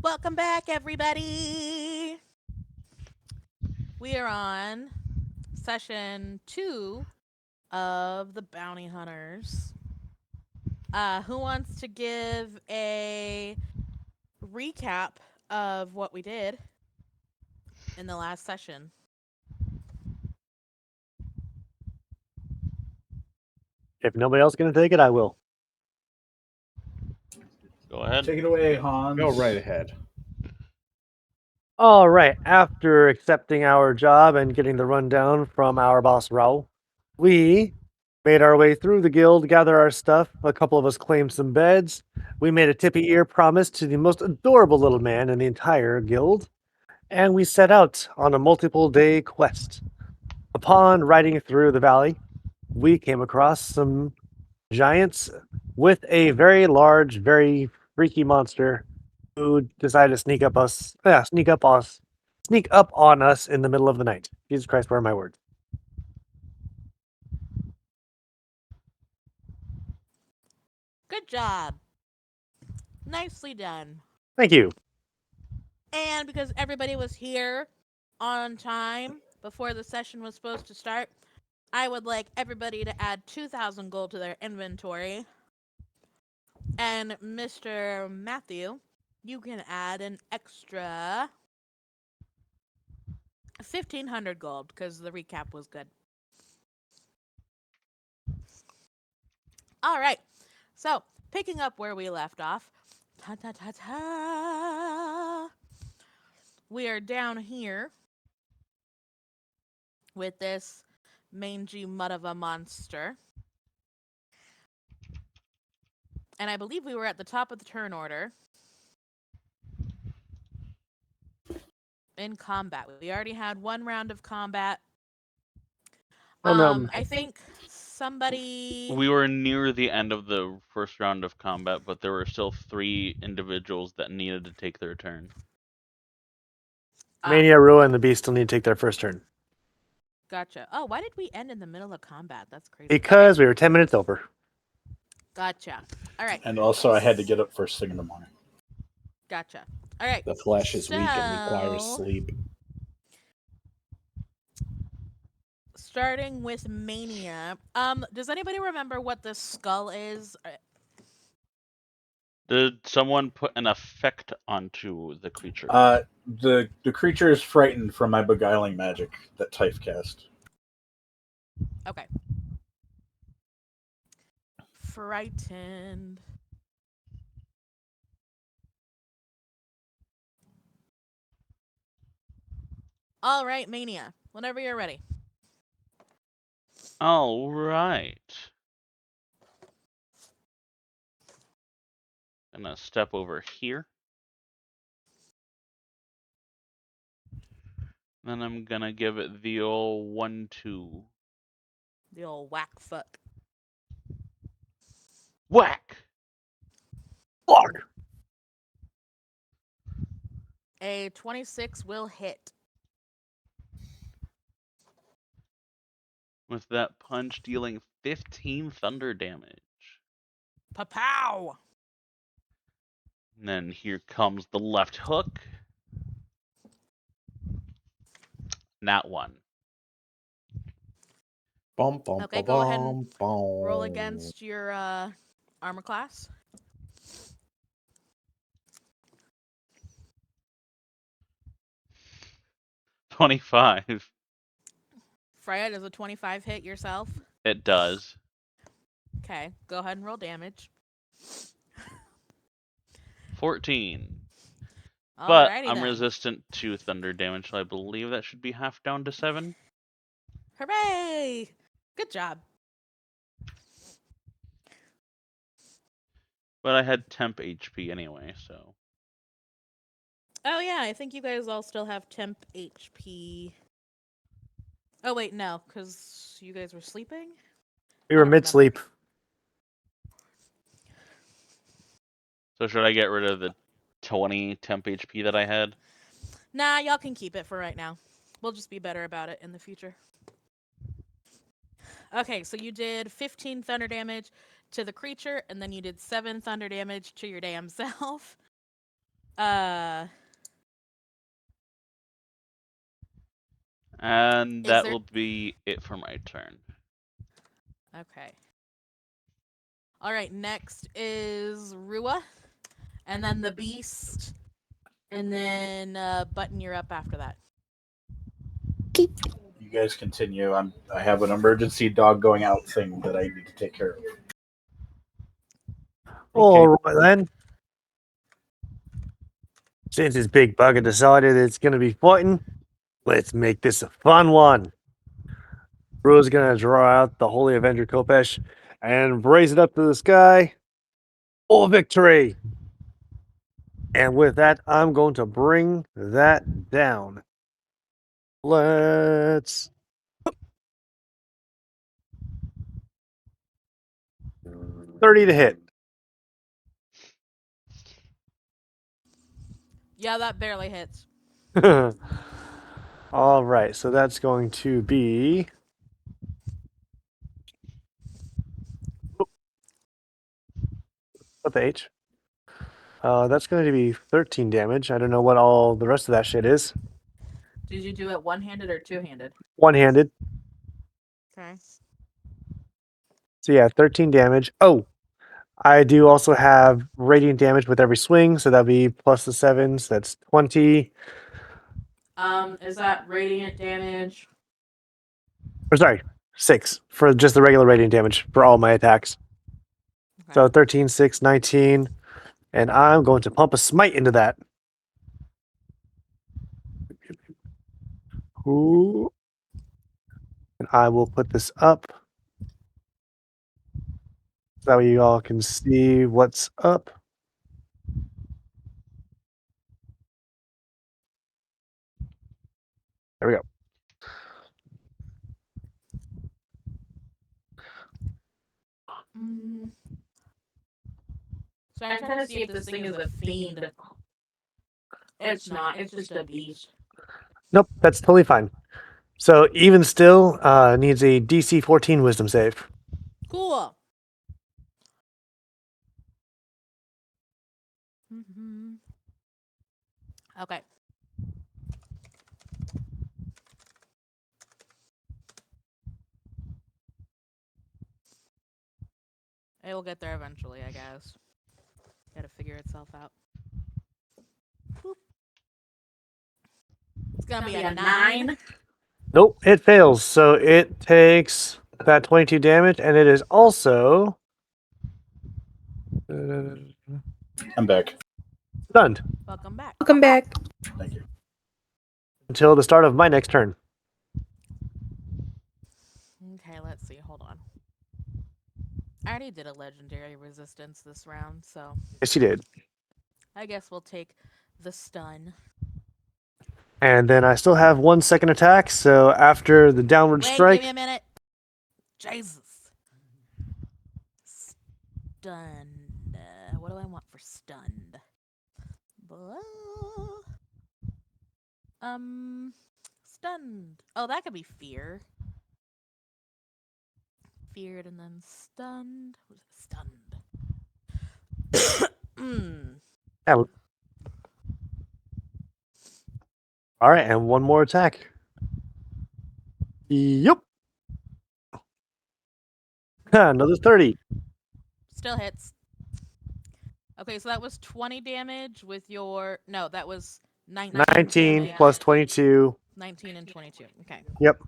Welcome back, everybody. We are on session 2 of the Bounty Hunters. Who wants to give a recap of what we did in the last session? If nobody else is going to take it, I will. Go ahead. Take it away, Hans. Go right ahead. All right. After accepting our job and getting the rundown from our boss, Raul, we made our way through the guild, gathered our stuff. A couple of us claimed some beds. We made a tippy ear promise to the most adorable little man in the entire guild, and we set out on a multiple day quest. Upon riding through the valley, we came across some giants with a very large, very freaky monster who decided to sneak up on us in the middle of the night. Jesus Christ, where are my words? Good job. Nicely done. Thank you. And because everybody was here on time before the session was supposed to start, I would like everybody to add 2,000 gold to their inventory. And Mr. Matthew, you can add an extra 1,500 gold because the recap was good. All right. So, picking up where we left off. We are down here with this mangy mud of a monster. And I believe we were at the top of the turn order in combat. We already had one round of combat. Oh no. I think somebody. We were near the end of the first round of combat, but there were still 3 individuals that needed to take their turn. Mania, Rua, and the Beast still need to take their first turn. Gotcha. Oh, why did we end in the middle of combat? That's crazy. Because we were 10 minutes over. Gotcha. All right. And also, I had to get up first thing in the morning. Gotcha. All right. The flesh is weak and requires So- sleep. Starting with Mania. Does anybody remember what the skull is? Did someone put an effect onto the creature? The creature is frightened from my beguiling magic that Typh cast. Okay. Frightened. All right, Mania. Whenever you're ready. All right. Gonna step over here. Then I'm gonna give it the old 1-2. The old whack foot. Whack! Fuck! A 26 will hit. With that punch dealing 15 thunder damage. Pa-pow! And then here comes the left hook. Nat 1. Bum, bum, Okay, bum, go ahead bum, and bum. roll against your armor class. $25. Freya, does a 25 hit yourself? It does. Okay, go ahead and roll damage. 14. But Alrighty I'm then. resistant to thunder damage, so I believe that should be half down to 7. Hooray! Good job. But I had temp HP anyway, so. Oh yeah, I think you guys all still have temp HP. Oh wait, no, because you guys were sleeping? We were I don't mid sleep. So should I get rid of the 20 temp HP that I had? Nah, y'all can keep it for right now. We'll just be better about it in the future. Okay, so you did 15 thunder damage to the creature, and then you did 7 thunder damage to your damn self. And Is that there- will be it for my turn. Okay. All right, next is Rua, and then the Beast, and then Button, you're up after that. You guys continue. I have an emergency dog going out thing that I need to take care of. All right then. Since this big bugger decided it's going to be fighting, let's make this a fun one. Rua's going to draw out the Holy Avenger Kopesh and raise it up to the sky. For victory! And with that, I'm going to bring that down. Let's 30 to hit. Yeah, that barely hits. All right, so that's going to be what the H? That's going to be 13 damage. I don't know what all the rest of that shit is. Did you do it one-handed or two-handed? One-handed. Okay. So yeah, 13 damage. Oh, I do also have radiant damage with every swing, so that'll be plus the 7, so that's 20. Is that radiant damage? Or sorry, 6 for just the regular radiant damage for all my attacks. Okay. So 13, 6, 19. And I'm going to pump a smite into that. Ooh. And I will put this up. So that way you all can see what's up. There we go. So I'm trying to see if this thing is a fiend. It's not. It's just a beast. Nope, that's totally fine. So even still, needs a DC 14 Wisdom save. Cool. Mm-hmm. Okay. It will get there eventually, I guess. Gotta figure itself out. Boop. It's gonna be a 9. Nope, it fails. So it takes that 22 damage, and it is also I'm back. stunned Welcome back. Welcome back. Thank you. until the start of my next turn. Okay, let's see. Hold on. I already did a legendary resistance this round, so Yes, you did. I guess we'll take the stun. And then I still have 1 second attack. So after the downward Wait, strike, give me a minute. Jesus. Stunned. What do I want for stunned? Stunned. Oh, that could be fear. Feared and then stunned. What is it? Stunned. yeah. All right, and 1 more attack. Yep. Another 30. Still hits. Okay, so that was 20 damage with your... No, that was 19 19 damage. plus 22. 19 and 22. Okay. Yep.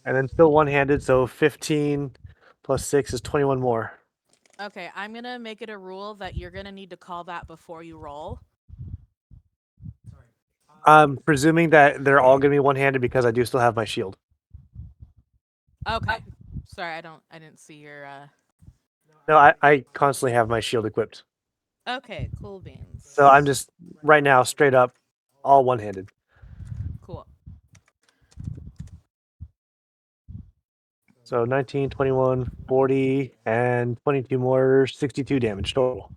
And then still one-handed, so 15 plus 6 is 21 more. Okay, I'm going to make it a rule that you're going to need to call that before you roll. I'm presuming that they're all going to be one-handed because I do still have my shield. Okay. Sorry, I didn't see your... No, I constantly have my shield equipped. Okay, cool beans. So I'm just, right now, straight up, all one-handed. Cool. So 19, 21, 40, and 22 more, 62 damage total.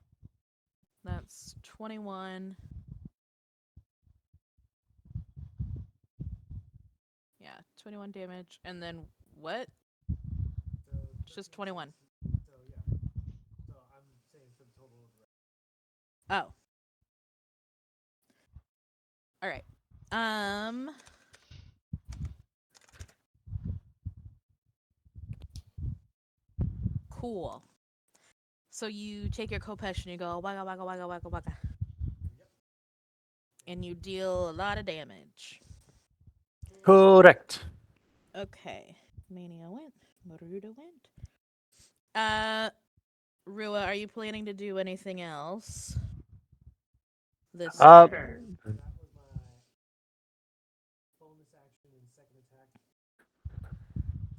That's 21. Yeah, 21 damage. And then what? It's just 21. Oh. All right. Cool. So you take your Kopesh and you go waka waka waka waka waka. And you deal a lot of damage. Correct. Okay. Mania went. Maruda went. Rua, are you planning to do anything else this turn?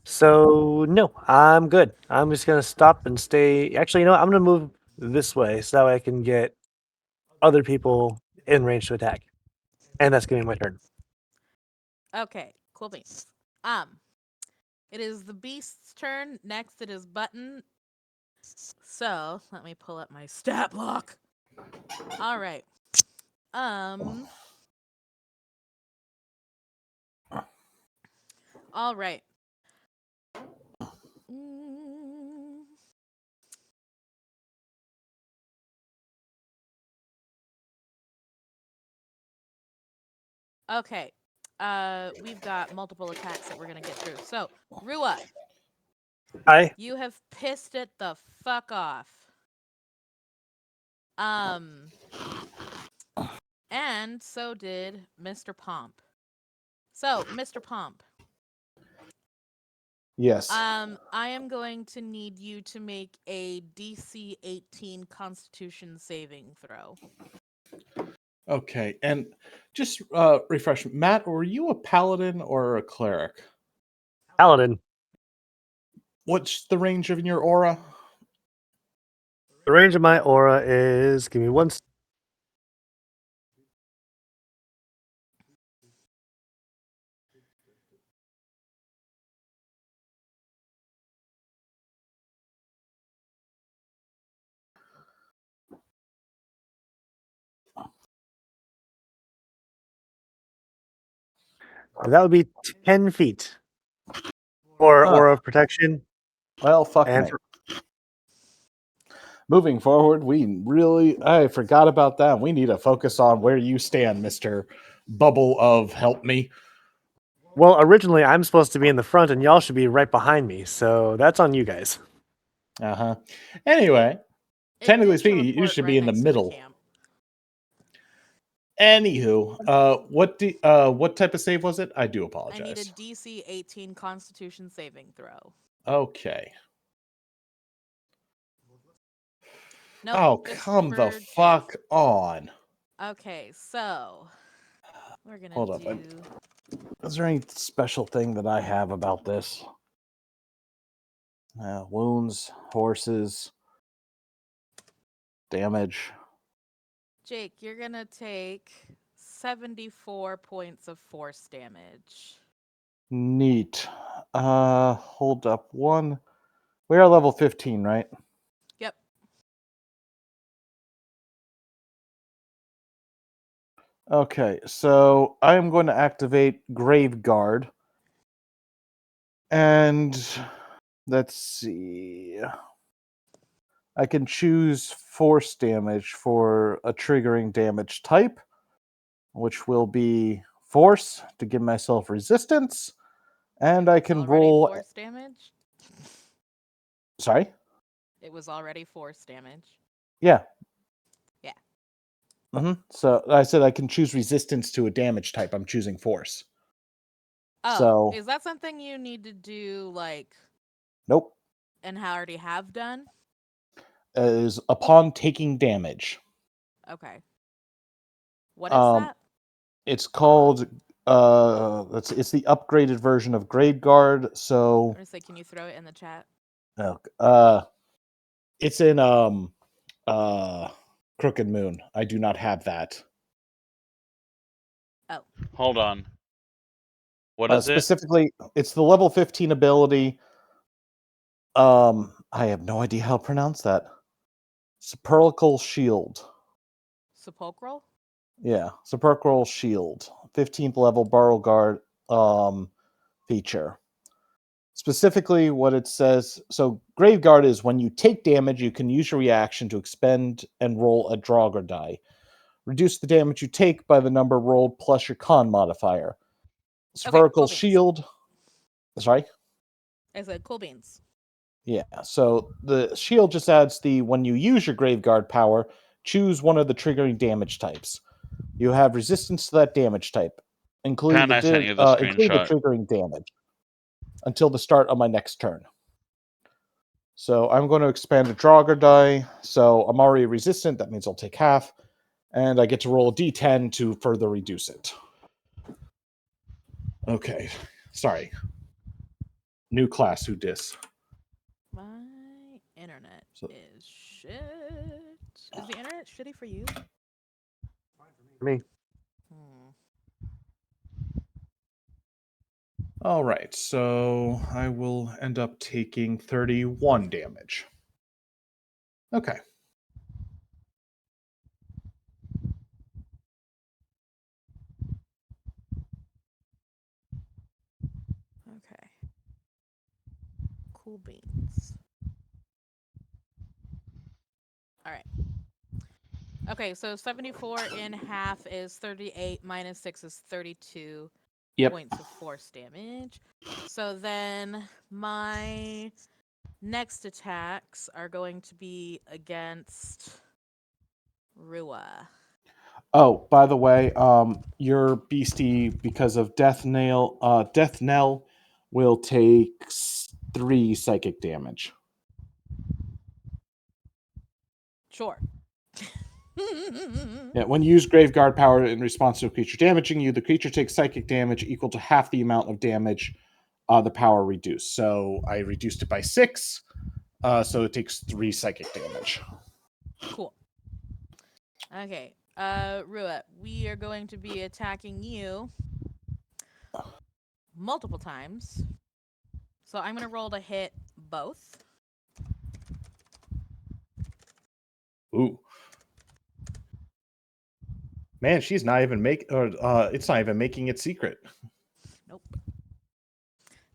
So no, I'm good. I'm just gonna stop and stay. Actually, you know what? I'm gonna move this way so that way I can get other people in range to attack, and that's gonna be my turn. Okay, cool beans. It is the beast's turn. Next, it is Button. So let me pull up my stat block. All right. All right. Okay. We've got multiple attacks that we're gonna get through. So, Rua, Hi. you have pissed it the fuck off. And so did Mr. Pomp. So, Mr. Pomp, Yes. I am going to need you to make a DC 18 Constitution saving throw. Okay, and just refresh. Matt, were you a paladin or a cleric? Paladin. What's the range of your aura? The range of my aura is. Give me one. That would be 10 feet. Or Huh. aura of protection. Well, fuck And me. Moving forward, I forgot about that. We need to focus on where you stand, Mr. Bubble of Help Me. well, originally I'm supposed to be in the front, and y'all should be right behind me. So that's on you guys. Uh-huh. Anyway, It technically did speaking, you teleport should right be in the next to middle. camp. Anywho, what type of save was it? I do I apologize. need a DC 18 Constitution saving throw. Okay. Nope, Oh, just come the for fuck Jake. on. Okay, so we're gonna Hold up. do. Is there any special thing that I have about this? Wounds, horses, damage. Jake, you're gonna take 74 points of force damage. Neat. Hold up one. We are level 15, right? Yep. Okay, so I am going to activate Grave Guard. And let's see. I can choose force damage for a triggering damage type, which will be force to give myself resistance. And I can Already roll. force damage? Sorry? It was already force damage. Yeah. Yeah. So I said I can choose resistance to a damage type. I'm choosing force. Oh, So is that something you need to do, like, nope. and already have done? Is upon taking damage. Okay. What is that? It's called it's the upgraded version of Grave Guard. So I'm gonna say, can you throw it in the chat? it's in Crooked Moon. I do not have that. Oh. Hold on. What is it? Specifically, it's the level 15 ability. I have no idea how to pronounce that. Sepulchral Shield. Sepulchral? Yeah, Sepulchral Shield. 15th level Burrow Guard feature. Specifically, what it says, so Graveguard is when you take damage, you can use your reaction to expend and roll a Draugr die. Reduce the damage you take by the number rolled plus your con modifier. Spherical cool beans. shield. Sorry? I said cool beans. Yeah, so the shield just adds the when you use your Graveguard power, choose one of the triggering damage types. You have resistance to that damage type, including Pan, I sent you the including the screenshot. triggering damage, until the start of my next turn. So I'm going to expand a Draugr die. So I'm already resistant. That means I'll take half. And I get to roll a d10 to further reduce it. Okay. Sorry. New class, who dis? My internet is shit. Is the internet shitty for you? For me. All right. So I will end up taking 31 damage. Okay. Okay. Cool beans. All right. Okay, so 74 in half is 38, minus 6 is 32 points of force damage. So then my next attacks are going to be against Rua. Oh, by the way, your beastie, because of Death Knell, will take 3 psychic damage. Sure. Yeah, when you use Graveguard power in response to a creature damaging you, the creature takes psychic damage equal to half the amount of damage the power reduced. So I reduced it by 6, so it takes 3 psychic damage. Cool. Okay, Rua, we are going to be attacking you multiple times. So I'm going to roll to hit both. Ooh. Man, she's not even it's not even making it secret. Nope.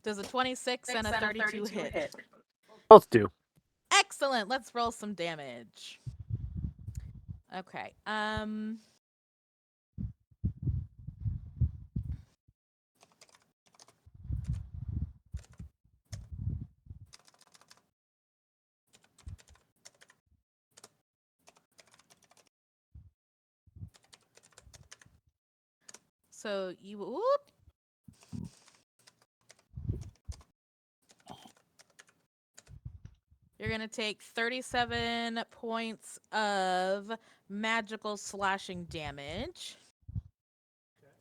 Does a 26 and a 32 hit? Both do. Excellent. Let's roll some damage. Okay. So you whoop. You're going to take 37 points of magical slashing damage.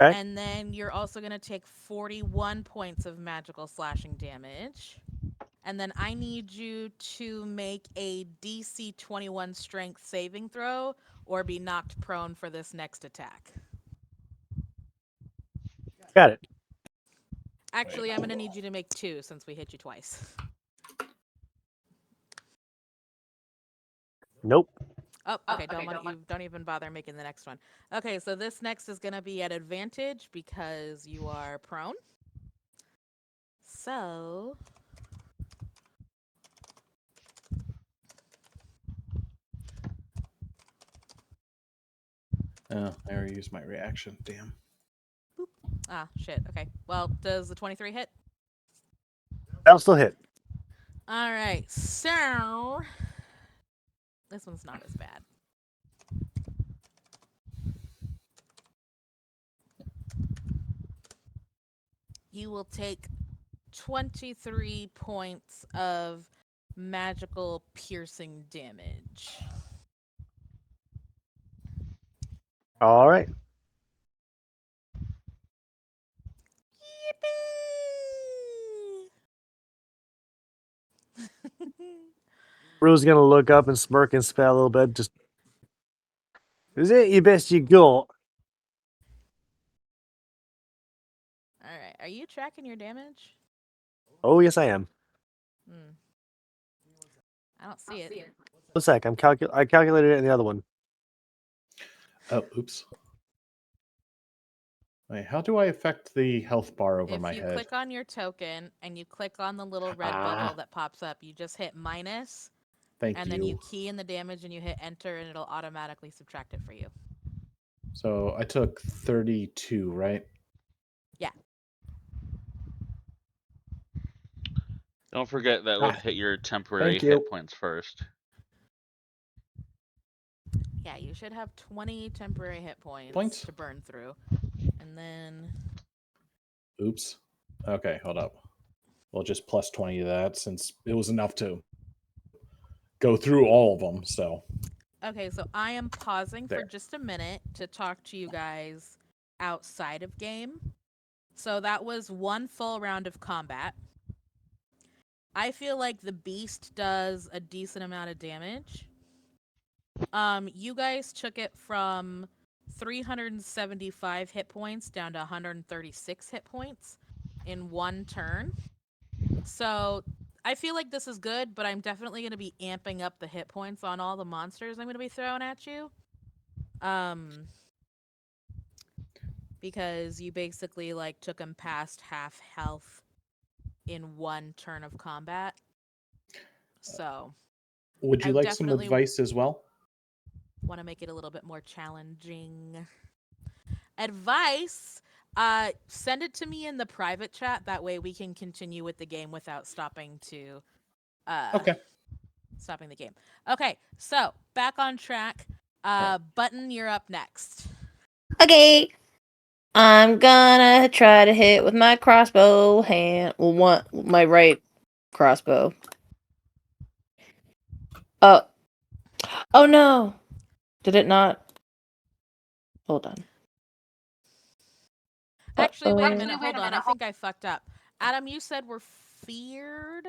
Okay. And then you're also going to take 41 points of magical slashing damage. And then I need you to make a DC 21 strength saving throw or be knocked prone for this next attack. Got it. Actually, I'm going to need you to make 2 since we hit you twice. Nope. Oh, okay. Don't even bother making the next one. Okay, so this next is going to be at advantage because you are prone. So Oh, I already used my reaction. Damn. boop. Ah, shit. Okay. Well, does the 23 hit? That'll still hit. All right. So this one's not as bad. You will take 23 points of magical piercing damage. All right. Rue's gonna look up and smirk and spell a little bit. Just, is it your best you got? All right. Are you tracking your damage? Oh yes, I am. I don't see it. One sec. I calculated it in the other one. Oh, oops. Wait, how do I affect the health bar over If my you head? click on your token and you click on the little red bubble that pops up, you just hit minus, Thank and you. then you key in the damage and you hit enter, and it'll automatically subtract it for you. So I took 32, right? Yeah. Don't forget that would hit your temporary thank you. hit points first. Yeah, you should have 20 temporary hit points to burn through. And then... Oops. Okay, hold up. We'll just plus 20 to that since it was enough to go through all of them, so. Okay, so I am pausing for There. just a minute to talk to you guys outside of game. So that was one full round of combat. I feel like the beast does a decent amount of damage. You guys took it from 375 hit points down to 136 hit points in one turn. So I feel like this is good, but I'm definitely going to be amping up the hit points on all the monsters I'm going to be throwing at you. Because you basically like took them past half health in one turn of combat. So Would you I like some definitely advice as well? want to make it a little bit more challenging. Advice, send it to me in the private chat. That way we can continue with the game without stopping to Okay. stopping the game. Okay, so back on track. Button, you're up next. Okay. I'm gonna try to hit with my crossbow hand. Well, my right crossbow. Oh. Oh no. Did it not? Hold on. Actually, wait a minute. Hold on. I think I fucked up. Adam, you said we're feared?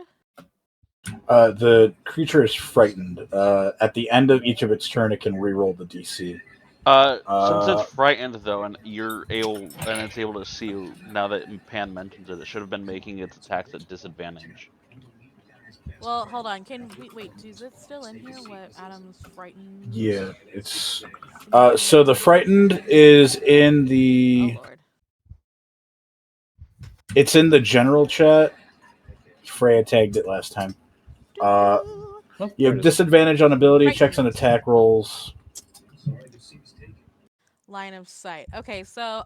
The creature is frightened. At the end of each of its turn, it can reroll the DC. Since it's frightened though, and it's able to see you now that Pan mentions it, it should have been making its attacks at disadvantage. Well, hold on. Can we wait? Is it still in here? What Adam's frightened? Yeah, it's. So the frightened is in the. Oh Lord. It's in the general chat. Freya tagged it last time. You have disadvantage on ability checks and attack rolls. Line of sight. Okay, so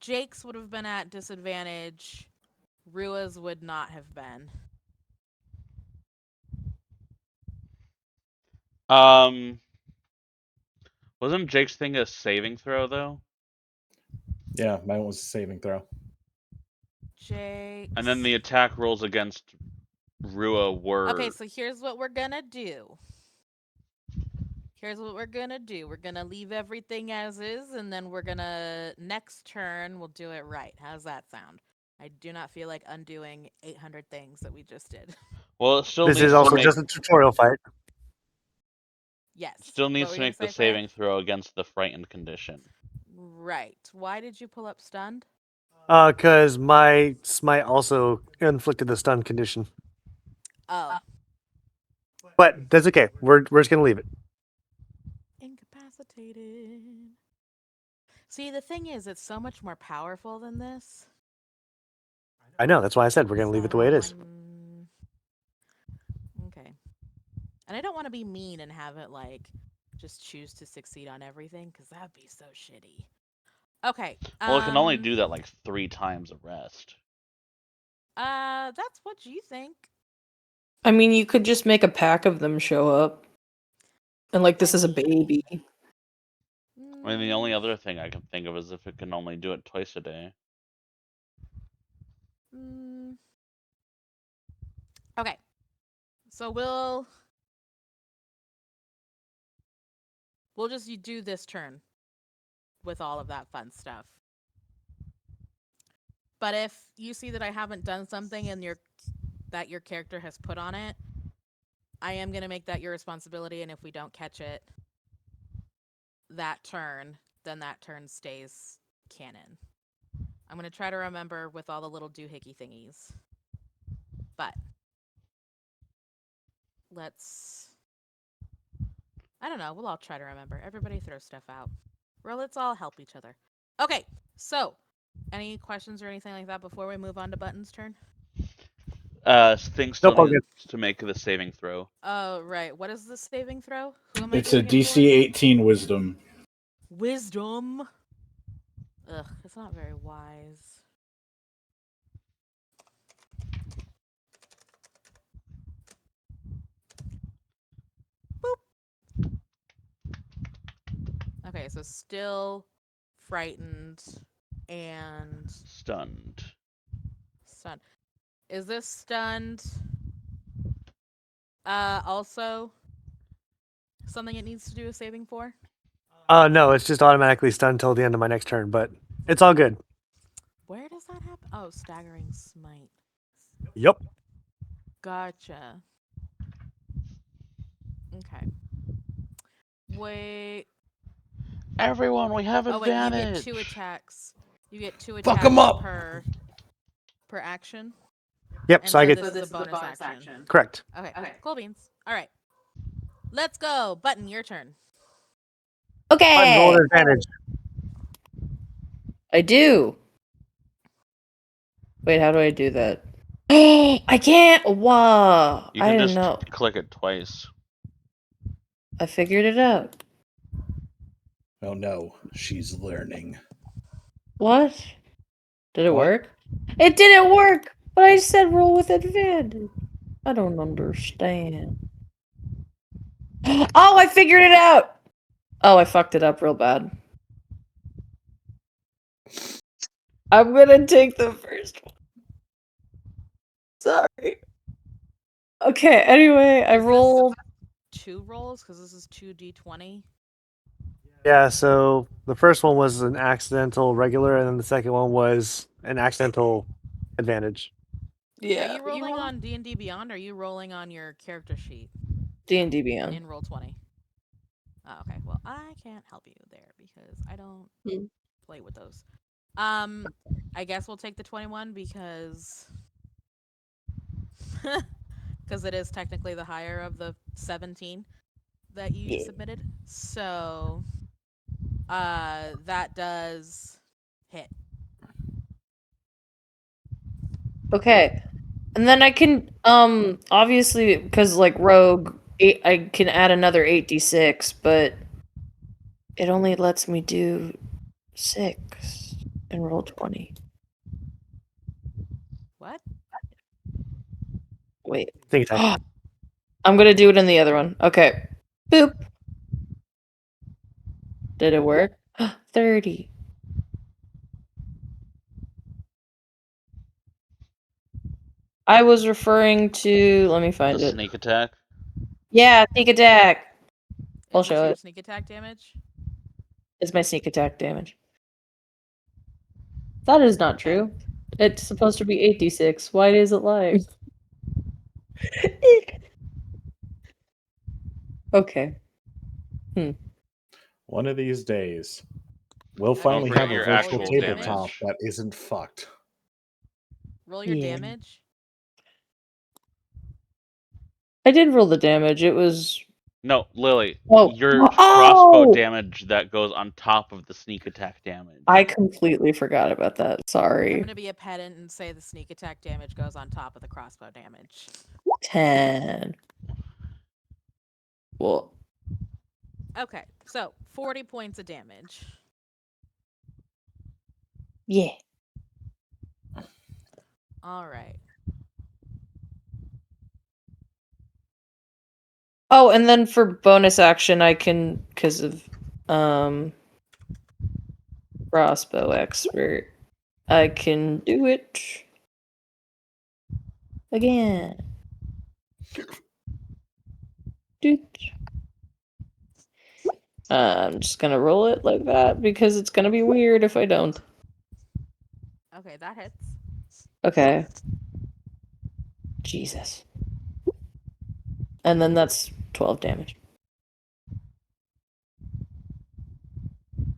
Jake's would have been at disadvantage. Rua's would not have been. Wasn't Jake's thing a saving throw though? Yeah, mine was a saving throw. Jake's. And then the attack rolls against Rua were. Okay, so here's what we're gonna do. We're gonna leave everything as is, and then we're gonna next turn we'll do it right. How's that sound? I do not feel like undoing 800 things that we just did. Well, it still This needs is to also make, just a tutorial fight. Yes. still needs What were to you make gonna the say, Freya? saving throw against the frightened condition. Right. Why did you pull up stunned? Because my smite also inflicted the stun condition. Oh. But that's okay. We're just gonna leave it. Incapacitated. See, the thing is, it's so much more powerful than this. I know. That's why I said we're gonna leave it the way it is. Okay. And I don't want to be mean and have it like just choose to succeed on everything, because that'd be so shitty. Okay. Well, it can only do that like 3 times a rest. That's what you think. I mean, you could just make a pack of them show up. And like this is a baby. I mean, the only other thing I can think of is if it can only do it twice a day. Okay. So we'll just do this turn with all of that fun stuff. But if you see that I haven't done something and that your character has put on it, I am going to make that your responsibility, and if we don't catch it that turn, then that turn stays canon. I'm going to try to remember with all the little doohickey thingies. But let's I don't know. We'll all try to remember. Everybody throw stuff out. Well, let's all help each other. Okay, so any questions or anything like that before we move on to Button's turn? Thing still Nope, all needs to make the saving throw. Oh, right. What is the saving throw? Who am I It's a doing it DC 18 Wisdom. for? Wisdom. Ugh, it's not very wise. Boop. Okay, so still frightened and Stunned. stunned. Is this stunned? Also something it needs to do a saving for? No, it's just automatically stunned till the end of my next turn, but it's all good. Where does that happen? Oh, staggering smite. Yep. Gotcha. Okay. Wait. Everyone, we have Oh wait, you advantage. get 2 attacks. You get 2 Fuck attacks 'em up! per action. Yep. And So I get this is a bonus action. correct. Okay. Cool beans. All right. Let's go. Button, your turn. Button, roll Okay. an advantage. I do. Wait, how do I do that? I can't. Wow. You I can didn't just know. click it twice. I figured it out. Oh no, she's learning. What? Did it What? work? It didn't work. But I said roll with advantage. I don't understand. Oh, I figured it out. Oh, I fucked it up real bad. I'm gonna take the first one. Sorry. Okay, anyway, I Is this- rolled. 2 rolls because this is 2d20. Yeah. So the first one was an accidental regular, and then the second one was an accidental advantage. Yeah. Are you rolling on D&D Beyond or are you rolling on your character sheet D&D Beyond. in Roll20? Oh, okay. Well, I can't help you there because I don't Hmm. play with those. I guess we'll take the 21 because because it is technically the higher of the 17 that you Yeah. submitted. So that does hit. Okay. And then I can obviously because like rogue I can add another 8d6, but it only lets me do 6 and roll 20. What? Wait. Think attack. I'm going to do it in the other one. Okay. Boop. Did it work? 30. I was referring to let me find The it. sneak attack. Yeah, sneak attack. I'll Is this show your it. sneak attack damage? It's my sneak attack damage. That is not true. It's supposed to be 8d6. Why is it lying? Okay. One of these days, we'll Okay, finally forget have a your virtual actual tabletop damage. that isn't fucked. Roll your Yeah. damage. I did roll the damage. It was No, Lily. Oh. Your Oh! crossbow damage that goes on top of the sneak attack damage. I completely forgot about that. I'm Sorry. going to be a pedant and say the sneak attack damage goes on top of the crossbow damage. 10. Well, Okay, so 40 points of damage. yeah. All right. Oh, and then for bonus action, I can because of crossbow expert, I can do it again. Doot. I'm just gonna roll it like that because it's gonna be weird if I don't. Okay, that hits. Okay. Jesus. And then that's 12 damage.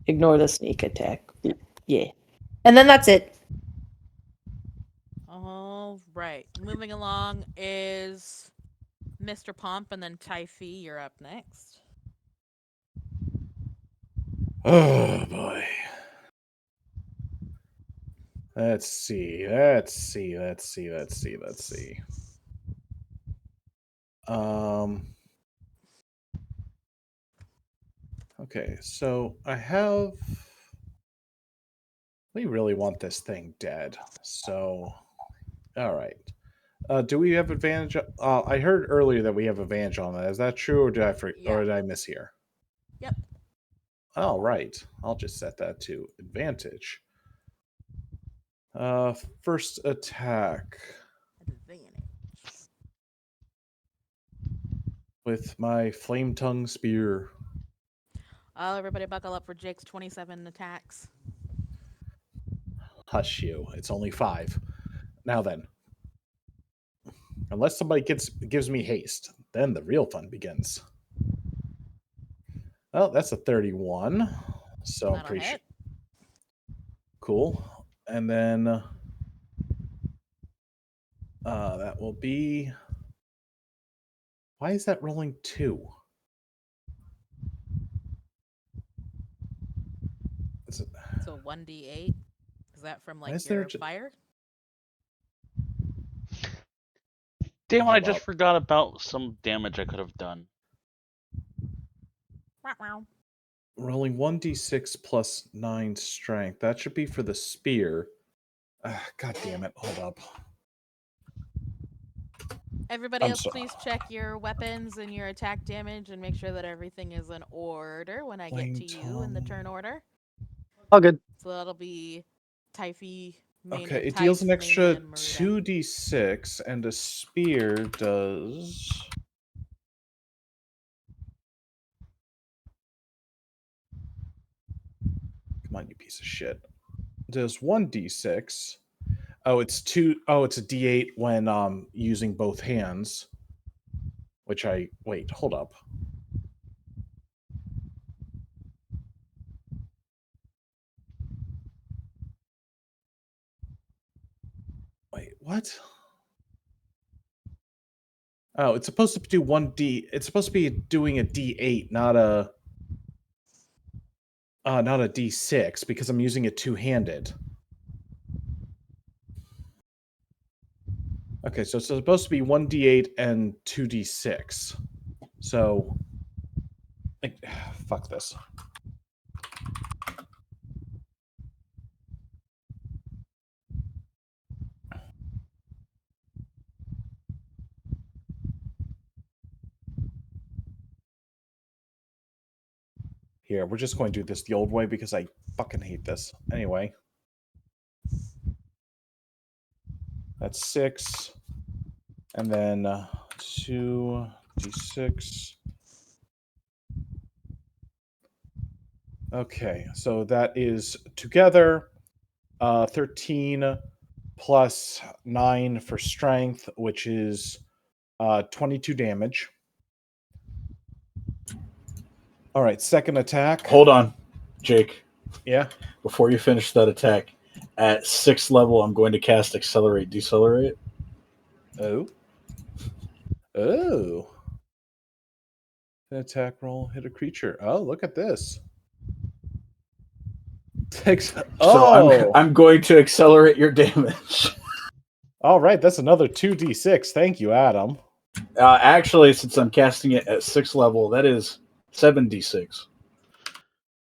Ignore the sneak attack. Yeah. And then that's it. All right. Moving along is Mr. Pomp and then Typhi, you're up next. Oh boy. Let's see. Okay, so I have. We really want this thing dead. So, all right. Do we have advantage? I heard earlier that we have advantage on that. Is that true, or did I Yeah. or did I miss here? Yep. All right. I'll just set that to advantage. First attack Advantage. with my flame tongue spear. Oh, everybody buckle up for Jake's 27 attacks. Hush you. It's only 5. Now then. Unless somebody gives me haste, then the real fun begins. Oh, that's a 31. So I'm That'll pretty sure. hit. Cool. And then that will be. Why is that rolling 2? So 1d8. Is that from like is there your fire? Damn it, I Hold just up. forgot about some damage I could have done. Wow. Rolling 1d6 plus 9 strength. That should be for the spear. God damn it. Hold up. Everybody I'm else, sorry. please check your weapons and your attack damage and make sure that everything is in order when I get Flame to you in the turn tongue. order. All good. So that'll be Typhy, Okay, it deals an Typh, extra Mania, and Maruda. 2d6, and a spear does. Come on, you piece of shit. Does 1d6. Oh, it's 2. Oh, it's a d8 when using both hands. Which I. Wait, hold up. Wait, what? Oh, it's supposed to do 1d. It's supposed to be doing a d8, not a d6 because I'm using it two-handed. Okay, so it's supposed to be 1d8 and 2d6. So fuck this. Here, we're just going to do this the old way because I fucking hate this. Anyway. That's 6. And then 2d6. Okay, so that is together 13 plus 9 for strength, which is 22 damage. All right, second attack. Hold on, Jake. Yeah. Before you finish that attack, at 6th level, I'm going to cast Accelerate, Decelerate. Oh. Oh. An attack roll, hit a creature. Oh, look at this. Takes. Oh. So I'm going to accelerate your damage. All right, that's another 2d6. Thank you, Adam. Actually, since I'm casting it at 6th level, that is 7d6.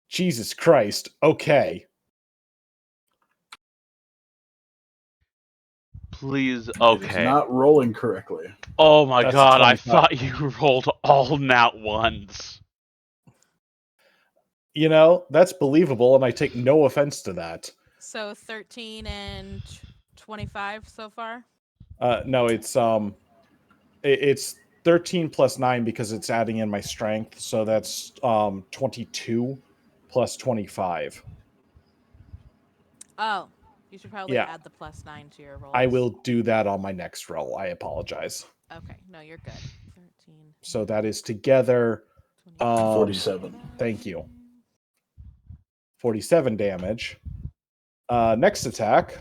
Jesus Christ. Okay. Please, It is okay. not rolling correctly. Oh my That's god, I 25. thought you rolled all nat ones. You know, that's believable, and I take no offense to that. So 13 and 25 so far? No, it's 13 plus 9 because it's adding in my strength, so that's 22 plus 25. Oh, you should probably Yeah. add the +9 to your rolls. I will do that on my next roll. I apologize. Okay, no, you're good. 13. So that is together 47. Thank you. 47 damage. Next attack.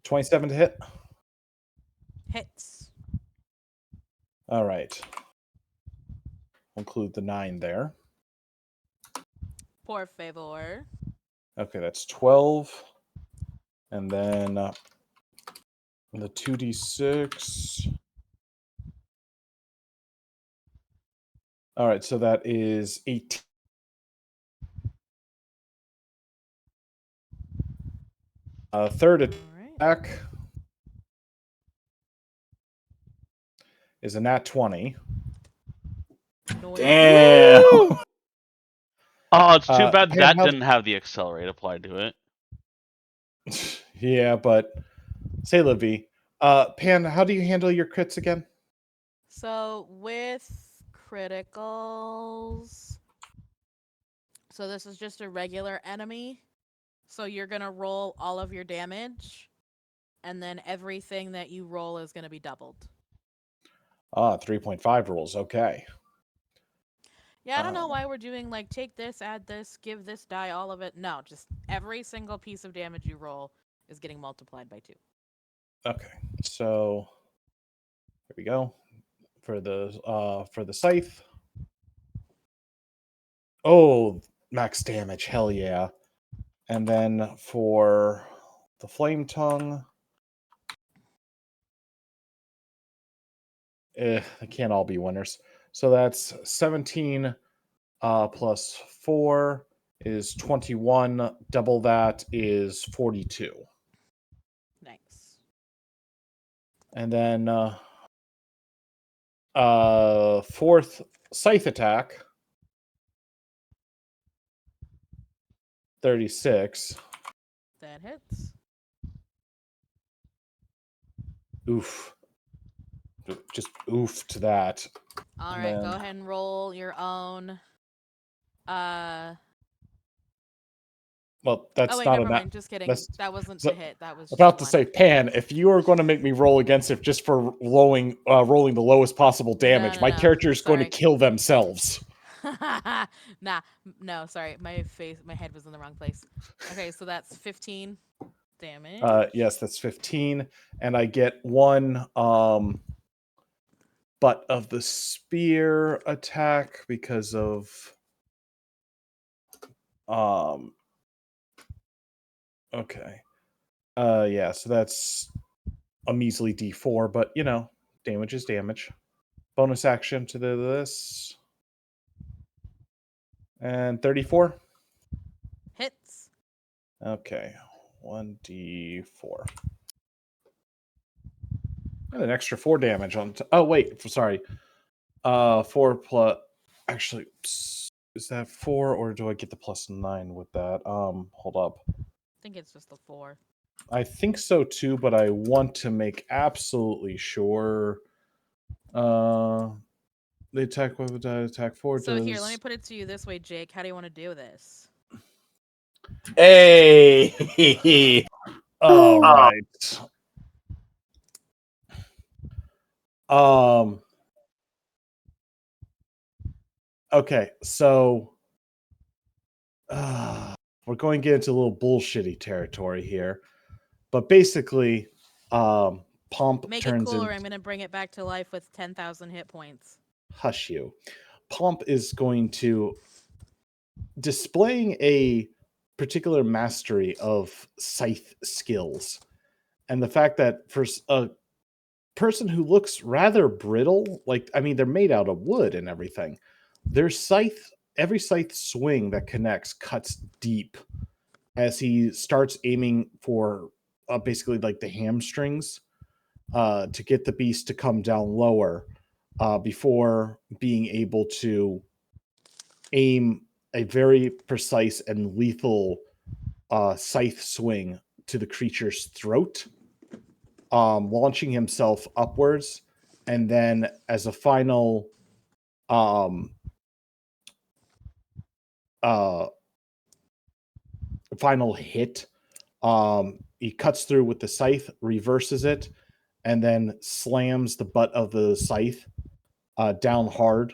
$27 to hit. Hits. All right. Include the 9 there. Por favor. Okay, that's 12. And then the 2d6. All right, so that is 18. Third attack is a nat 20. Damn. Oh, it's too bad Pan, that how- didn't have the accelerate applied to it. Yeah, but say Livy. Pan, how do you handle your crits again? So with criticals, so this is just a regular enemy. So you're gonna roll all of your damage, and then everything that you roll is gonna be doubled. 3.5 rolls. Okay. Yeah, I don't know why we're doing like take this, add this, give this die all of it. No, just every single piece of damage you roll is getting multiplied by 2. Okay. So here we go for the scythe. Oh, max damage. Hell yeah. And then for the flame tongue, they can't all be winners. So that's 17 plus 4 is 21. Double that is 42. Nice. And then fourth scythe attack, 36. That hits. Oof. Just oof to that. All And right, then- go ahead and roll your own. Well, that's Oh wait, not never a mind. Just kidding. that's- That wasn't so- to hit. That was about to just say, Pan, if you are going to make me roll against it just for rolling the lowest possible damage, No, my no. character is going to Sorry. kill themselves. No, sorry. My head was in the wrong place. Okay, so that's 15 damage. Yes, that's 15, and I get 1 butt of the spear attack because of okay. Yeah, so that's a measly D4, but you know, damage is damage. Bonus action to this. And 34. Hits. Okay. 1d4. And an extra 4 damage on oh wait, sorry. 4 plus actually is that 4 or do I get the plus 9 with that? Hold up. I think it's just the 4. I think so too, but I want to make absolutely sure. The attack weapon die attack 4 So does. here, let me put it to you this way, Jake. How do you want to do this? Hey. All right. Okay, so we're going to get into a little bullshitty territory here, but basically, Pomp Make it turns cooler. in. I'm gonna bring it back to life with 10,000 hit points. Hush you. Pomp is going to displaying a particular mastery of scythe skills, and the fact that for a person who looks rather brittle, like I mean, they're made out of wood and everything. Their scythe, every scythe swing that connects cuts deep as he starts aiming for basically like the hamstrings to get the beast to come down lower before being able to aim a very precise and lethal scythe swing to the creature's throat, launching himself upwards, and then as a final final hit, he cuts through with the scythe, reverses it, and then slams the butt of the scythe down hard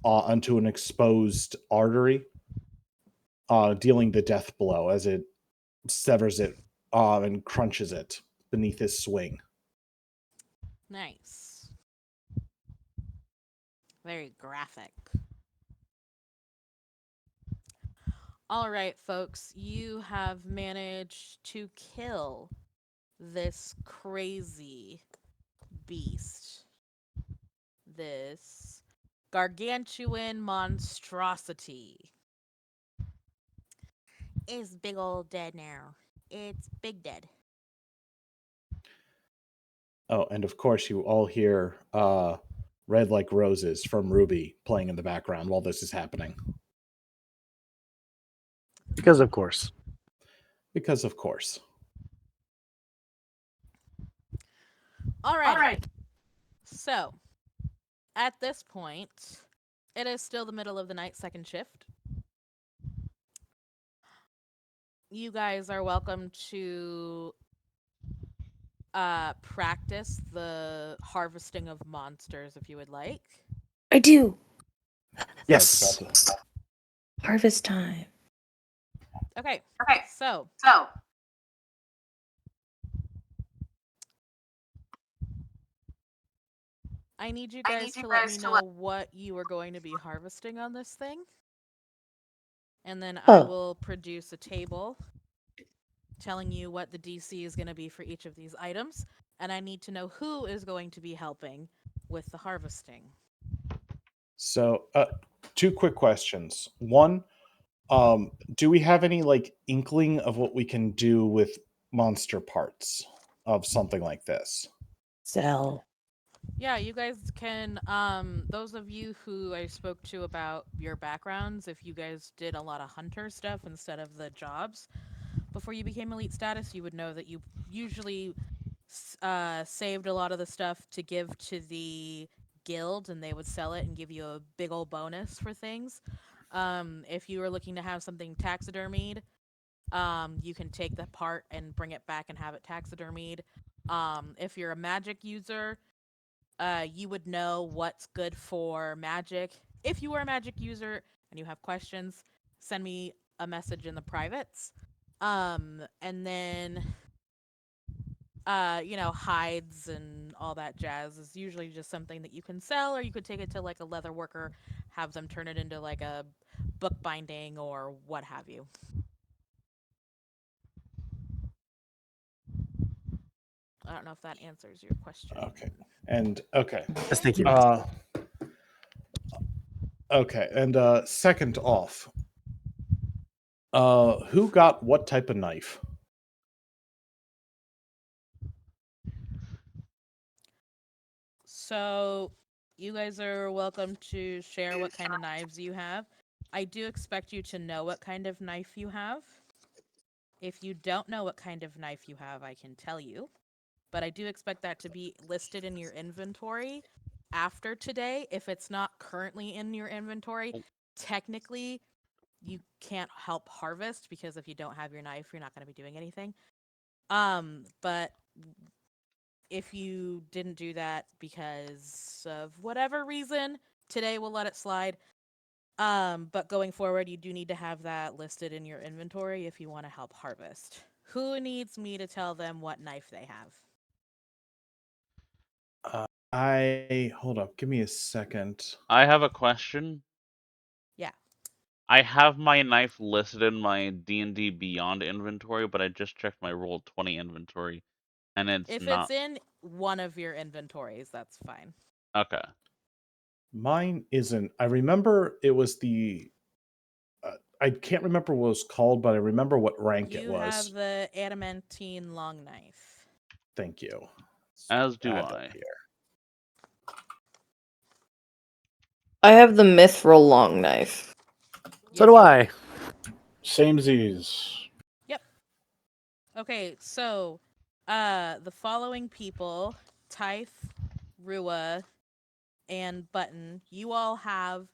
onto an exposed artery, dealing the death blow as it severs it and crunches it beneath his swing. Nice. Very graphic. All right, folks, you have managed to kill this crazy beast. This gargantuan monstrosity. It's big old dead now. It's big dead. Oh, and of course, you all hear Red Like Roses from Ruby playing in the background while this is happening. Because of course. Because, of course. Alrighty. So, at this point, it is still the middle of the night, second shift. You guys are welcome to practice the harvesting of monsters if you would like. I do. Yes. Harvest time. Okay. So, I need you guys to let me know what you are going to be harvesting on this thing. And then I will produce a table telling you what the DC is going to be for each of these items. And I need to know who is going to be helping with the harvesting. So, 2 quick questions. One, do we have any like inkling of what we can do with monster parts of something like this? Sell. Yeah, you guys can, those of you who I spoke to about your backgrounds, if you guys did a lot of hunter stuff instead of the jobs before you became elite status, you would know that you usually saved a lot of the stuff to give to the guild and they would sell it and give you a big old bonus for things. If you were looking to have something taxidermied, you can take the part and bring it back and have it taxidermied. If you're a magic user, you would know what's good for magic. If you are a magic user and you have questions, send me a message in the privates. And then hides and all that jazz is usually just something that you can sell, or you could take it to like a leather worker, have them turn it into like a book binding or what have you. I don't know if that answers your question. Okay. And okay. Yes, thank you. Okay. And second off, who got what type of knife? So, you guys are welcome to share what kind of knives you have. I do expect you to know what kind of knife you have. If you don't know what kind of knife you have, I can tell you. But I do expect that to be listed in your inventory after today. If it's not currently in your inventory, technically you can't help harvest because if you don't have your knife, you're not going to be doing anything. But if you didn't do that because of whatever reason, today we'll let it slide. But going forward, you do need to have that listed in your inventory if you want to help harvest. Who needs me to tell them what knife they have? Hold up, give me a second. I have a question. Yeah. I have my knife listed in my D&D Beyond inventory, but I just checked my Roll20 inventory, and it's If not. it's in one of your inventories, that's fine. Okay. Mine isn't. I remember it was the. I can't remember what it was called, but I remember what rank it You was. have the adamantine long knife. Thank you. As do Add that I. here. I have the mithril long knife. So do you I. Same Z's. Yep. Okay, so the following people, Typh, Rua, and Button, you all have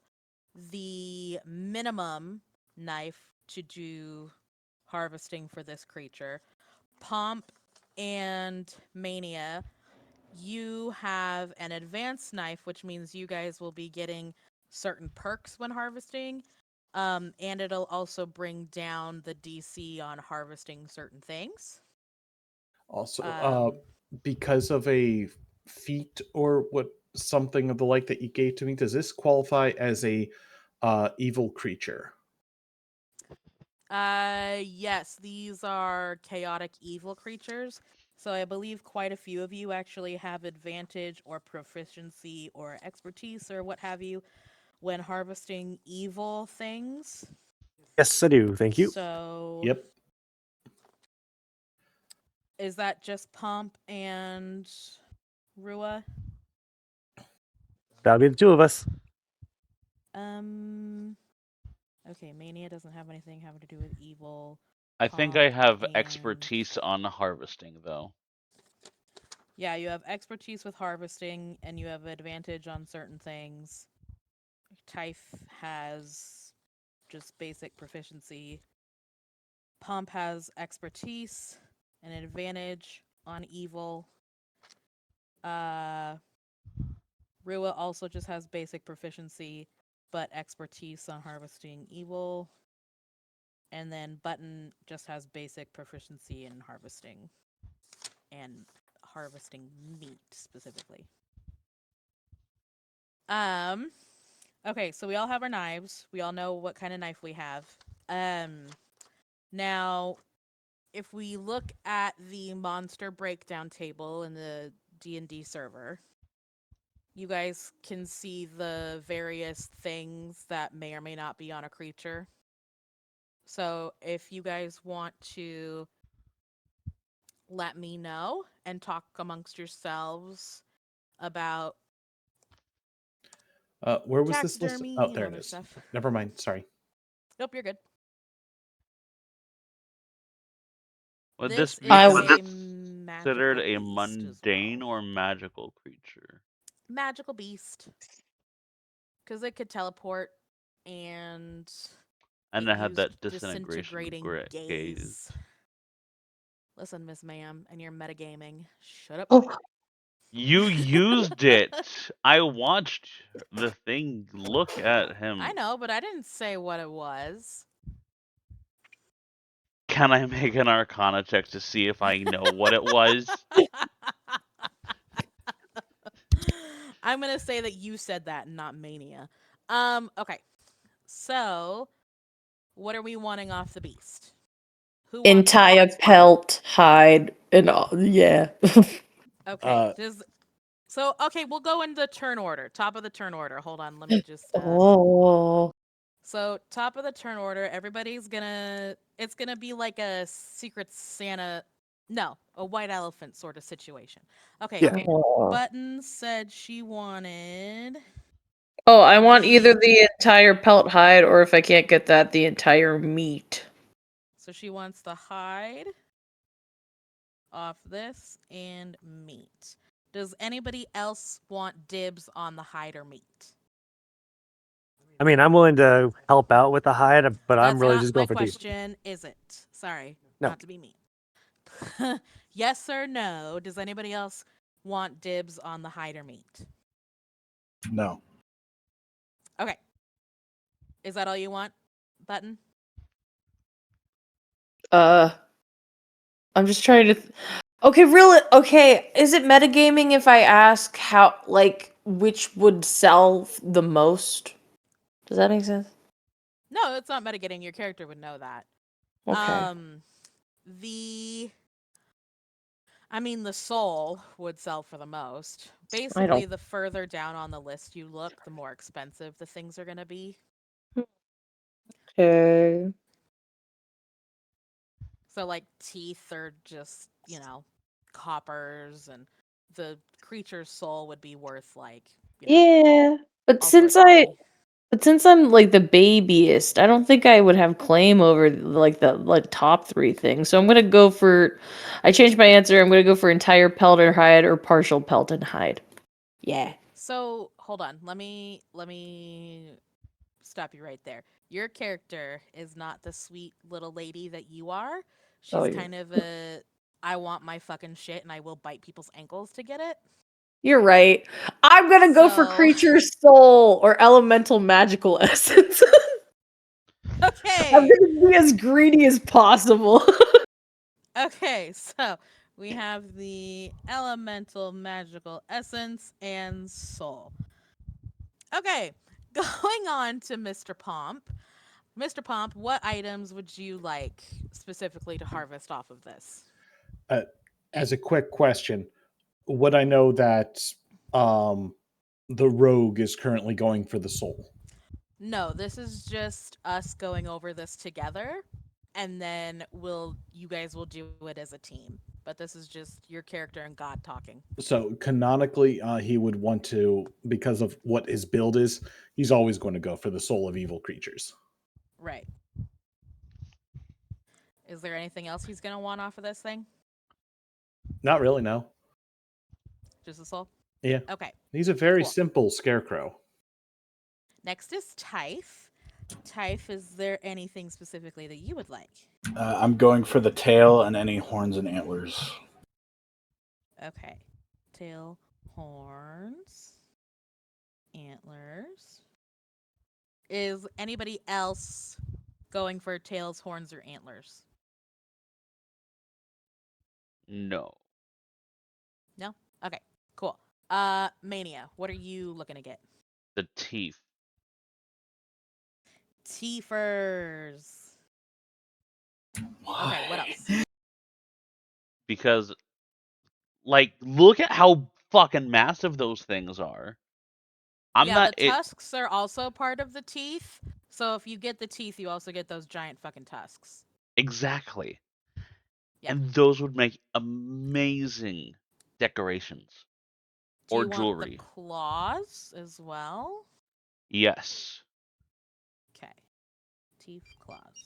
the minimum knife to do harvesting for this creature. Pomp and Mania, you have an advanced knife, which means you guys will be getting certain perks when harvesting. And it'll also bring down the DC on harvesting certain things. Also, because of a feat or what something of the like that you gave to me, does this qualify as a evil creature? Yes, these are chaotic evil creatures. So I believe quite a few of you actually have advantage or proficiency or expertise or what have you when harvesting evil things. Yes, I do. Thank you. So Yep. is that just Pomp and Rua? That'll be the two of us. Okay, Mania doesn't have anything having to do with evil. I think I Pomp have and- expertise on harvesting, though. Yeah, you have expertise with harvesting, and you have advantage on certain things. Typh has just basic proficiency. Pomp has expertise and an advantage on evil. Rua also just has basic proficiency, but expertise on harvesting evil. And then Button just has basic proficiency in harvesting. And harvesting meat, specifically. Okay, so we all have our knives. We all know what kind of knife we have. Now, if we look at the monster breakdown table in the D&D server, you guys can see the various things that may or may not be on a creature. So if you guys want to let me know and talk amongst yourselves about Where was this list? taxidermy Oh, and there it other is. stuff. Never mind. Sorry. Nope, you're good. Would This this be is a considered magical a beast as mundane well. or magical creature? Magical beast. Because it could teleport and And it it had used that disintegration disintegrating gaze. gaze. Listen, Miss Ma'am, and your metagaming. Shut up. Oh, You used it. I watched the thing look at him. I know, but I didn't say what it was. Can I make an Arcana check to see if I know what it was? I'm gonna say that you said that and not Mania. Okay. So, what are we wanting off the beast? Who wants entire parts? pelt, hide, and all. Yeah. Okay. Okay, we'll go in the turn order. Top of the turn order. Hold on, let me just Oh. So, top of the turn order, everybody's gonna it's gonna be like a Secret Santa, no, a white elephant sort of situation. Okay. Yeah. Oh. Button said she wanted Oh, I want either The- the entire pelt hide, or if I can't get that, the entire meat. So she wants the hide off this and meat. Does anybody else want dibs on the hide or meat? I mean, I'm willing to help out with the hide, but I'm That's really not just my going for deep. question, is it? Sorry, No. not to be mean. Yes or no? Does anybody else want dibs on the hide or meat? No. Okay. Is that all you want, Button? I'm just trying to. Okay, really? Okay, is it metagaming if I ask how, like, which would sell the most? Does that make sense? No, it's not metagaming. Your character would know that. Okay. The soul would sell for the most. I Basically, don't. the further down on the list you look, the more expensive the things are going to be. Okay. So, like, teeth are just, coppers, and the creature's soul would be worth, like, Yeah, but all since sorts of money. I'm like the babyest, I don't think I would have claim over like the top three things. So I'm gonna go for. I changed my answer. I'm gonna go for entire pelt and hide or partial pelt and hide. Yeah. So, hold on. Let me stop you right there. Your character is not the sweet little lady that you are. Oh, She's yeah. kind of a I want my fucking shit and I will bite people's ankles to get it. You're right. I'm gonna go for So- creature soul or elemental magical essence. Okay. I'm gonna be as greedy as possible. Okay, so We have the elemental magical essence and soul. Okay, going on to Mr. Pomp. Mr. Pomp, what items would you like specifically to harvest off of this? As a quick question, would I know that um, the rogue is currently going for the soul? No, this is just us going over this together, and then you guys will do it as a team. But this is just your character and God talking. So canonically, he would want to, because of what his build is, he's always going to go for the soul of evil creatures. Right. Is there anything else he's gonna want off of this thing? Not really, no. Just the soul? Yeah. Okay. He's a very Cool. simple scarecrow. Next is Typh. Typh, is there anything specifically that you would like? I'm going for the tail and any horns and antlers. Okay. Tail, horns, antlers. Is anybody else going for tails, horns, or antlers? No. No? Okay, cool. Mania, what are you looking to get? The teeth. Teefers. Okay, what else? Because, like, look at how fucking massive those things are. The tusks are also part of the teeth. So if you get the teeth, you also get those giant fucking tusks. Exactly. Yeah. And those would make amazing decorations. Do Or you want jewelry. the claws as well? Yes. Okay. Teeth, claws.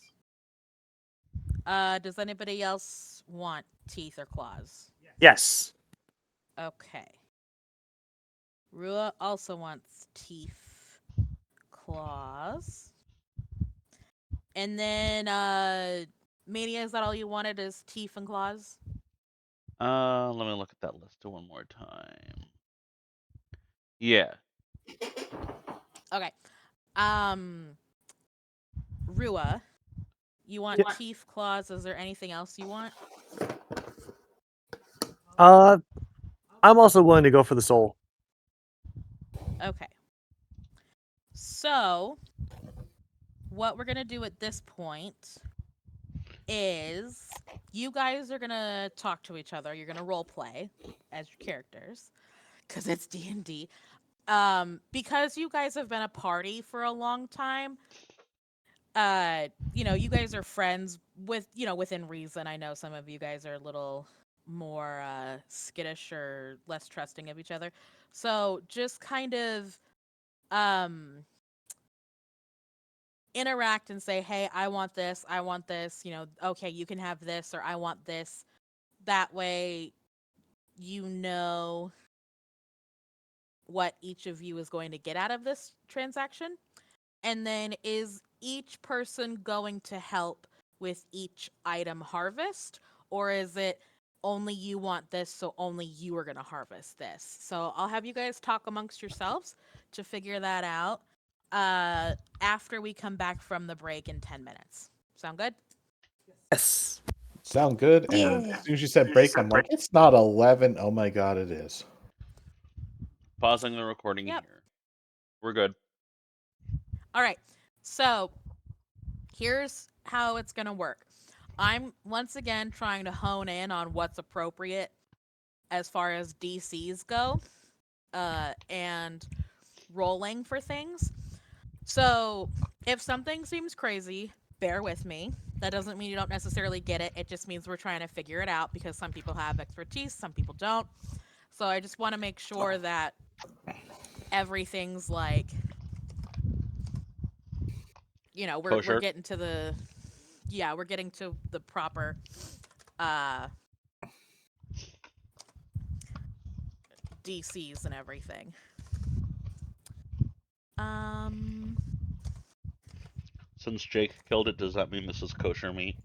Does anybody else want teeth or claws? Yes. Okay. Rua also wants teeth, claws. And then, Mania, is that all you wanted is teeth and claws? Let me look at that list one more time. Yeah. Okay. Rua, you want teeth, claws. Is there anything else you want? I'm also willing to go for the soul. Okay. So, what we're going to do at this point is you guys are going to talk to each other. You're going to role play as your characters because it's D&D. Because you guys have been a party for a long time, you guys are friends within reason. I know some of you guys are a little more skittish or less trusting of each other. So just kind of interact and say, hey, I want this, okay, you can have this, or I want this. That way you know what each of you is going to get out of this transaction. And then is each person going to help with each item harvest? Or is it only you want this, so only you are going to harvest this? So I'll have you guys talk amongst yourselves to figure that out after we come back from the break in 10 minutes. Sound good? Yes. Sound good? And as soon as you said break, I'm like, it's not 11. Oh my god, it is. Pausing the recording Yep. here. We're good. All right. So here's how it's going to work. I'm once again trying to hone in on what's appropriate as far as DCs go and rolling for things. So if something seems crazy, bear with me. That doesn't mean you don't necessarily get it. It just means we're trying to figure it out because some people have expertise, some people don't. So I just want to make sure that everything's like, we're getting to we're getting to the proper DCs and everything. Since Jake killed it, does that mean this is kosher meat?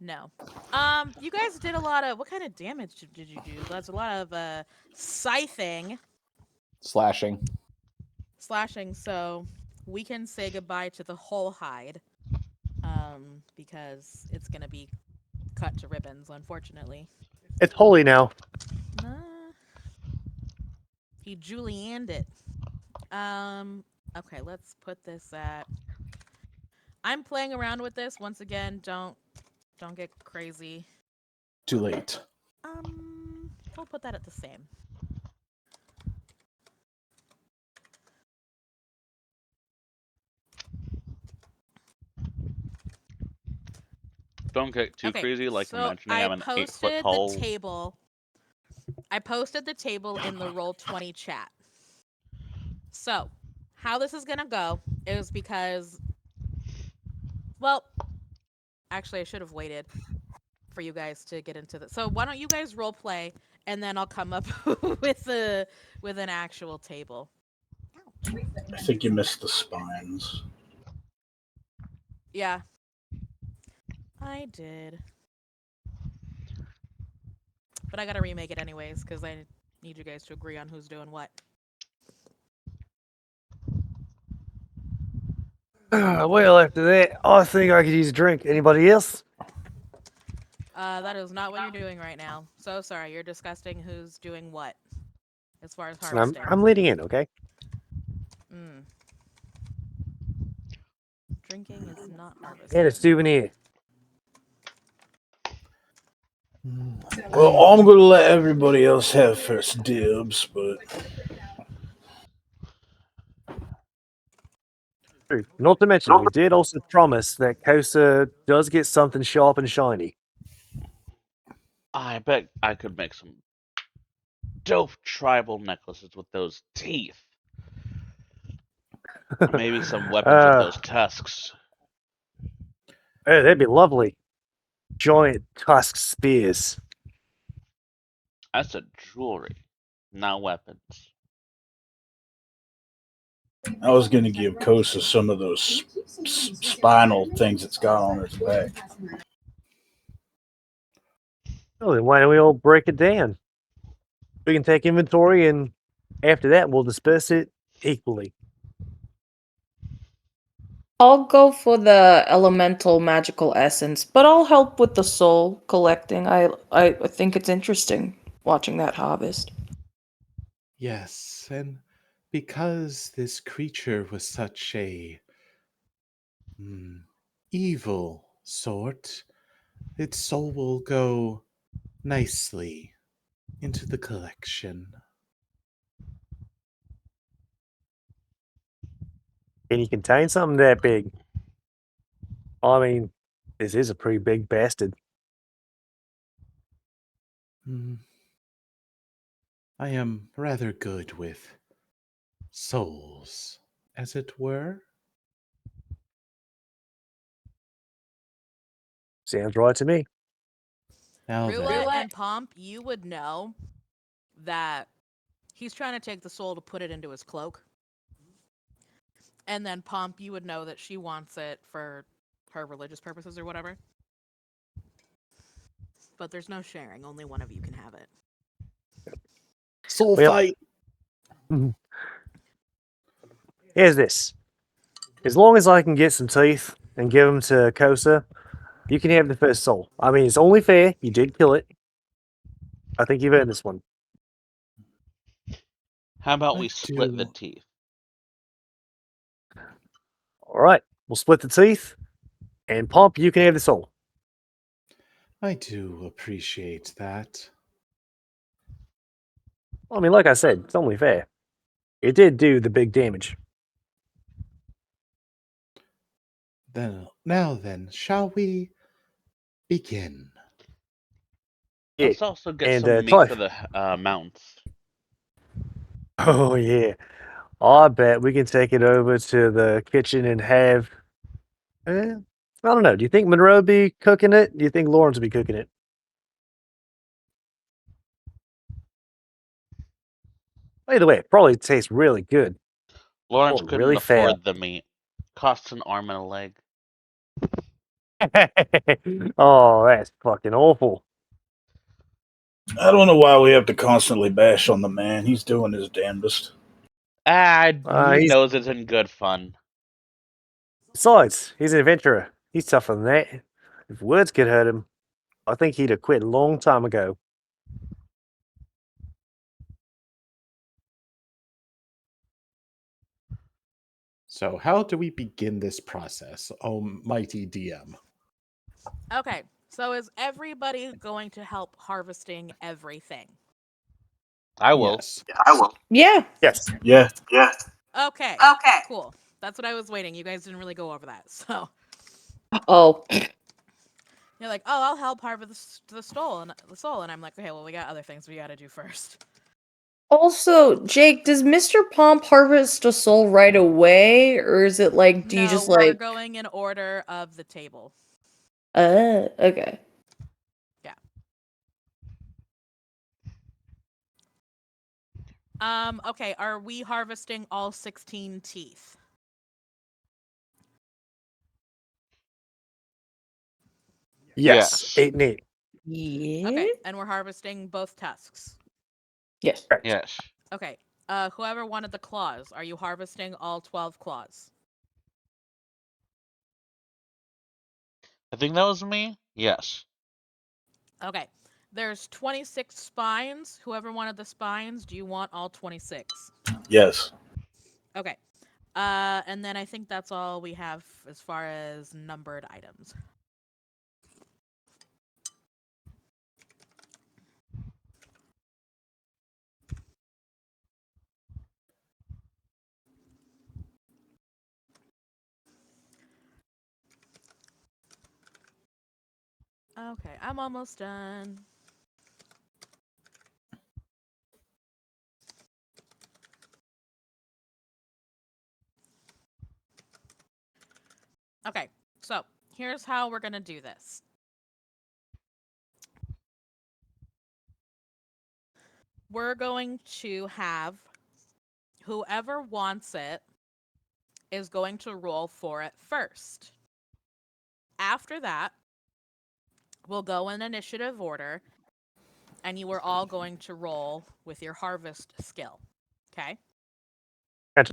No. You guys did a lot of, what kind of damage did you do? That's a lot of scything. Slashing. Slashing, so we can say goodbye to the whole hide. because it's gonna be cut to ribbons, unfortunately. It's holy now. Nah. He julienned it. Okay, let's put this at. I'm playing around with this once again. Don't get crazy. Too late. We'll put that at the same. Don't get too Okay, crazy, like so mentioning I I'm an 8 foot posted tall. the table. I posted the table in the Roll20 chat. So, how this is gonna go is because, well, actually, I should have waited for you guys to get into this. So why don't you guys role play, and then I'll come up with an actual table. I think you missed the spines. Yeah, I did, but I gotta remake it anyways because I need you guys to agree on who's doing what. Well, after that, I think I could use a drink. Anybody else? That is not what you're doing right now. So sorry, you're discussing who's doing what as far as So harvesting. I'm leading in, okay? Drinking is not harvesting. And a souvenir. Well, I'm going to let everybody else have first dibs, but True. Not to mention, we did also promise that Kosa does get something sharp and shiny. I bet I could make some dope tribal necklaces with those teeth. Or maybe some weapons with those tusks. Hey, that'd be lovely. Giant tusk spears. That's a jewelry, not weapons. I was going to give Kosa some of those spinal things it's got on its back. Oh, then why don't we all break it down? We can take inventory, and after that, we'll disperse it equally. I'll go for the elemental magical essence, but I'll help with the soul collecting. I think it's interesting watching that harvest. Yes, and because this creature was such a evil sort, its soul will go nicely into the collection. Can you contain something that big? I mean, this is a pretty big bastard. I am rather good with souls, as it were. Sounds right to me. Now Roulette then, and Pomp, you would know that he's trying to take the soul to put it into his cloak. And then Pomp, you would know that she wants it for her religious purposes or whatever. But there's no sharing. Only one of you can have it. soul Well- fight. Here's this. As long as I can get some teeth and give them to Kosa, you can have the first soul. I mean, it's only fair. You did kill it. I think you've earned this one. How about I we split the do. teeth? All right. We'll split the teeth. And Pomp, you can have the soul. I do appreciate that. I mean, like I said, it's only fair. It did do the big damage. Now then, shall we begin? Yeah. Let's also get And, some meat Clive. for the mounts. Oh, yeah. I bet we can take it over to the kitchen and have... I don't know. Do you think Monroe would be cooking it? Do you think Lawrence would be cooking it? Either way, it probably tastes really good. Lawrence Oh, couldn't really afford the meat. Costs an arm and a leg. Oh, that's fucking awful. I don't know why we have to constantly bash on the man. He's doing his damnedest. He he's- knows it's in good fun. Besides, he's an adventurer. He's tougher than that. If words could hurt him, I think he'd have quit a long time ago. So, how do we begin this process, oh mighty DM? Okay, so is everybody going to help harvesting everything? I will. Yes. Yeah. Yes. Yeah. Okay. Cool. That's what I was waiting. You guys didn't really go over that. So Oh. you're like, oh, I'll help harvest the soul, and I'm like, okay, well, we got other things we got to do first. Also, Jake, does Mr. Pomp harvest a soul right away, or is it like, do you just we're like? going in order of the table. Okay. Okay, are we harvesting all 16 teeth? Yes. Yes. 8 and 8. Yeah. Okay, and we're harvesting both tusks. Yes. Correct. Yes. Okay, whoever wanted the claws, are you harvesting all 12 claws? I think that was me. Yes. Okay, there's 26 spines. Whoever wanted the spines, do you want all 26? Yes. Okay. And then I think that's all we have as far as numbered items. Okay, I'm almost done. Okay, so here's how we're gonna do this. We're going to have whoever wants it is going to roll for it first. After that, we'll go in initiative order, and you are all going to roll with your harvest skill. Okay? Gotcha.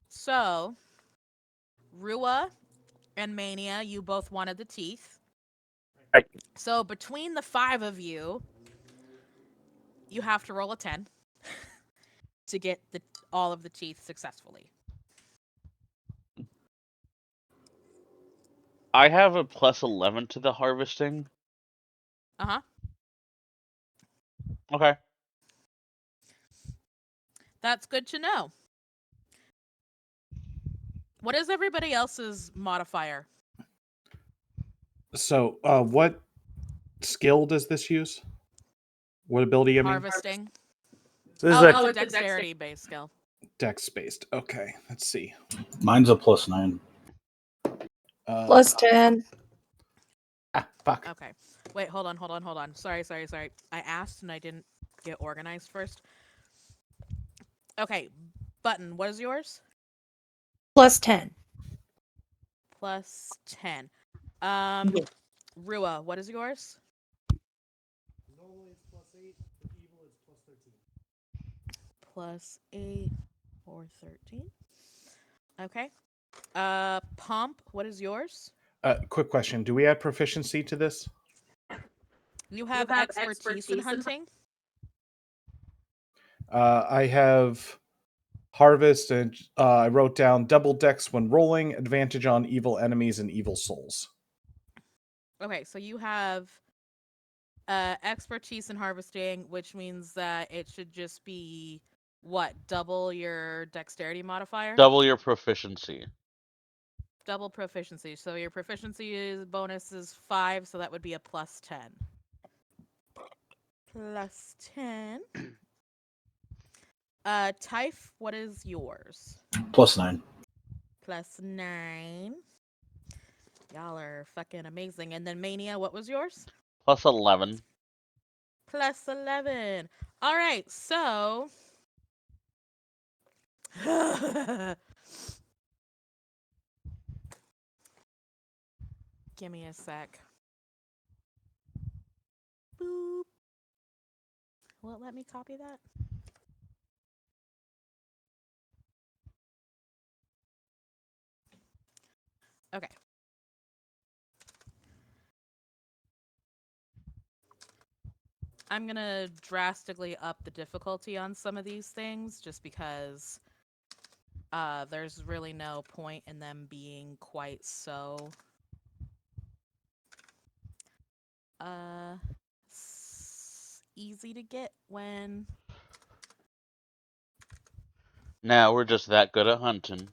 So, Rua and Mania, you both wanted the teeth. Right. So, between the 5 of you, you have to roll a 10 to get all of the teeth successfully. I have a plus 11 to the harvesting. Uh-huh. Okay. That's good to know. What is everybody else's modifier? So, what skill does this use? What ability? I mean, Harvesting. So this Oh, is it's a a dexterity-based skill. dex based. Okay, let's see. Mine's a +9. Plus 10. Fuck. Okay. Wait, hold on. Sorry. I asked and I didn't get organized first. Okay, Button, what is yours? Plus 10. Plus 10. Rua, what is yours? Normally it's +8, for evil it's +13. Plus 8 or 13. Okay. Pomp, what is yours? Quick question: do we add proficiency to this? You have expertise in hunting? I have harvest, and I wrote down double dex when rolling, advantage on evil enemies and evil souls. Okay, so you have expertise in harvesting, which means that it should just be what? Double your dexterity modifier? Double your proficiency. Double proficiency. So your proficiency bonus is 5, so that would be a plus 10. Plus 10. Typh, what is yours? +9. Plus 9. Y'all are fucking amazing. And then Mania, what was yours? Plus 11. Plus 11. All right, so give me a sec. Boop. Will it let me copy that? Okay. I'm gonna drastically up the difficulty on some of these things just because there's really no point in them being quite so easy to get when Now we're just that good at hunting.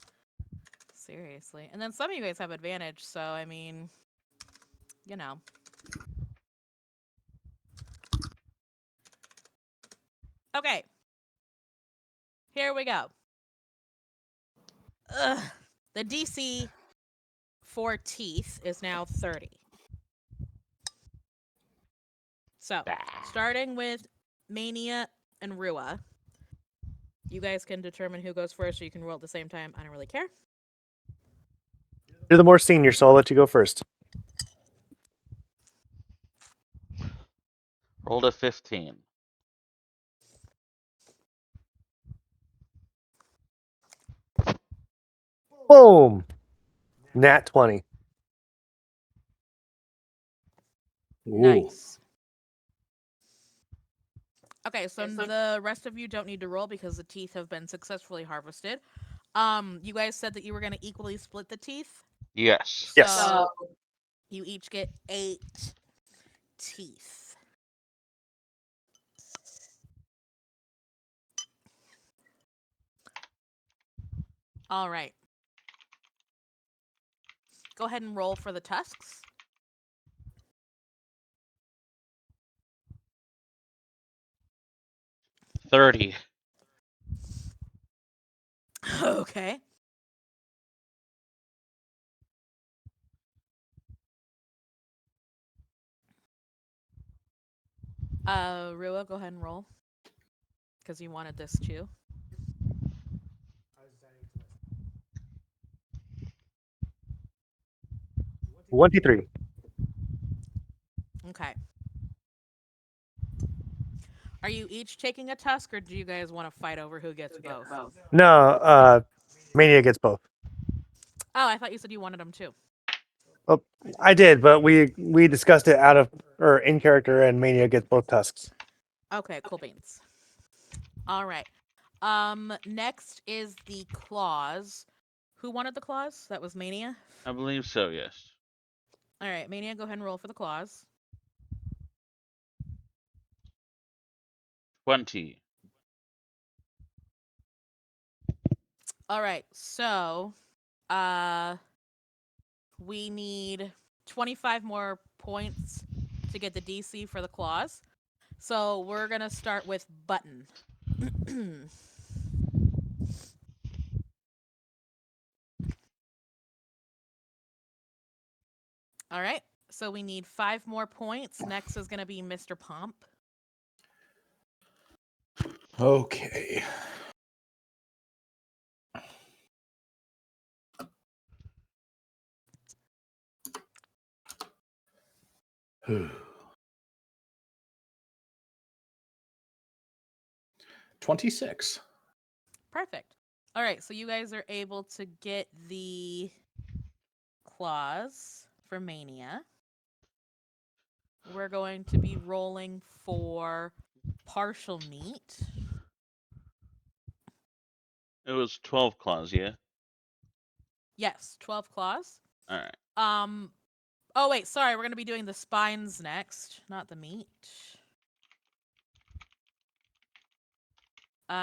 seriously. And then some of you guys have advantage, so I mean, you know. Okay. Here we go. Ugh. The DC for teeth is now 30. So, starting with Mania and Rua, you guys can determine who goes first, or you can roll at the same time. I don't really care. You're the more senior, so I'll let you go first. Rolled a 15. Boom! Nat 20. Ooh. Nice. Okay, so the rest of you don't need to roll because the teeth have been successfully harvested. You guys said that you were going to equally split the teeth. Yes. Yes. So you each get 8 teeth. All right. Go ahead and roll for the tusks. $30. Okay. Rua, go ahead and roll. Because you wanted this too. 23. Okay. Are you each taking a tusk, or do you guys want to fight over who gets both? No, Mania gets both. Oh, I thought you said you wanted them too. Oh, I did, but we discussed it out of or in character, and Mania gets both tusks. Okay, cool beans. All right. Next is the claws. Who wanted the claws? That was Mania. I believe so, yes. All right, Mania, go ahead and roll for the claws. 20. All right, so we need 25 more points to get the DC for the claws. So we're gonna start with Button. All right, so we need 5 more points. Next is gonna be Mr. Pomp. Okay. Whew. 26. Perfect. All right, so you guys are able to get the claws for Mania. We're going to be rolling for partial meat. It was 12 claws, yeah? Yes, 12 claws. Alright. Oh wait, sorry, we're going to be doing the spines next, not the meat. Look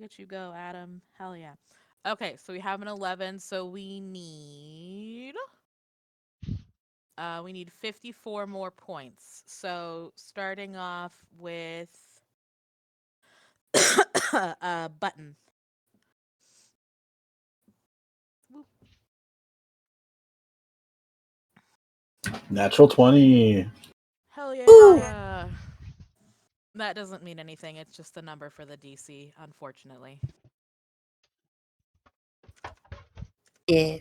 at you go, Adam. Hell yeah. Okay, so we have an 11, so we need 54 more points. So starting off with Button. Natural 20. Hell yeah. That doesn't mean anything. It's just the number for the DC, unfortunately. Yeah.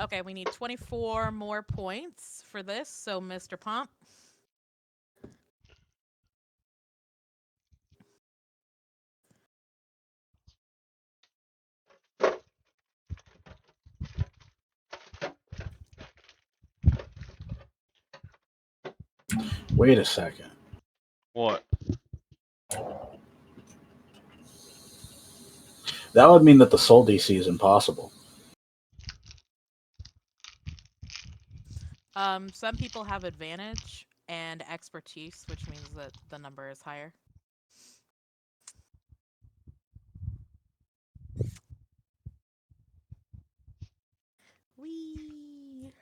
Okay, we need 24 more points for this. So, Mr. Pomp. Wait a second. What? That would mean that the soul DC is impossible. Some people have advantage and expertise, which means that the number is higher. Whee!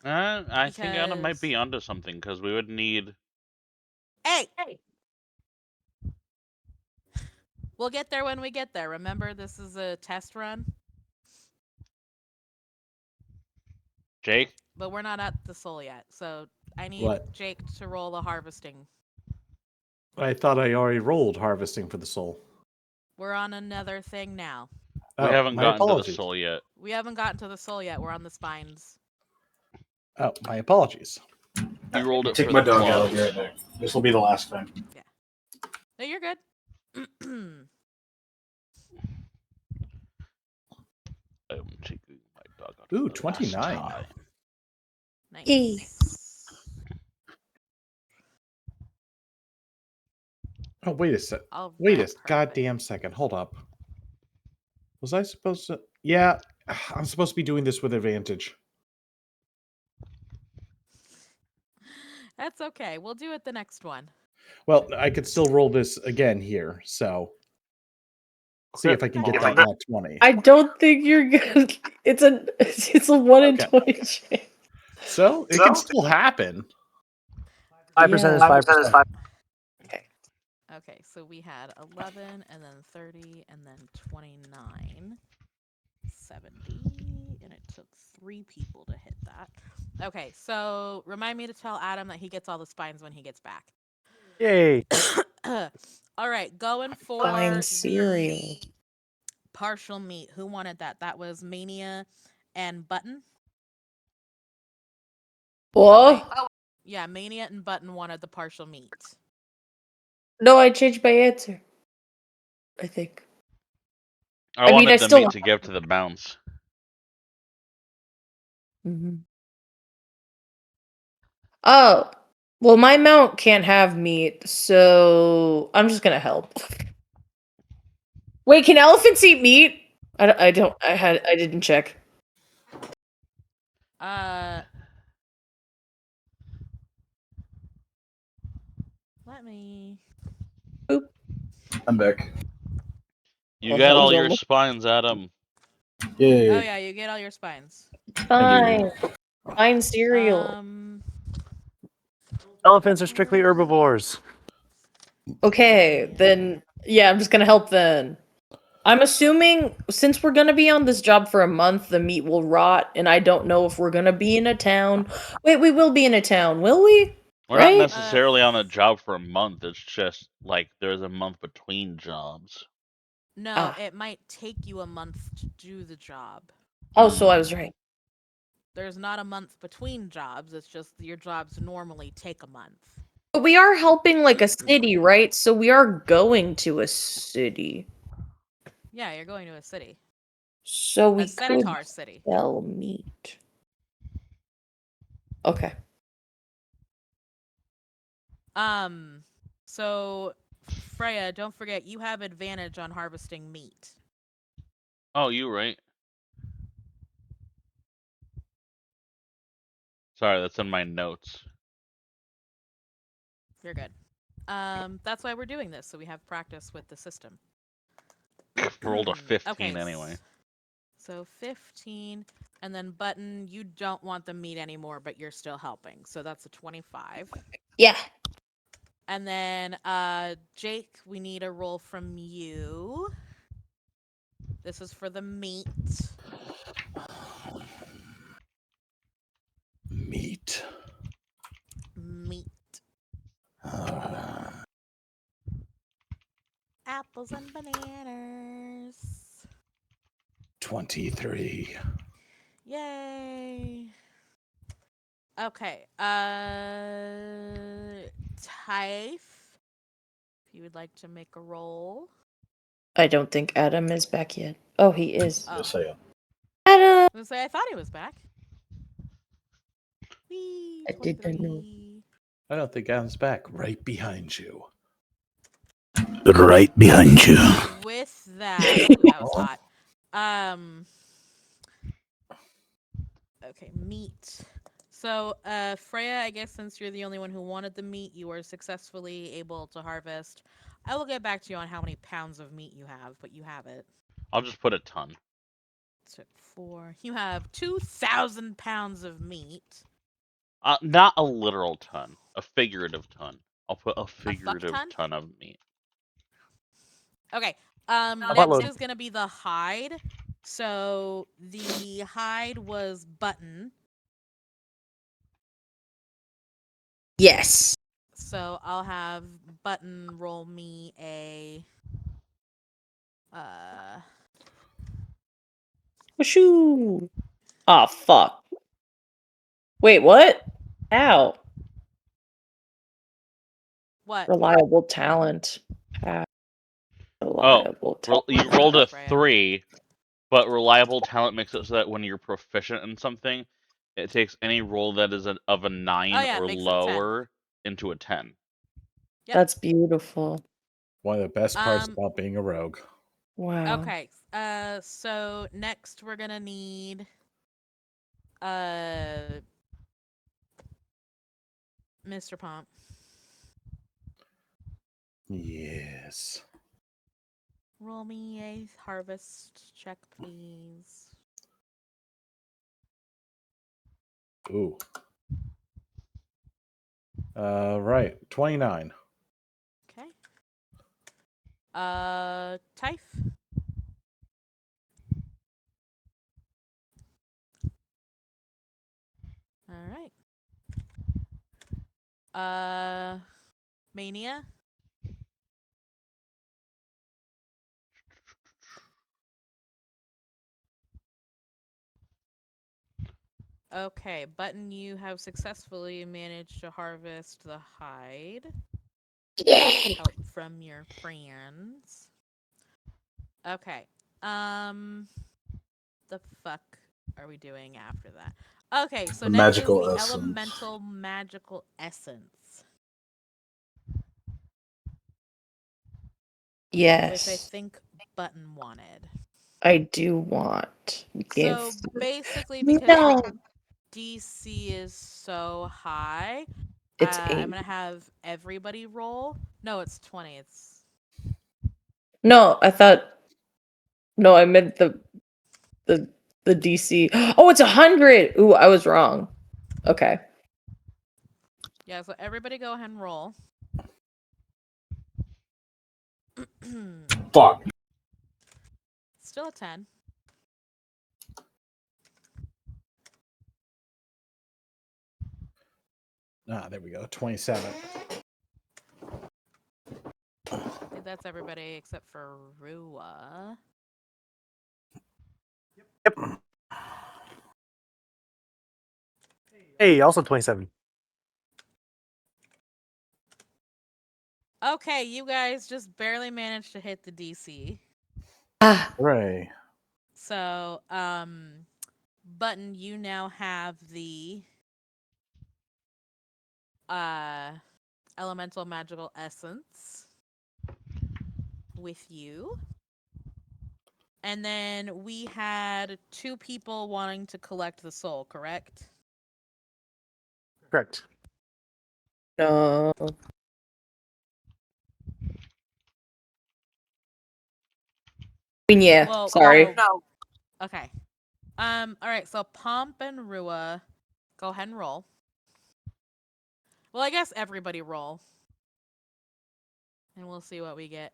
I think Adam might be onto something because we would need. Hey! We'll get there when we get there. Remember, this is a test run. Jake? But we're not at the soul yet, so I need What? Jake to roll a harvesting. I thought I already rolled harvesting for the soul. We're on another thing now. We haven't my gotten to the apologies. soul yet. We haven't gotten to the soul yet. We're on the spines. Oh, my apologies. You rolled it Take for my the dog out. I'll claws. be right back. This will be the last time. No, you're good. I'm taking my dog out Ooh, for the last 29. time. Nice. Oh, wait a sec. I'll Wait a ramp her goddamn second. Hold up. Was I supposed to? Yeah, I'm supposed to be doing this with advantage. That's okay. We'll do it the next one. Well, I could still roll this again here, so see if I can get that nat 20. I don't think you're good. It's a 1 in 20 chance. So it can still happen. 5% is 5%. Okay, so we had 11, and then 30, and then 29, 70, and it took 3 people to hit that. Okay, so remind me to tell Adam that he gets all the spines when he gets back. Yay. All right, going for Fine the cereal. partial meat. Who wanted that? That was Mania and Button. What? Yeah, Mania and Button wanted the partial meat. No, I changed my answer. I think. I wanted I the still meat to give to the bounce. Mm-hmm. Oh, well, my mount can't have meat, so I'm just gonna help. Wait, can elephants eat meat? I didn't check. Let me. Boop. I'm back. You Oh, got hell, all don't your look- spines, Adam. Yay. Oh yeah, you get all your spines. Fine. Fine cereal. Elephants are strictly herbivores. Okay, then yeah, I'm just gonna help then. I'm assuming since we're gonna be on this job for a month, the meat will rot, and I don't know if we're gonna be in a town. Wait, we will be in a town, will we? We're not Right? necessarily on a job for a month. It's just like there's a month between jobs. No, it might take you a month to do the job. Oh, so I was right. There's not a month between jobs. It's just your jobs normally take a month. But we are helping like a city, right? So we are going to a city. Yeah, you're going to a city. So we A could centaur city. sell meat. Okay. So Freya, don't forget you have advantage on harvesting meat. Oh, you right. Sorry, that's in my notes. You're good. That's why we're doing this, so we have practice with the system. Rolled a 15 Okay, anyway. So 15, and then Button, you don't want the meat anymore, but you're still helping. So that's a 25. Yeah. And then Jake, we need a roll from you. This is for the meat. Meat. Meat. Apples and bananas. 23. Yay. Okay. Typh, if you would like to make a roll. I don't think Adam is back yet. Oh, he is. Oh. Yes, I am. Adam! I was gonna say, I thought he was back. Whee! I didn't know. 23. I don't think Alan's back. Right behind you. Right behind you. With that, ooh, that was hot. Okay, meat. So, Freya, I guess since you're the only one who wanted the meat, you were successfully able to harvest. I will get back to you on how many pounds of meat you have, but you have it. I'll just put a ton. So 4. You have 2,000 pounds of meat. Not a literal ton, a figurative ton. I'll put a figurative ton? ton of meat. Okay. Next Buttload. is gonna be the hide. So the hide was Button. Yes. So I'll have Button roll me a Washoo. Oh, fuck. Wait, what? Ow. what? Reliable talent. How? Oh, Reliable talent. you rolled a Freya. 3, but reliable talent makes it so that when you're proficient in something, it takes any roll that is of a 9 Oh, yeah, it or makes it a 10. lower into a 10. Yep. That's beautiful. One of the best parts Um, about being a rogue. Wow. Okay. So next we're gonna need Mr. Pomp. Yes. Roll me a harvest check, please. Ooh. Right. 29. Okay. Typh. All right. Mania. Okay, Button, you have successfully managed to harvest the hide. Yeah. Help from your friends. Okay. The fuck are we doing after that? Okay, so The next is magical the essence. elemental magical essence, which I Yes. think Button wanted. I do want. Give. So basically, because the DC is so high, It's I'm 8. gonna have everybody roll. No, it's 20. It's No, I thought. No, I meant the DC. Oh, it's 100. Ooh, I was wrong. Okay. yeah. So everybody, go ahead and roll. Fuck. Still a 10. There we go. 27. I think that's everybody except for Rua. Yep. Hey, also 27. Okay, you guys just barely managed to hit the DC. Ah, Hooray. So, Button, you now have the elemental magical essence with you. And then we had 2 people wanting to collect the soul, correct? Correct. no. I mean, yeah. Well, Sorry. no. Okay. All right. So Pomp and Rua, go ahead and roll. Well, I guess everybody roll, and we'll see what we get.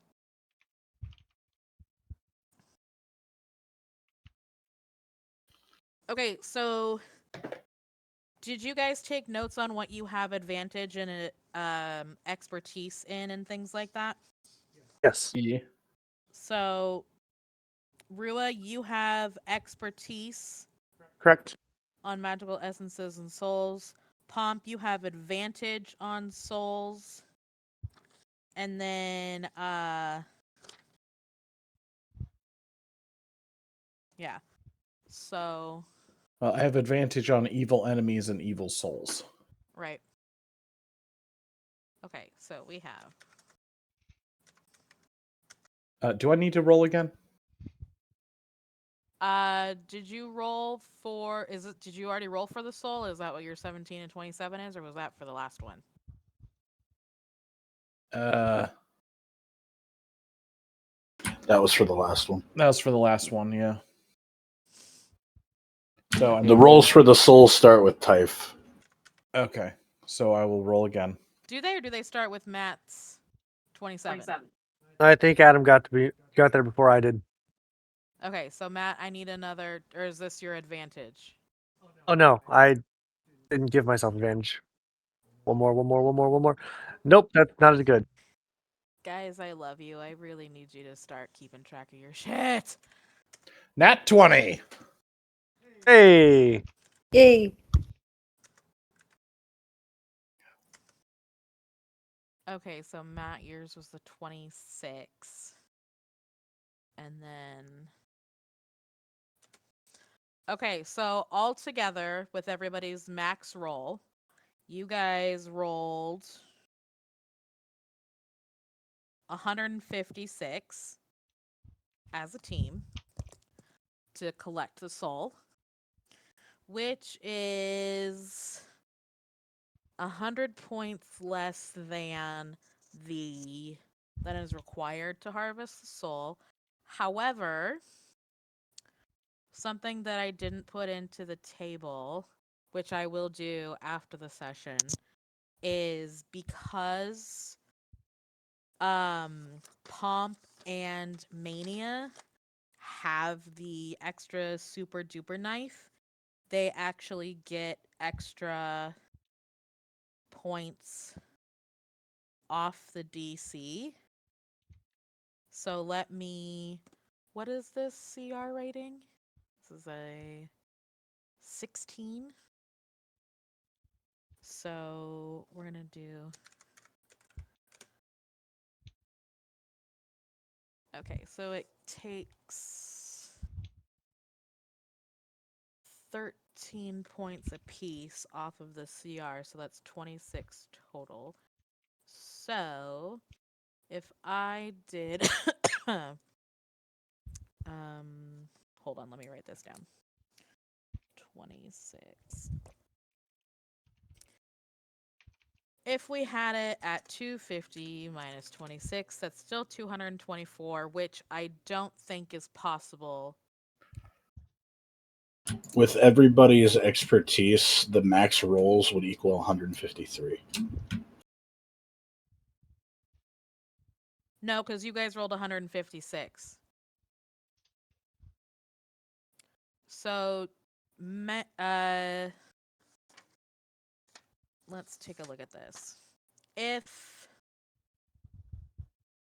Okay. So, did you guys take notes on what you have advantage and expertise in and things like that? Yes. Yeah. So, Rua, you have expertise Correct. on magical essences and souls. Pomp, you have advantage on souls. And then yeah. So I have advantage on evil enemies and evil souls. Right. Okay, so we have. Do I need to roll again? Did you roll for? Did you already roll for the soul? Is that what your 17 and 27 is, or was that for the last one? That was for the last one. That was for the last one, yeah. So Okay. The rolls for the soul start with Typh. Okay, so I will roll again. Do they, or do they start with Matt's 27? I think Adam got there before I did. Okay, so Matt, I need another, or is this your advantage? Oh no, I didn't give myself advantage. One more. Nope, that's not as good. Guys, I love you. I really need you to start keeping track of your shit. Nat 20. Hey, Yay. Okay, so Matt, yours was the 26. And then. Okay, so all together with everybody's max roll, you guys rolled 156 as a team to collect the soul, which is 100 points less than is required to harvest the soul. However, something that I didn't put into the table, which I will do after the session, is because Pomp and Mania have the extra super duper knife, they actually get extra points off the DC. So let me. What is this CR rating? This is a 16. So we're going to do. Okay, so it takes 13 points apiece off of the CR, so that's 26 total. So if I did hold on, let me write this down. 26. If we had it at 250 minus 26, that's still 224, which I don't think is possible. With everybody's expertise, the max rolls would equal 153. No, because you guys rolled 156. So, let's take a look at this. If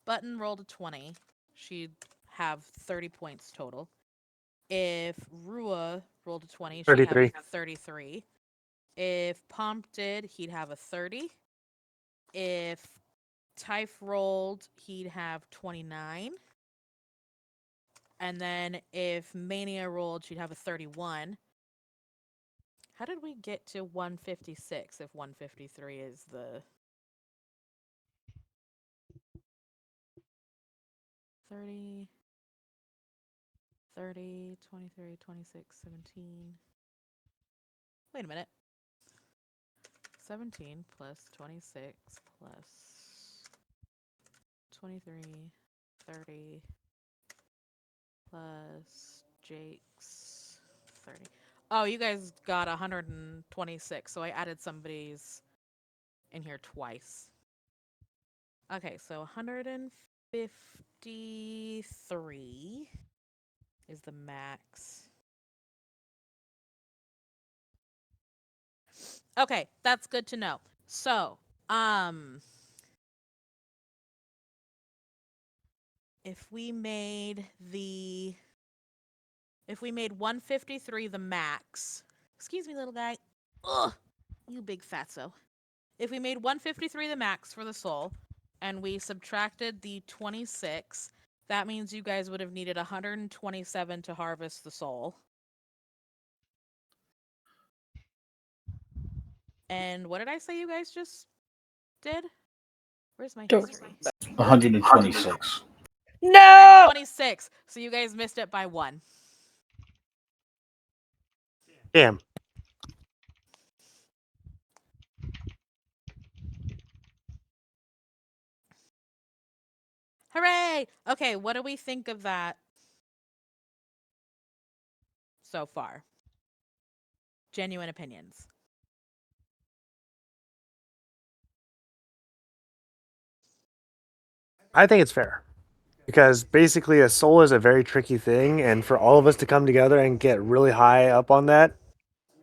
Button rolled a 20, she'd have 30 points total. If Rua rolled a 20, she'd 33. have 33. If Pomp did, he'd have a 30. If Typh rolled, he'd have 29. And then if Mania rolled, she'd have a 31. How did we get to 156 if 153 is the 30, 30, 23, 26, 17. Wait a minute. 17 plus 26 plus 23, 30 plus Jake's 30. Oh, you guys got 126, so I added somebody's in here twice. Okay, so 153 is the max. Okay, that's good to know. So, if we made 153 the max. Excuse me, little guy. Ugh, you big fatso. If we made 153 the max for the soul, and we subtracted the 26, that means you guys would have needed 127 to harvest the soul. And what did I say you guys just did? Where's my Don't- history? 126. No! 26. So you guys missed it by 1. Damn. Hooray! Okay, what do we think of that so far? Genuine opinions. I think it's fair. Because basically a soul is a very tricky thing, and for all of us to come together and get really high up on that,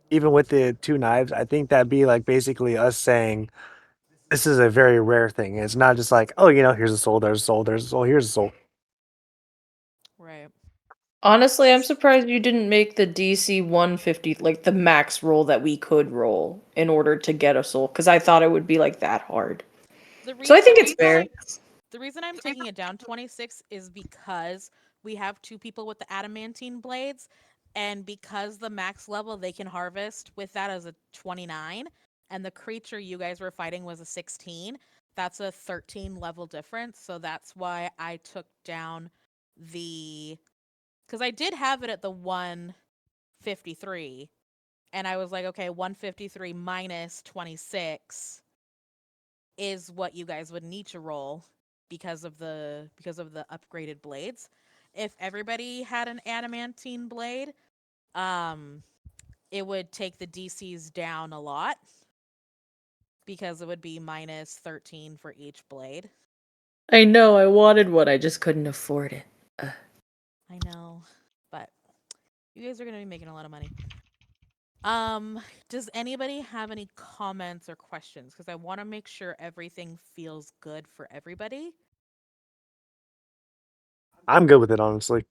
even with the 2 knives, I think that'd be like basically us saying this is a very rare thing. It's not just like, oh, here's a soul, there's a soul, there's a soul, here's a soul. Right. Honestly, I'm surprised you didn't make the DC 150 like the max roll that we could roll in order to get a soul, because I thought it would be like that hard. So I think it's fair. The reason I'm taking it down 26 is because we have 2 people with the adamantine blades, and because the max level they can harvest with that as a 29, and the creature you guys were fighting was a 16, that's a 13 level difference. So that's why I took down because I did have it at the 153, and I was like, okay, 153 minus 26 is what you guys would need to roll because of the upgraded blades. If everybody had an adamantine blade, it would take the DCs down a lot because it would be minus 13 for each blade. I know, I wanted one, I just couldn't afford it. I know, but you guys are going to be making a lot of money. Does anybody have any comments or questions? Because I want to make sure everything feels good for everybody. I'm good with it, honestly.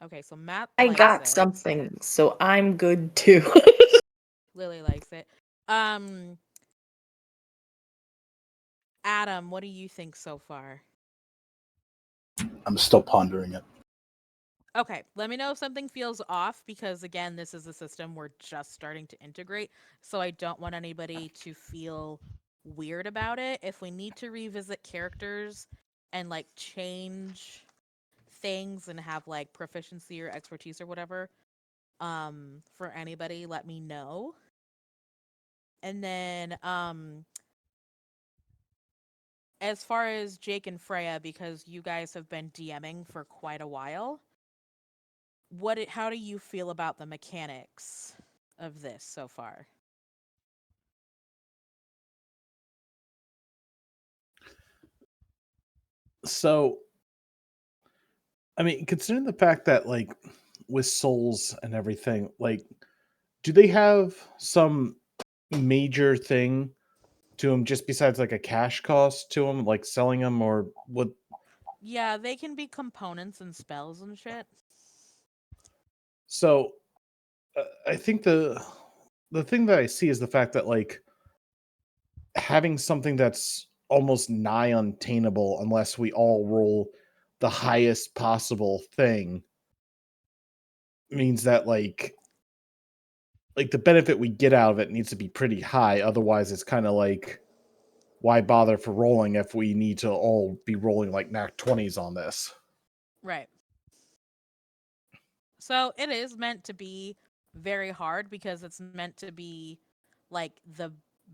Okay, so Matt I likes got it. something, so I'm good too. Lily likes it. Adam, what do you think so far? I'm still pondering it. Okay, let me know if something feels off because, again, this is a system we're just starting to integrate, so I don't want anybody to feel weird about it. If we need to revisit characters and, like, change things and have, like, proficiency or expertise or whatever, for anybody, let me know. And then, as far as Jake and Freya, because you guys have been DMing for quite a while, how do you feel about the mechanics of this so far? So, I mean, considering the fact that, like, with souls and everything, like, do they have some major thing to them just besides like a cash cost to them, like selling them, or what? Yeah, they can be components and spells and shit. So, I think the thing that I see is the fact that, like, having something that's almost nigh untainable unless we all roll the highest possible thing means that, like the benefit we get out of it needs to be pretty high. Otherwise, it's kind of like, why bother for rolling if we need to all be rolling like nat 20s on this? Right. So it is meant to be very hard because it's meant to be like the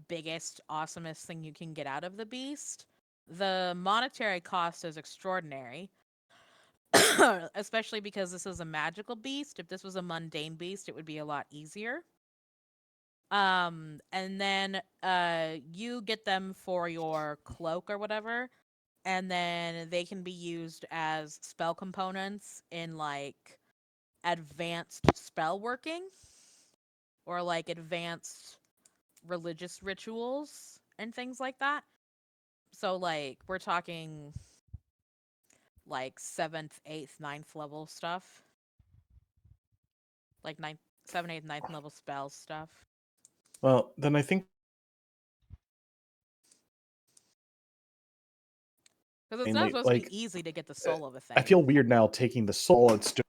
biggest, awesomest thing you can get out of the beast. The monetary cost is extraordinary, especially because this is a magical beast. If this was a mundane beast, it would be a lot easier. And then you get them for your cloak or whatever, and then they can be used as spell components in like advanced spell working or like advanced religious rituals and things like that. So like we're talking like 7th, 8th, 9th level stuff. Like 9th, 7th, 8th, 9th level spell stuff. Well, then I think Because it's not mainly, supposed to like, be easy to get the soul of a thing. I feel weird now taking the soul. It's just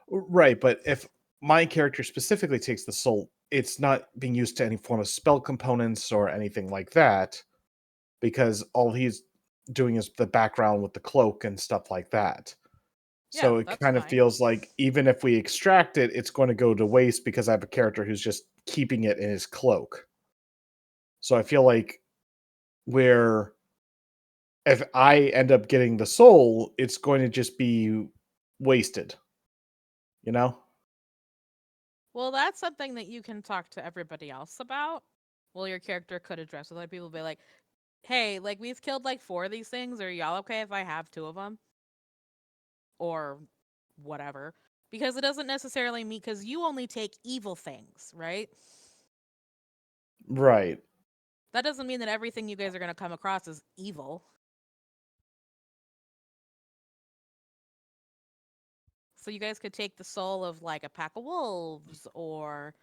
right, but if my character specifically takes the soul, it's not being used to any form of spell components or anything like that, because all he's doing is the background with the cloak and stuff like that. Yeah, So it that's kind of fine. feels like even if we extract it, it's going to go to waste because I have a character who's just keeping it in his cloak. So I feel like where if I end up getting the soul, it's going to just be wasted. You know? Well, that's something that you can talk to everybody else about. Well, your character could address with other people, be like, hey, like, we've killed like 4 of these things. Are y'all okay if I have 2 of them? Or whatever. Because it doesn't necessarily mean, because you only take evil things, right? Right. That doesn't mean that everything you guys are going to come across is evil. So you guys could take the soul of like a pack of wolves or,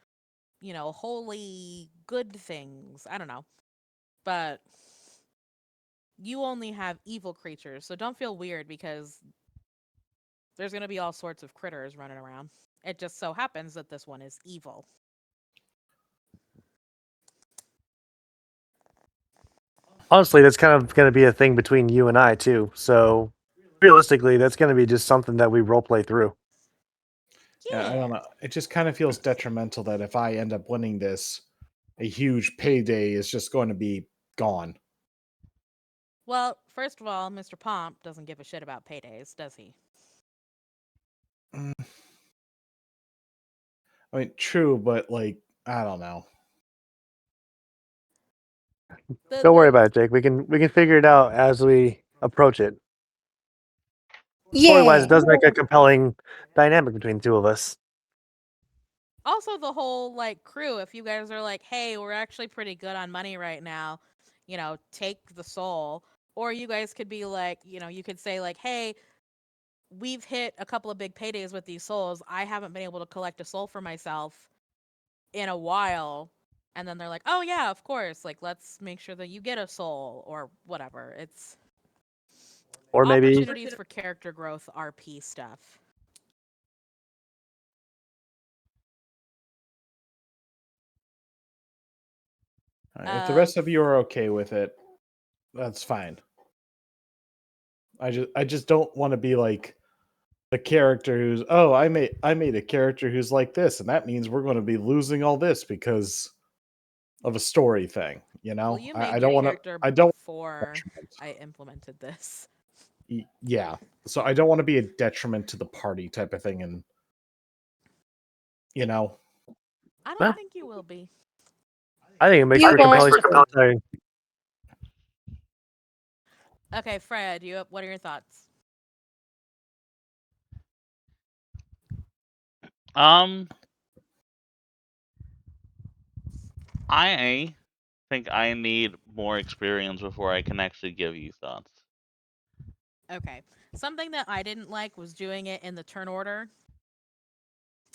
you know, holy good things. I don't know. But you only have evil creatures. So don't feel weird because there's going to be all sorts of critters running around. It just so happens that this one is evil. Honestly, that's kind of going to be a thing between you and I too. So realistically, that's going to be just something that we role play through. Yeah, I don't know. It just kind of feels detrimental that if I end up winning this, a huge payday is just going to be gone. Well, first of all, Mr. Pomp doesn't give a shit about paydays, does he? I mean, true, but like, I don't know. Don't worry about it, Jake. We can figure it out as we approach it. Story-wise, it does make a compelling dynamic between the two of us. Also, the whole like crew, if you guys are like, hey, we're actually pretty good on money right now, you know, take the soul. Or you guys could be like, you know, you could say like, hey, we've hit a couple of big paydays with these souls. I haven't been able to collect a soul for myself in a while. And then they're like, oh yeah, of course, like let's make sure that you get a soul or whatever. It's Or maybe opportunities for character growth, RP stuff. If the rest of you are okay with it, that's fine. I just don't want to be like the character who's I made a character who's like this, and that means we're going to be losing all this because of a story thing. You know, Well, you I made don't your want to. character I don't. before I implemented this. Yeah, so I don't want to be a detriment to the party type of thing, and you know, I don't think you will be. I think it makes You for compelling won't. storytelling. Okay, Fred, what are your thoughts? I think I need more experience before I can actually give you thoughts. Okay. Something that I didn't like was doing it in the turn order.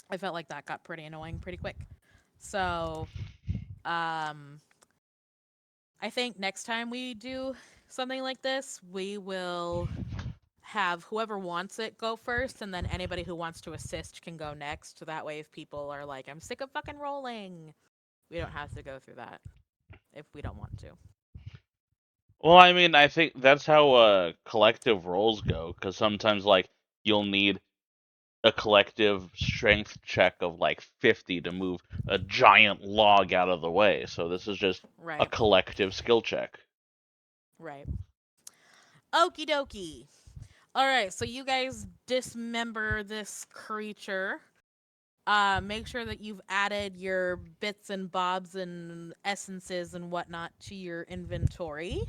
I felt like that got pretty annoying pretty quick. So, I think next time we do something like this, we will have whoever wants it go first, and then anybody who wants to assist can go next. So that way, if people are like, I'm sick of fucking rolling, we don't have to go through that if we don't want to. Well, I mean, I think that's how collective roles go, because sometimes, like, you'll need a collective strength check of, like, 50 to move a giant log out of the way, so this is just a Right. collective skill check. Right. Okie dokie. Alright, so you guys dismember this creature. Make sure that you've added your bits and bobs and essences and whatnot to your inventory.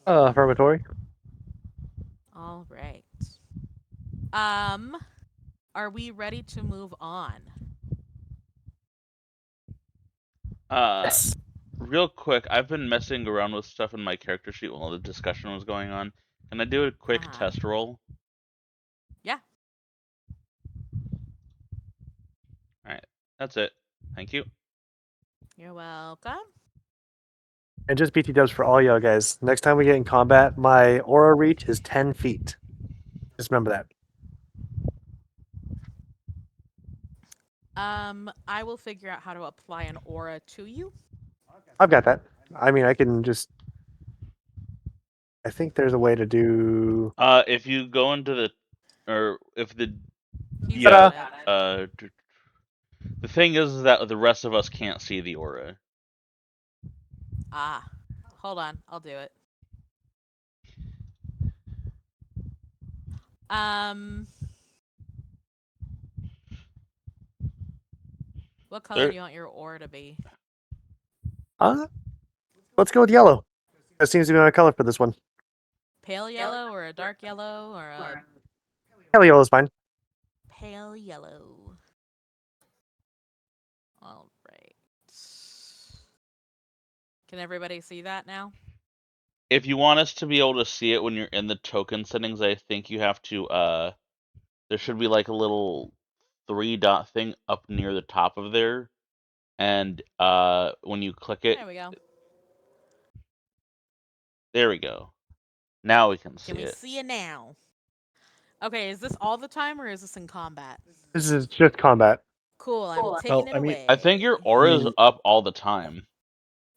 Affirmatory. All right. Are we ready to move on? Yes. Real quick, I've been messing around with stuff in my character sheet while the discussion was going on. Can I do a quick test roll? Yeah. Alright, that's it. Thank you. You're welcome. And just BT dubs for all y'all guys. Next time we get in combat, my aura reach is 10 feet. Just remember that. I will figure out how to apply an aura to you. I've got that. I mean, I can just. I think there's a way to do. If you go into the, or if the, He's yeah, got it. the thing is that the rest of us can't see the aura. Ah, hold on. I'll do it. What color There- do you want your aura to be? Let's go with yellow. That seems to be my color for this one. Pale yellow or a dark yellow or a Hell, yellow is fine. pale yellow? All right. Can everybody see that now? If you want us to be able to see it when you're in the token settings, I think you have to, there should be like a little 3-dot thing up near the top of there. And when you click it, There we go. there we go. Now we can see Can we it. see it now? Okay, is this all the time or is this in combat? This is just combat. Cool, I'm taking it I mean- away. I think your aura is up all the time.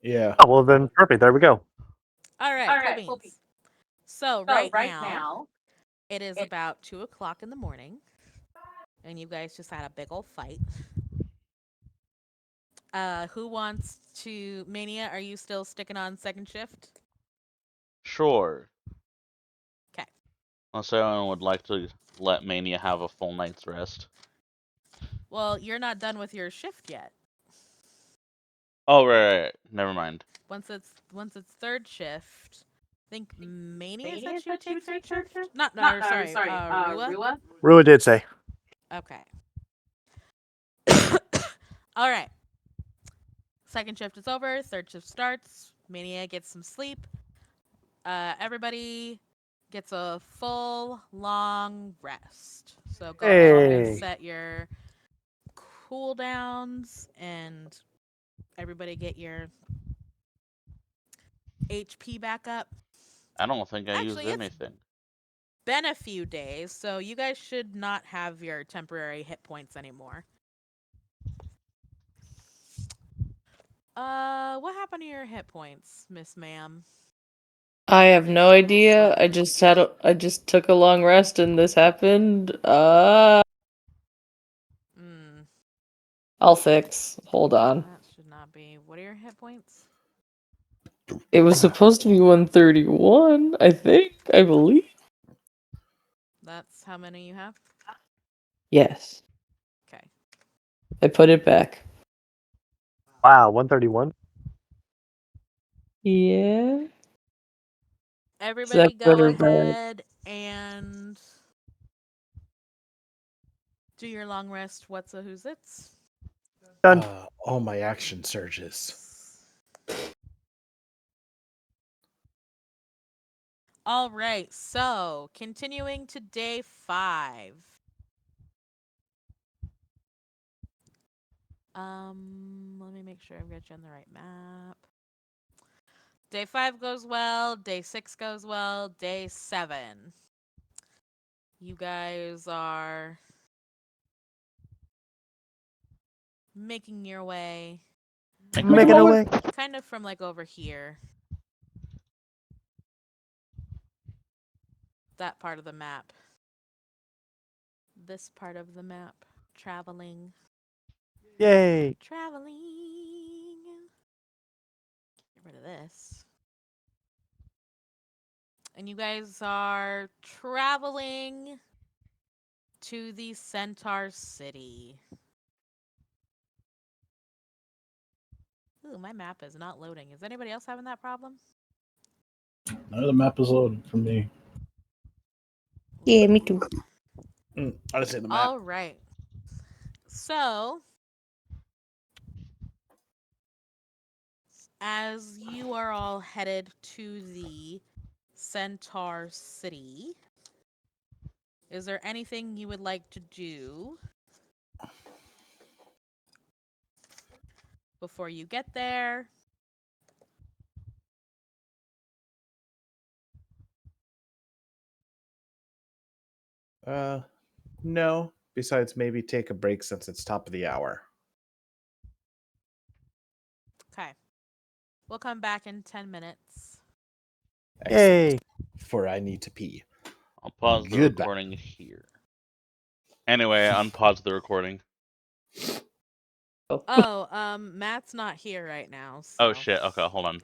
Yeah. Oh, well, then perfect. There we go. All right, cool beans. So right now, it is about 2 o'clock in the morning, and you guys just had a big old fight. Who wants to... Mania, are you still sticking on second shift? Sure. 'Kay. Unless anyone would like to let Mania have a full night's rest. Well, you're not done with your shift yet. Oh, right. Never mind. Once it's third shift, I think Mania said she would take third shift? Not, no, sorry, Rua? Rua did say. Okay. All right. Second shift is over. Third shift starts. Mania gets some sleep. Everybody gets a full, long rest. So go ahead and Hey. set your cooldowns and everybody get your HP back up. I don't think I Actually, used it's anything. been a few days, so you guys should not have your temporary hit points anymore. What happened to your hit points, Miss Ma'am? I have no idea. I just took a long rest and this happened. I'll fix. Hold on. That should not be. What are your hit points? It was supposed to be 131, I believe. That's how many you have? Yes. Okay. I put it back. Wow, 131. Yeah. Everybody go ahead and do your long rest. What's a who's it's? Done. All my action surges. All right, so continuing to day 5. Let me make sure I've got you on the right map. Day 5 goes well. Day 6 goes well. Day 7. You guys are making your way. Making a way. Kind of from like over here. That part of the map. This part of the map. Traveling. Yay. Traveling. Get rid of this. And you guys are traveling to the Centaur City. Ooh, my map is not loading. Is anybody else having that problem? No, the map is loaded for me. Yeah, me too. I just say the map. All right. So, as you are all headed to the Centaur City, is there anything you would like to do before you get there? No. Besides, maybe take a break since it's top of the hour. Okay. We'll come back in 10 minutes. Yay! For I need to pee. I'll pause the Goodbye. recording here. Anyway, unpause the recording. Oh, Matt's not here right now. So. Oh shit. Okay, hold on.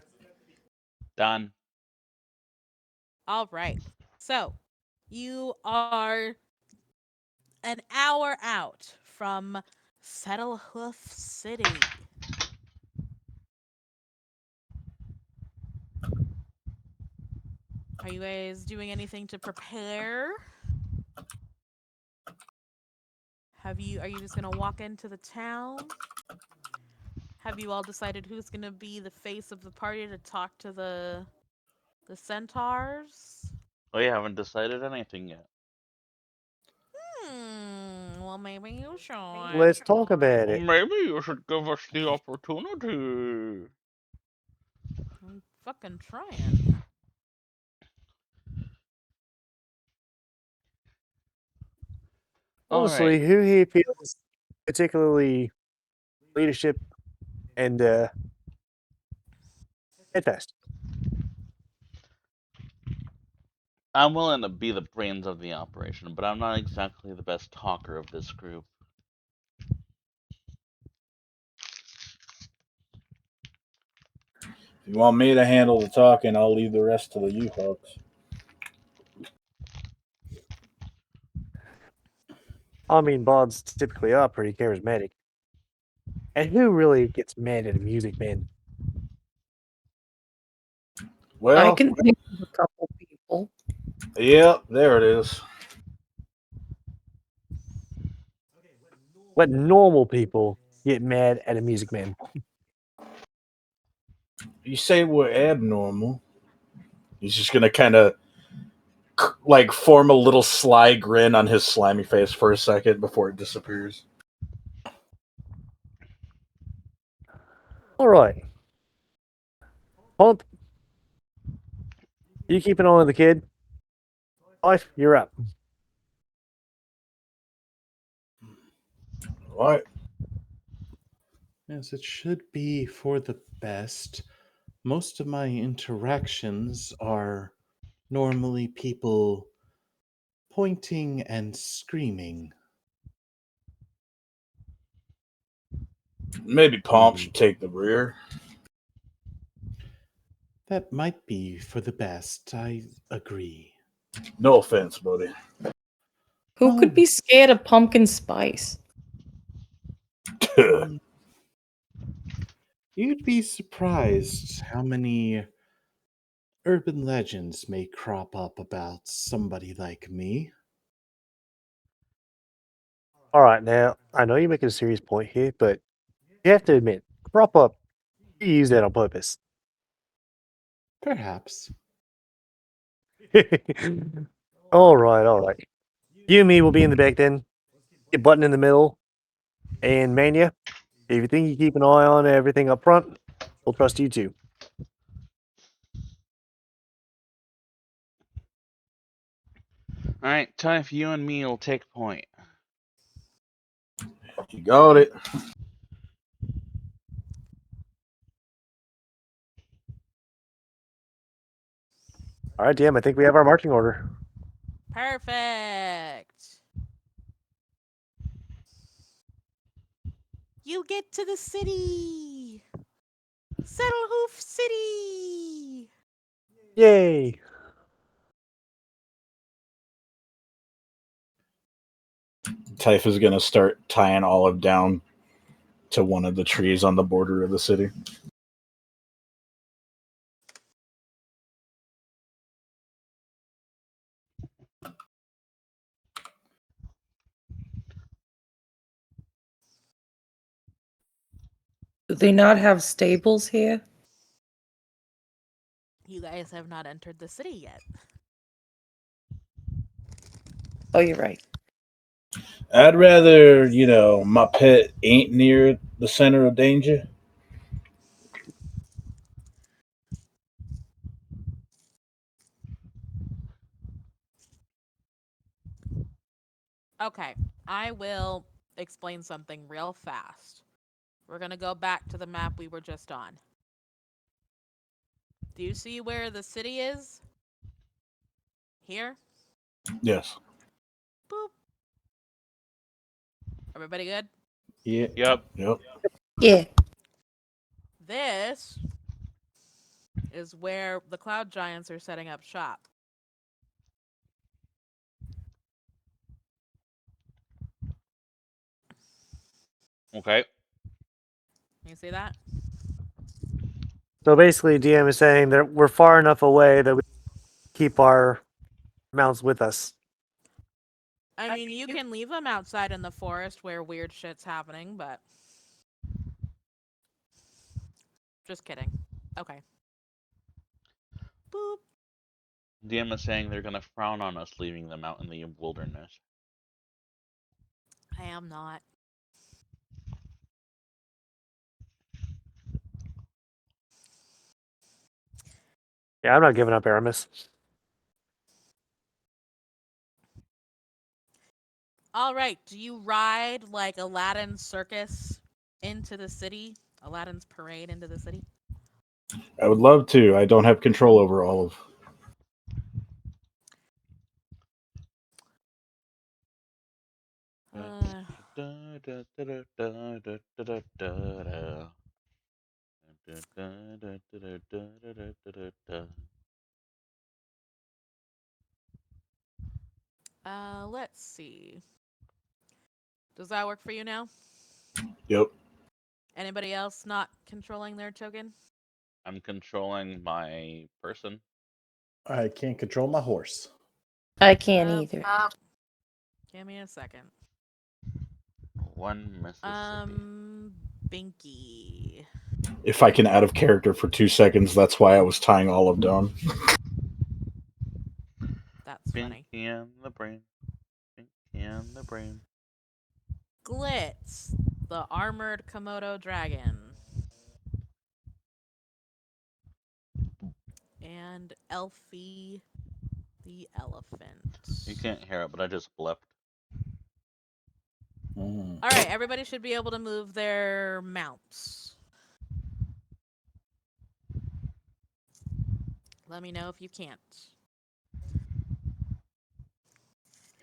Done. All right. So, you are an hour out from Settlehoof City. Are you guys doing anything to prepare? Are you just gonna walk into the town? Have you all decided who's gonna be the face of the party to talk to the centaurs? We haven't decided anything yet. Well, maybe you should. Let's talk about it. Maybe you should give us the opportunity. I'm fucking trying. Honestly, Alright. who here feels particularly leadership and headfast? I'm willing to be the brains of the operation, but I'm not exactly the best talker of this group. If you want me to handle the talking, I'll leave the rest to the you folks. I mean, Bonds typically are pretty charismatic. And who really gets mad at a music band? Well, I can think of a couple people. yep, there it is. What normal people get mad at a music band? You say we're abnormal. He's just gonna kind of like form a little sly grin on his slimy face for a second before it disappears. All right. Pump, you keep an eye on the kid. Life, you're up. What? Yes, it should be for the best. Most of my interactions are normally people pointing and screaming. Maybe Pomp should take the rear. That might be for the best, I agree. No offense, buddy. Who Oh. could be scared of pumpkin spice? You'd be surprised how many urban legends may crop up about somebody like me. All right, now, I know you're making a serious point here, but you have to admit, crop up, you use that on purpose. Perhaps. All right, all right. You and me will be in the back then. Get Button in the middle. And Mania, if you think you keep an eye on everything up front, we'll trust you too. Alright, time for you and me will take point. You got it. All right, DM, I think we have our marching order. Perfect. You get to the city. Settlehoof City. Yay! Typh is gonna start tying Olive down to one of the trees on the border of the city. Do they not have stables here? You guys have not entered the city yet. Oh, you're right. I'd rather, my pet ain't near the center of danger. Okay. I will explain something real fast. We're going to go back to the map we were just on. Do you see where the city is? Here? Yes. Boop. Everybody good? Yeah. Yep. Yep. Yeah. This is where the Cloud Giants are setting up shop. Okay. You see that? So basically, DM is saying that we're far enough away that we keep our mounts with us. I mean, you can leave them outside in the forest where weird shit's happening, but... Just kidding. Okay. Boop. DM is saying they're gonna frown on us leaving them out in the wilderness. I am not. Yeah, I'm not giving up Aramis. All right. Do you ride like Aladdin's circus into the city? Aladdin's parade into the city? I would love to. I don't have control over all of. Uh, let's see. Does that work for you now? Yep. Anybody else not controlling their token? I'm controlling my person. I can't control my horse. I can't either. Give me a second. One Mississippi. Binky. If I can out of character for 2 seconds, that's why I was tying Olive down. That's funny. Pinky and the brain. Pinky and the brain. Glitz, the armored Komodo dragon. And Elfie, the elephant. You can't hear it, but I just blept. Mm. All right, everybody should be able to move their mounts. Let me know if you can't.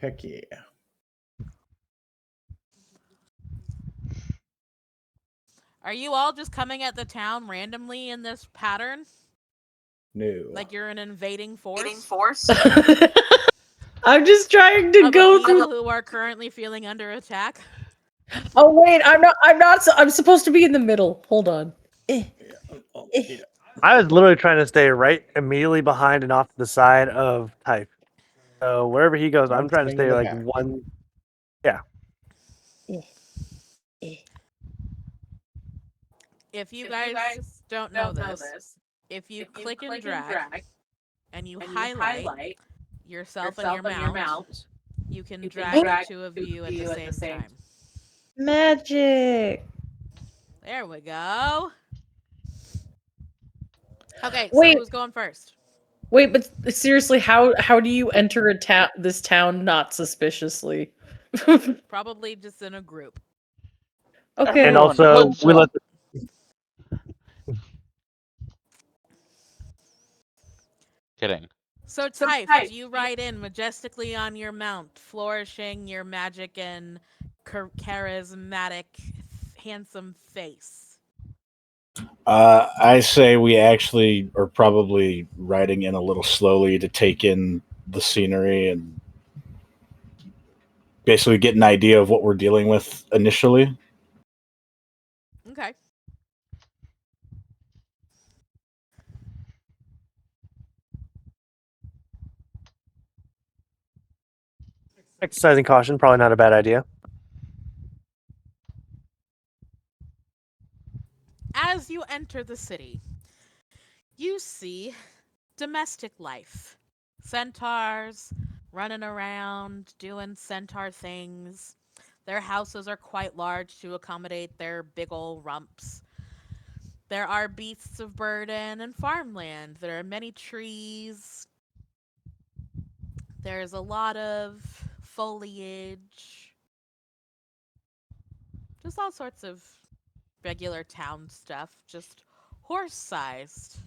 Heck yeah. Are you all just coming at the town randomly in this pattern? No. Like you're an invading force? I'm just trying to Of go people through. who are currently feeling under attack? Oh wait, I'm not. I'm supposed to be in the middle. Hold on. Yeah. I was literally trying to stay right immediately behind and off to the side of Type. So wherever he goes, I'm trying to Staying in stay the like back. one. If you guys don't know this, if you click and drag and you highlight yourself and your mount, you can drag the two of you at the same time. Magic. There we go. Okay, so Wait. who's going first? Wait, but seriously, how do you enter this town not suspiciously? Probably just in a group. Okay. And Everyone also, hoods we up. let the Kidding. So Type, do you ride in majestically on your mount, flourishing your magic and charismatic, handsome face? I say we actually are probably riding in a little slowly to take in the scenery and basically get an idea of what we're dealing with initially. Okay. exercising caution, probably not a bad idea. As you enter the city, you see domestic life. Centaurs running around, doing centaur things. Their houses are quite large to accommodate their big ol' rumps. There are beasts of burden and farmland. There are many trees. There's a lot of foliage. just all sorts of regular town stuff, just horse-sized.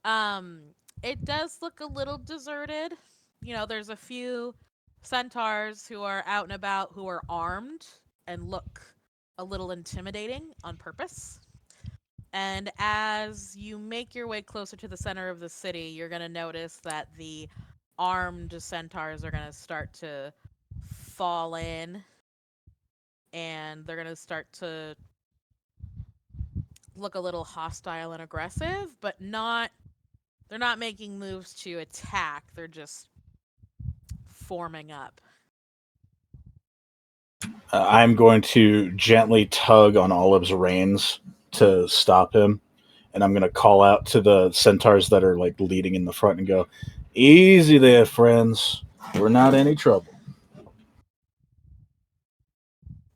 Um, it does look a little deserted. You know, there's a few centaurs who are out and about who are armed and look a little intimidating on purpose. And as you make your way closer to the center of the city, you're going to notice that the armed centaurs are going to start to fall in, and they're going to start to look a little hostile and aggressive, but they're not making moves to attack. They're just forming up. I'm going to gently tug on Olive's reins to stop him, and I'm going to call out to the centaurs that are like leading in the front and go, "Easy there, friends. We're not any trouble."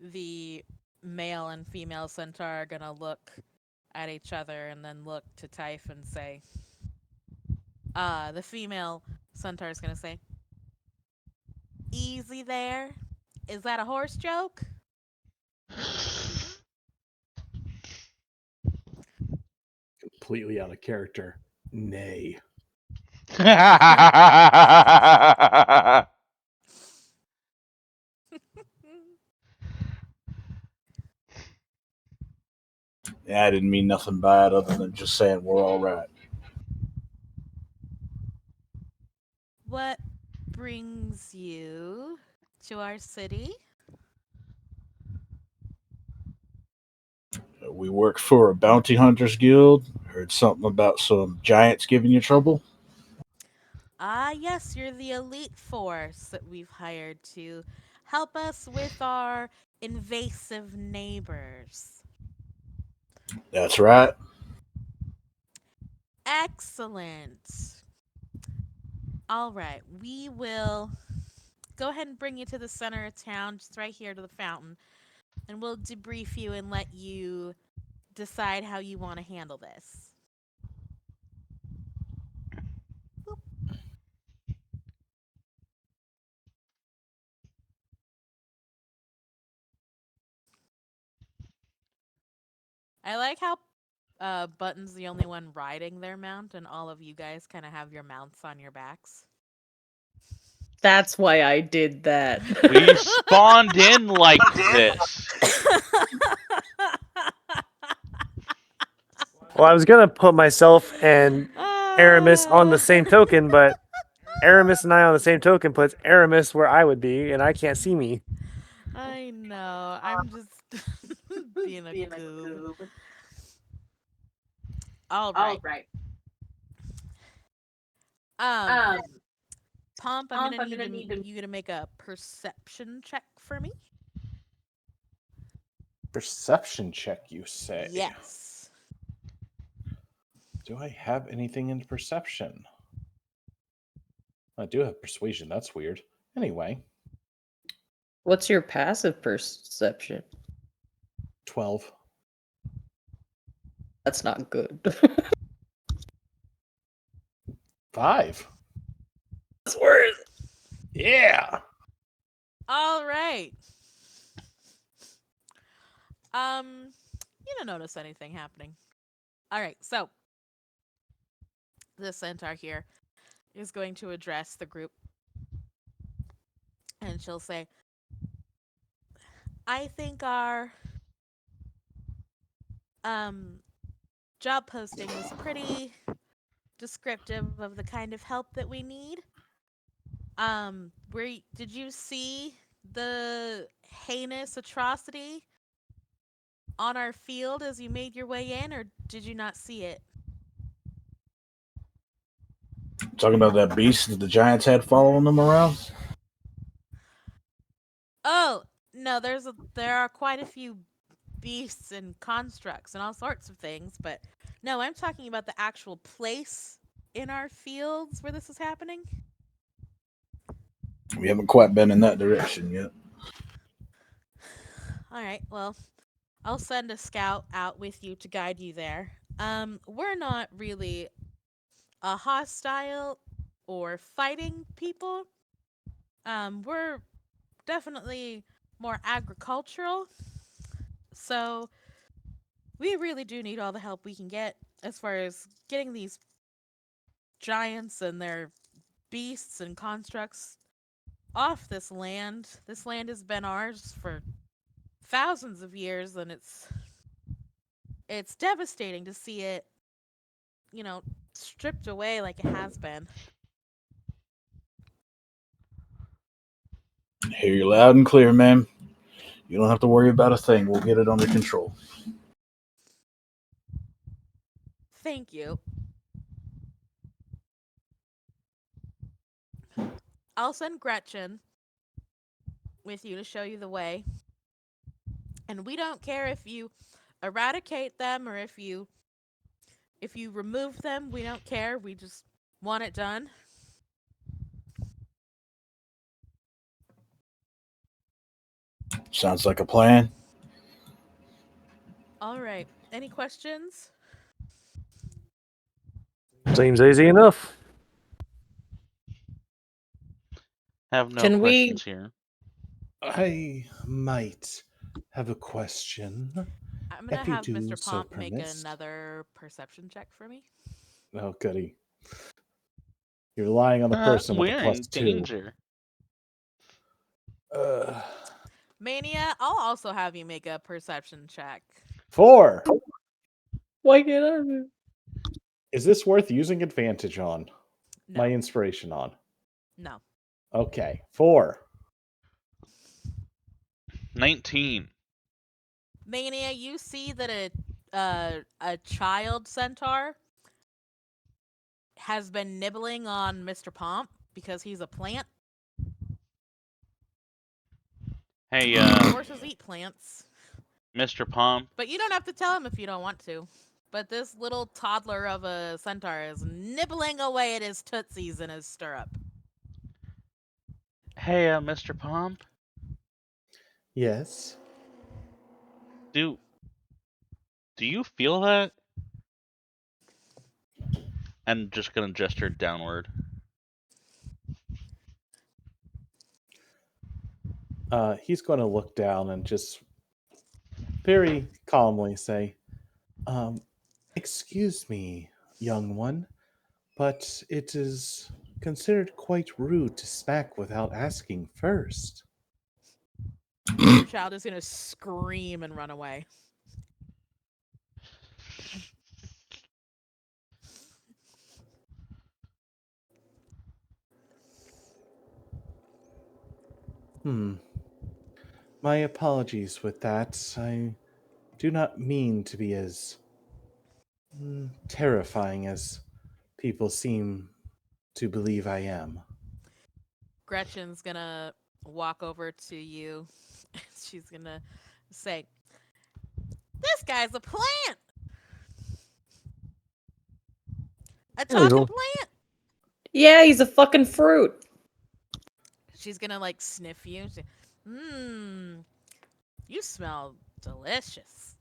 The male and female centaur are going to look at each other and then look to Typh and say, the female centaur is going to say, "Easy there. Is that a horse joke?" Completely out of character. Nay. Yeah, I didn't mean nothing bad other than just saying we're all right. What brings you to our city? We work for a bounty hunters guild. Heard something about some giants giving you trouble. Ah, yes, you're the elite force that we've hired to help us with our invasive neighbors. That's right. Excellent. All right, we will go ahead and bring you to the center of town, just right here to the fountain, and we'll debrief you and let you decide how you want to handle this. Boop. I like how Button's the only one riding their mount, and all of you guys kind of have your mounts on your backs. That's why I did that. We spawned in like this. Well, I was gonna put myself and Aramis on the same token, but Aramis and I on the same token puts Aramis where I would be, and I can't see me. I know. I'm just being a goob. All right. Um, Pomp, I'm gonna need you to make a perception check for me. Perception check, you say? Yes. Do I have anything in perception? I do have persuasion. That's weird. Anyway, What's your passive perception? 12. That's not good. 5. That's worse. Yeah. All right. You don't notice anything happening. All right, so the centaur here is going to address the group, and she'll say, "I think our job posting was pretty descriptive of the kind of help that we need. Did you see the heinous atrocity on our field as you made your way in, or did you not see it?" Talking about that beast that the giants had following them around. Oh, no, there are quite a few beasts and constructs and all sorts of things, but no, I'm talking about the actual place in our fields where this is happening. We haven't quite been in that direction yet. All right, well, I'll send a scout out with you to guide you there. We're not really a hostile or fighting people. We're definitely more agricultural. So we really do need all the help we can get as far as getting these giants and their beasts and constructs off this land. This land has been ours for thousands of years, and it's devastating to see it, stripped away like it has been. Hear you loud and clear, ma'am. You don't have to worry about a thing. We'll get it under control. Thank you. I'll send Gretchen with you to show you the way. And we don't care if you eradicate them or if you remove them, we don't care. We just want it done. Sounds like a plan. All right. Any questions? Seems easy enough. Have no Can we- questions here. I might have a question. I'm going If to you have do Mr. so Pomp make permissed. another perception check for me. Oh, goody. You're relying on the person with We're a in +2. danger. Mania, I'll also have you make a perception check. 4. Why can't I move? Is this worth using advantage on? No. My inspiration on? No. Okay. 4. 19. Mania, you see that a child centaur has been nibbling on Mr. Pomp because he's a plant. Hey, Horses eat plants. Mr. Pomp. But you don't have to tell him if you don't want to. But this little toddler of a centaur is nibbling away at his tootsies in his stirrup. Hey, Mr. Pomp. Yes. Do you feel that? I'm just gonna gesture downward. He's going to look down and just very calmly say, excuse me, young one, but it is considered quite rude to smack without asking first. Your child is going to scream and run away. My apologies with that. I do not mean to be as terrifying as people seem to believe I am. Gretchen's going to walk over to you. She's going to say, this guy's a plant! A talking Hello. plant! Yeah, he's a fucking fruit. She's going to like sniff you. You smell delicious.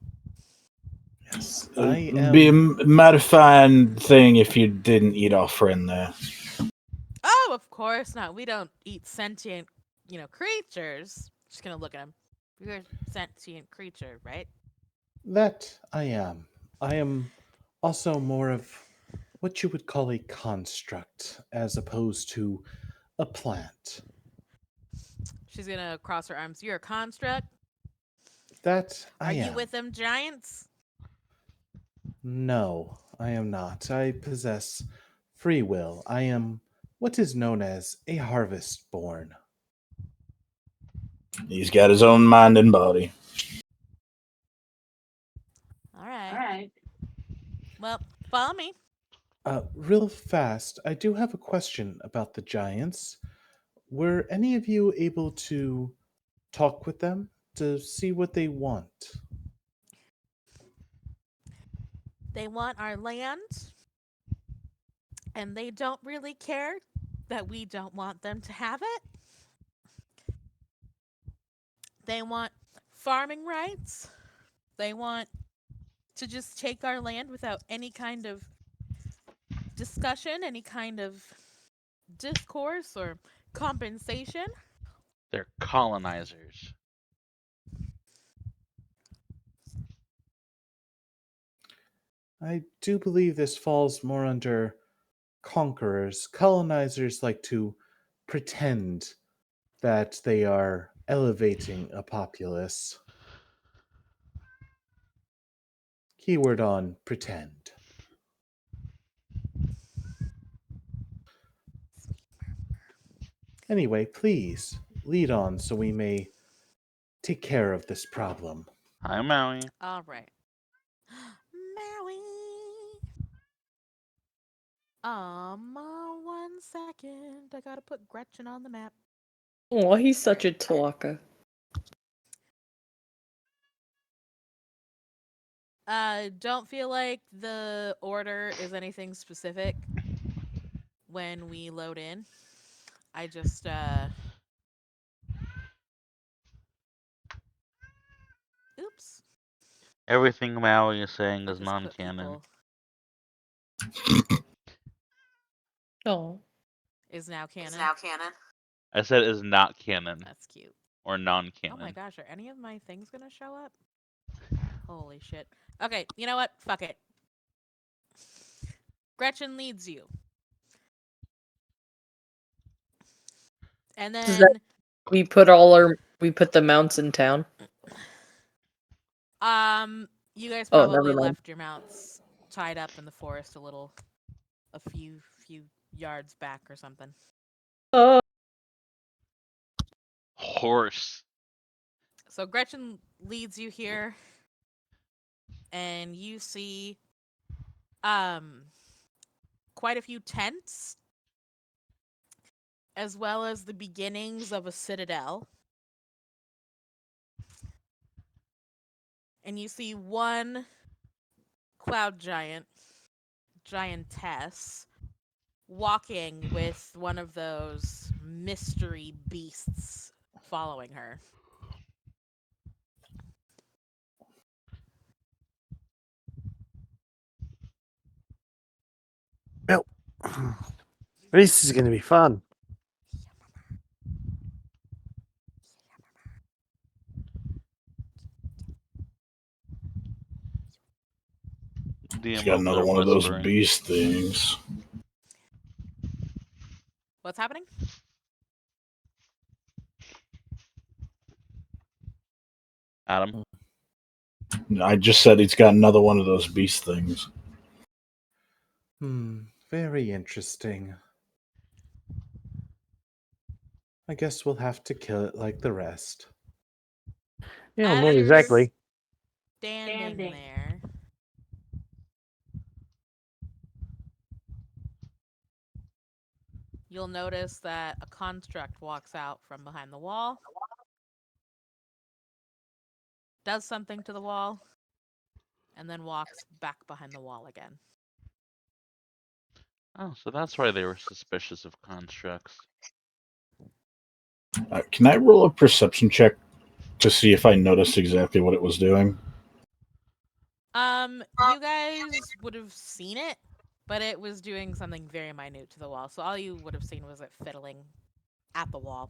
Yes, It'd be a mighty fine thing if you didn't eat our friend there. Oh, of course not. We don't eat sentient, creatures. Just gonna look at him. You're a sentient creature, right? That I am. I am also more of what you would call a construct as opposed to a plant. She's gonna cross her arms. You're a construct. That I Are am. you with them giants? No, I am not. I possess free will. I am what is known as a harvest born. He's got his own mind and body. All right. Well, follow me. Real fast, I do have a question about the giants. Were any of you able to talk with them to see what they want? They want our land, and they don't really care that we don't want them to have it. They want farming rights. They want to just take our land without any kind of discussion, any kind of discourse or compensation. They're colonizers. I do believe this falls more under conquerors. Colonizers like to pretend that they are elevating a populace. Keyword on pretend. Anyway, please lead on so we may take care of this problem. Hi, Maui. All right. Maui. 1 second. I gotta put Gretchen on the map. Oh, he's such a talker. Don't feel like the order is anything specific when we load in. I just oops. Everything Maui is saying I is just put non-canon. people Oh. is now canon. I said is not canon That's cute. or non-canon. Oh my gosh, are any of my things gonna show up? Holy shit. Okay, you know what? Fuck it. Gretchen leads you. And Does then that we put the mounts in town? you guys Oh, probably never mind. left your mounts tied up in the forest a few yards back or something. Oh. Horse. So Gretchen leads you here and you see quite a few tents as well as the beginnings of a citadel. And you see one cloud giantess, walking with one of those mystery beasts following her. Well, this is going to be fun. DM She's got over another there one of those whispering. beast things. What's happening? Adam. I just said he's got another one of those beast things. Very interesting. I guess we'll have to kill it like the rest. Yeah, As not you're exactly. standing there, you'll notice that a construct walks out from behind the wall, does something to the wall, and then walks back behind the wall again. Oh, so that's why they were suspicious of constructs. Can I roll a perception check to see if I noticed exactly what it was doing? You guys would have seen it, but it was doing something very minute to the wall. So all you would have seen was it fiddling at the wall.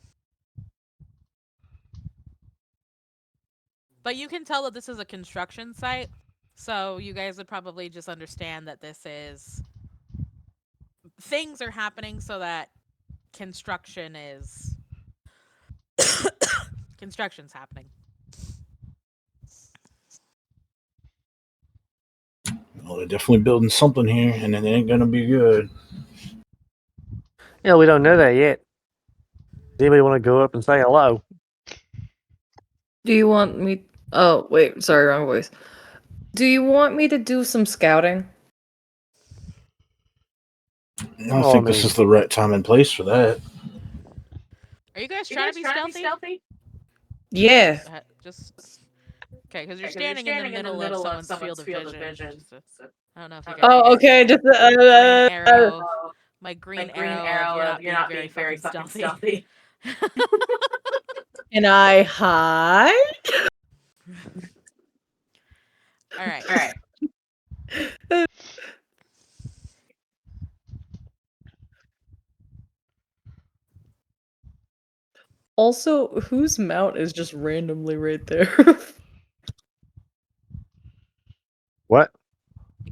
But you can tell that this is a construction site, so you guys would probably just understand that this is things are happening so that construction's happening. Well, they're definitely building something here, and it ain't gonna be good. Yeah, we don't know that yet. Does anybody want to go up and say hello? Do you want me? Oh, wait, sorry, wrong voice. Do you want me to do some scouting? I think this is the right time and place for that. Are you guys trying to be stealthy? Yeah. Just okay, because you're standing in the middle of someone's field of vision. I don't know if you guys. Oh, okay. Just my green arrow of you're not being very fucking stealthy. Can I hide? All right. Also, whose mount is just randomly right there? What?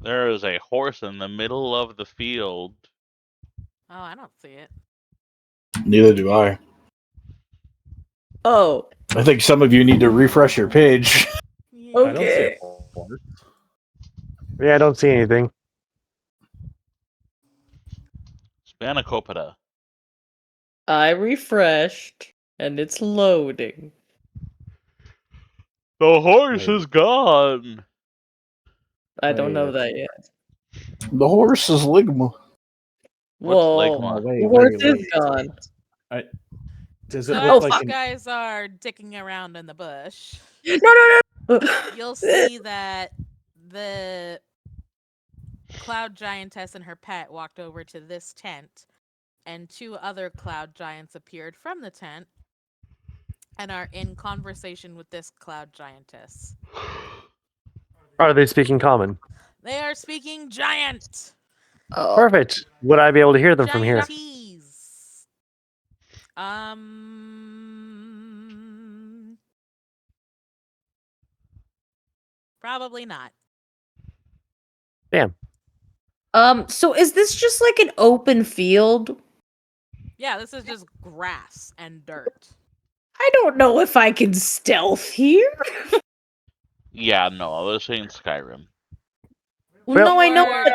There is a horse in the middle of the field. Oh, I don't see it. Neither do I. Oh, I think some of you need to refresh your page. Yeah. I don't see Okay. a horse. Yeah, I don't see anything. Spanakopita. I refreshed and it's loading. The horse Wait. is gone. I don't know Wait. that yet. The horse is Ligma. What's Whoa, Ligma? the horse is gone. Does So it as look Oh, like you an guys are dicking around in the bush, No. you'll see that the cloud giantess and her pet walked over to this tent, and two other cloud giants appeared from the tent and are in conversation with this cloud giantess. Are they speaking common? They are speaking giant. Oh, Perfect. Would I be able to hear them from here? Giantese. Probably not. Damn. So is this just like an open field? Yeah, this is just grass and dirt. I don't know if I can stealth here. Yeah, no, this ain't Skyrim. Well, Well- no, I know.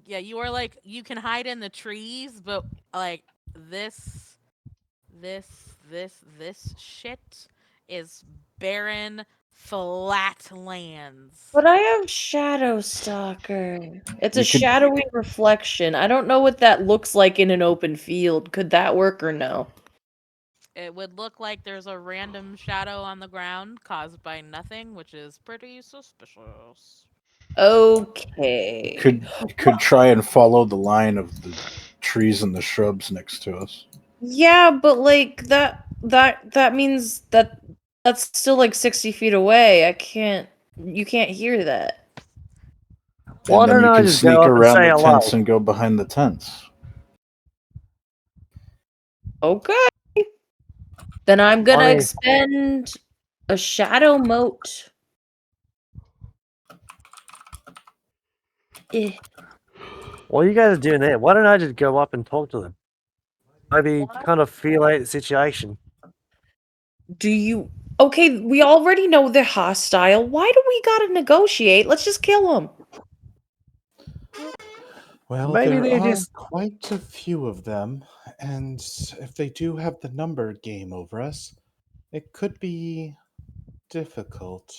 Yeah, you are like, you can hide in the trees, but like this shit is barren, flat lands. But I have Shadow Stalker. It's a You could- shadowy reflection. I don't know what that looks like in an open field. Could that work or no? It would look like there's a random shadow on the ground caused by nothing, which is pretty suspicious. Okay. Could try and follow the line of the trees and the shrubs next to us. Yeah, but like that means that's still like 60 feet away. You can't hear that. Why And then don't you I can just sneak go up and around say the hello? tents and go behind the tents. Okay. Then I'm gonna Fine. expend a shadow moat. Eh. While you guys are doing that, why don't I just go up and talk to them? Maybe kind of feel out the situation. Do you Okay, we already know they're hostile. Why do we gotta negotiate? Let's just kill them. Well, Maybe there they are just- quite a few of them, and if they do have the number game over us, it could be difficult.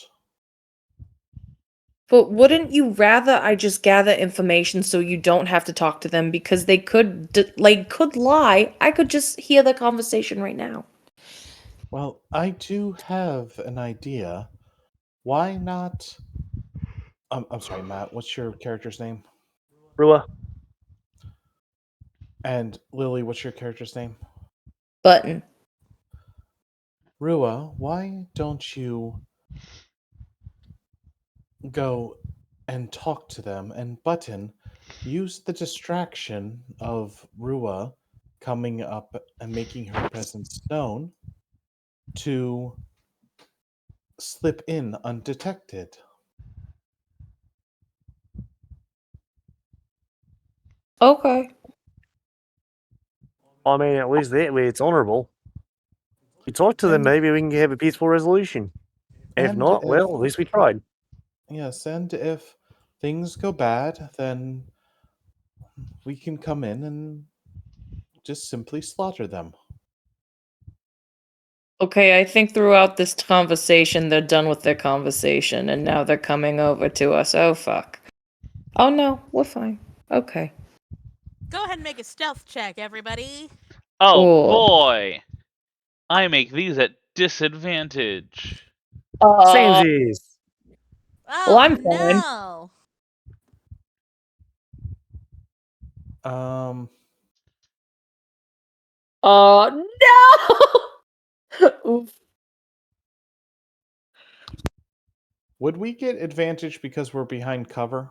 But wouldn't you rather I just gather information so you don't have to talk to them because they could could lie. I could just hear the conversation right now. Well, I do have an idea. Why not? I'm sorry, Matt. What's your character's name? Rua, And Lily, what's your character's name? Button. Rua, why don't you go and talk to them? And Button, use the distraction of Rua coming up and making her presence known to slip in undetected. Okay. I mean, at least that way it's honourable. We talk to them, And- maybe we can have a peaceful resolution. If And not, if- well, at least we tried. Yes, and if things go bad, then we can come in and just simply slaughter them. Okay, I think throughout this conversation they're done with their conversation and now they're coming over to us. Oh fuck. Oh no, we're fine. Okay. Go ahead and make a stealth check, everybody. Oh Oh. boy! I make these at disadvantage. Samesies. Oh Well, I'm fine. no! No. Oof. Would we get advantage because we're behind cover?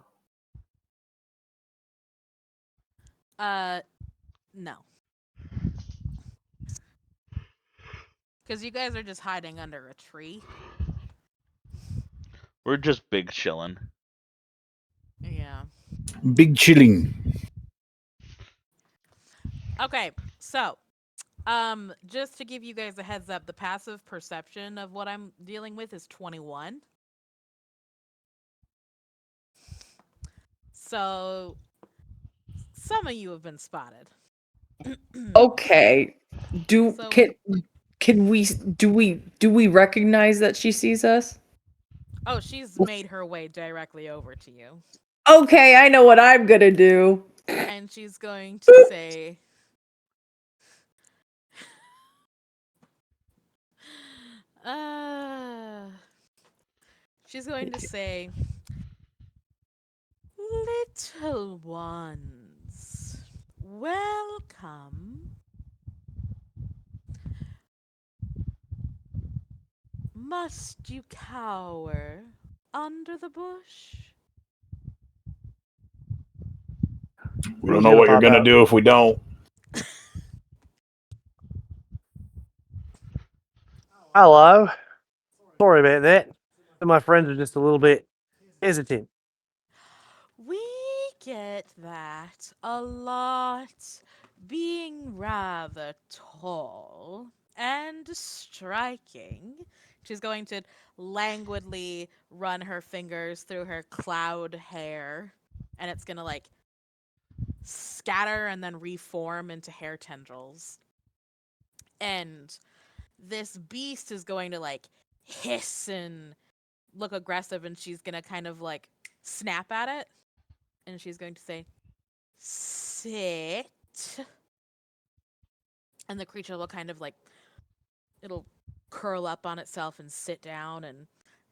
No. Because you guys are just hiding under a tree. We're just big chillin'. Yeah. Big chilling. Okay, so just to give you guys a heads up, the passive perception of what I'm dealing with is 21. So some of you have been spotted. Okay. Do So can we do we recognize that she sees us? oh, she's made her way directly over to you. Okay, I know what I'm gonna do. And she's going to say uh she's going to say, little ones, welcome. Must you cower under the bush? We don't know what you're gonna do if we don't. Hello. Sorry about that. My friends are just a little bit hesitant. We get that a lot. Being rather tall and striking. She's going to languidly run her fingers through her cloud hair, and it's going to like scatter and then reform into hair tendrils. And this beast is going to like hiss and look aggressive, and she's going to kind of like snap at it. And she's going to say, sit. And the creature will kind of like, it'll curl up on itself and sit down and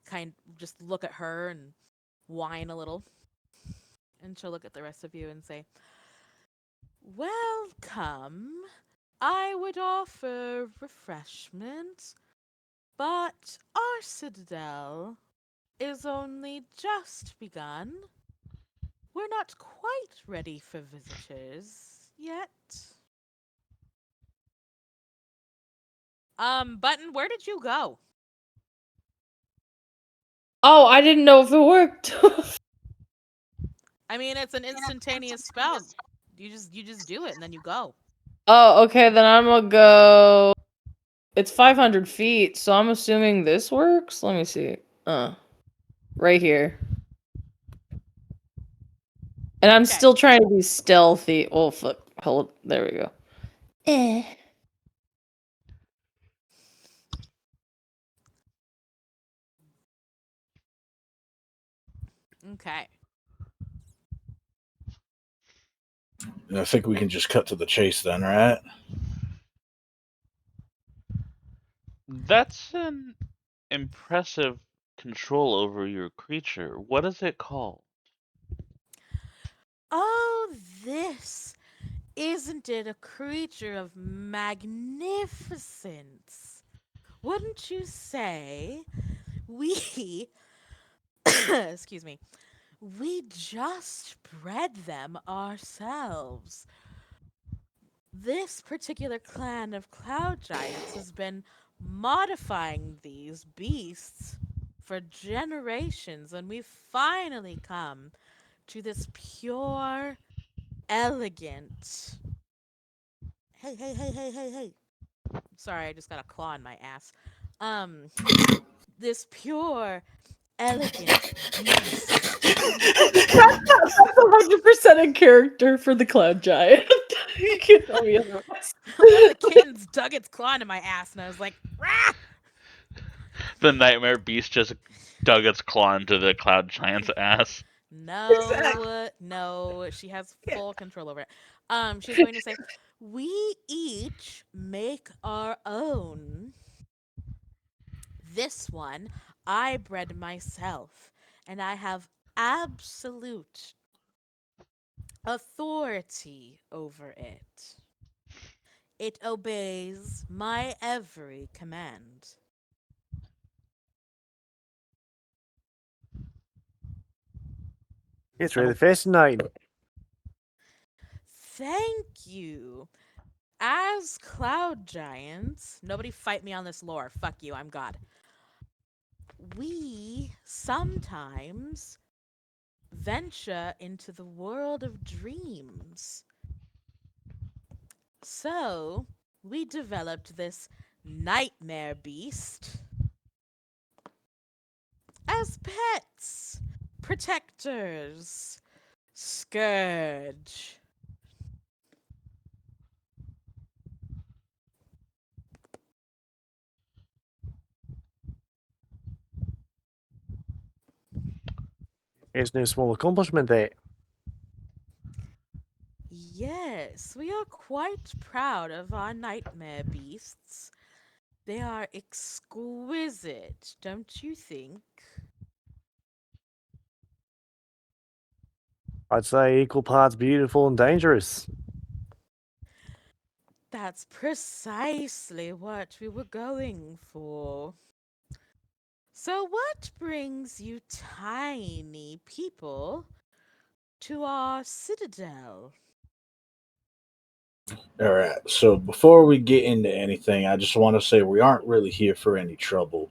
kind of just look at her and whine a little. And she'll look at the rest of you and say, welcome. I would offer refreshment, but our citadel is only just begun. We're not quite ready for visitors yet. Button, where did you go? Oh, I didn't know if it worked. I mean, it's an instantaneous spell. You just do it and then you go. Oh, okay, then I'm gonna go. It's 500 feet, so I'm assuming this works. Let me see. Right here. And I'm Okay. still trying to be stealthy. Oh fuck! Hold. There we go. Okay. I think we can just cut to the chase then, right? That's an impressive control over your creature. What is it called? Oh, this. Isn't it a creature of magnificence? Wouldn't you say? We, excuse me, we just bred them ourselves. This particular clan of cloud giants has been modifying these beasts for generations, and we've finally come to this pure, elegant. Hey. Sorry, I just got a claw in my ass. Um, this pure, elegant beast. That's 100% a character for the cloud giant. You can tell me otherwise. One of the kittens dug its claw into my ass, and I was like, rah! The nightmare beast just dug its claw into the cloud giant's ass. No, she has full control over it. She's going to say, we each make our own. This one I bred myself, and I have absolute authority over it. It obeys my every command. It's really fascinating. Thank you. As cloud giants, nobody fight me on this lore. Fuck you, I'm God. We sometimes venture into the world of dreams. So, we developed this nightmare beast as pets, protectors, scourge. It's no small accomplishment, that. Yes, we are quite proud of our nightmare beasts. They are exquisite, don't you think? I'd say equal parts beautiful and dangerous. That's precisely what we were going for. So, what brings you tiny people to our citadel? All right. So before we get into anything, I just want to say we aren't really here for any trouble.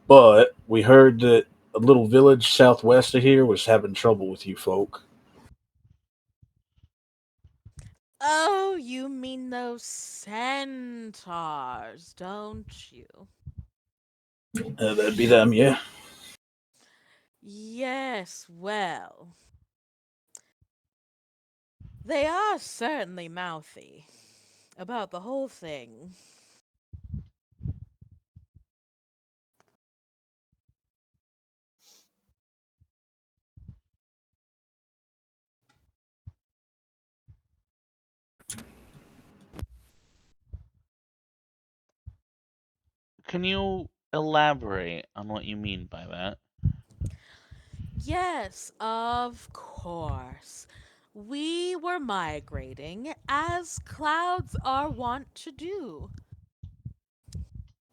But we heard that a little village southwest of here was having trouble with you folk. Oh, you mean those centaurs, don't you? That'd be them, yeah. Yes, well, they are certainly mouthy about the whole thing. Can you elaborate on what you mean by that? Yes, of course. We were migrating as clouds are wont to do.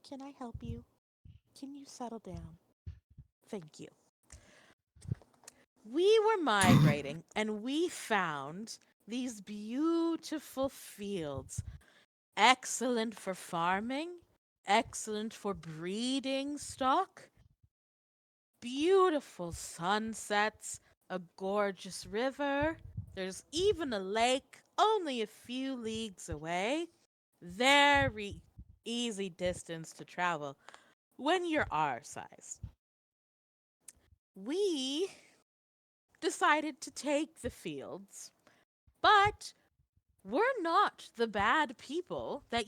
Can I help you? Can you settle down? Thank you. We were migrating and we found these beautiful fields, excellent for farming, excellent for breeding stock, beautiful sunsets, a gorgeous river. There's even a lake only a few leagues away. Very easy distance to travel when you're our size. We decided to take the fields, but we're not the bad people that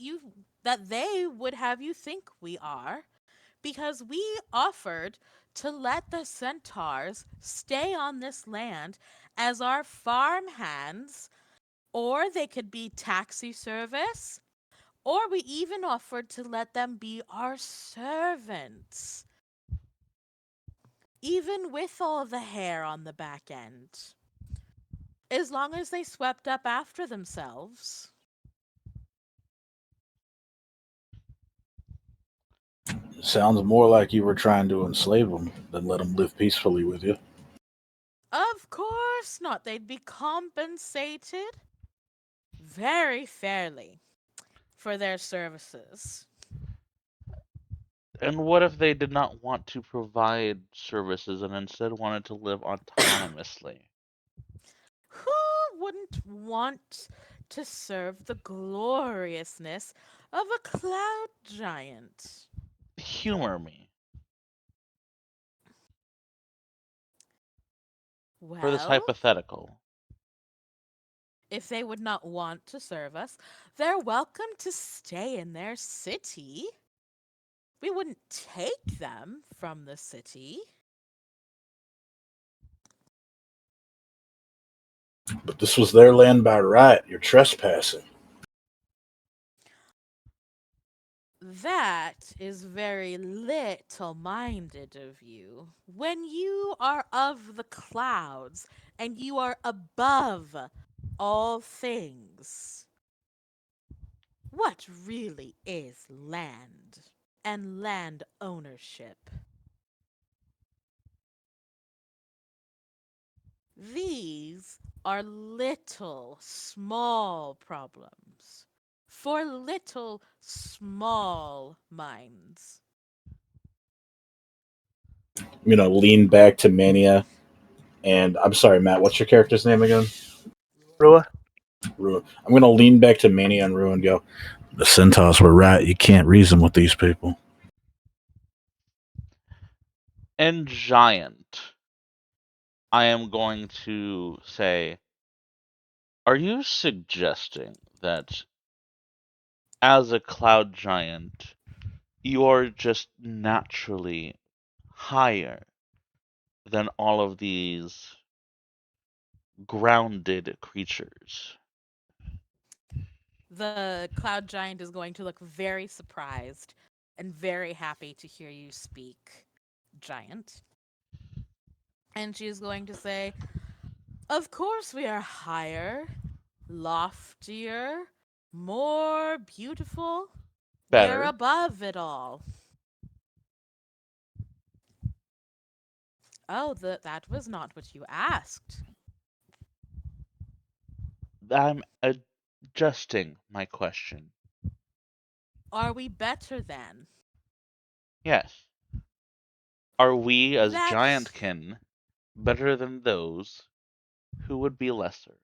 they would have you think we are, because we offered to let the centaurs stay on this land as our farm hands, or they could be taxi service, or we even offered to let them be our servants, even with all the hair on the back end, as long as they swept up after themselves. Sounds more like you were trying to enslave them than let them live peacefully with you. Of course not. They'd be compensated very fairly for their services. And what if they did not want to provide services and instead wanted to live autonomously? Who wouldn't want to serve the gloriousness of a cloud giant? Humor me for this Well, hypothetical. if they would not want to serve us, they're welcome to stay in their city. We wouldn't take them from the city. But this was their land by right. You're trespassing. That is very little minded of you. When you are of the clouds and you are above all things, what really is land and land ownership? These are little, small problems for little, small minds. I'm gonna lean back to Mania, and I'm sorry, Matt. What's your character's name again? Rua? Ruin. I'm gonna lean back to Mania and Ruin. And go. The Centaurs were right. You can't reason with these people. And Giant, I am going to say, are you suggesting that as a cloud giant, you are just naturally higher than all of these grounded creatures? The cloud giant is going to look very surprised and very happy to hear you speak, Giant. And she's going to say, of course we are higher, loftier, more beautiful. We are Better. above it all. Oh, that was not what you asked. I'm adjusting my question. Are we better than? Yes. Are we as That giantkin better than those who would be lesser?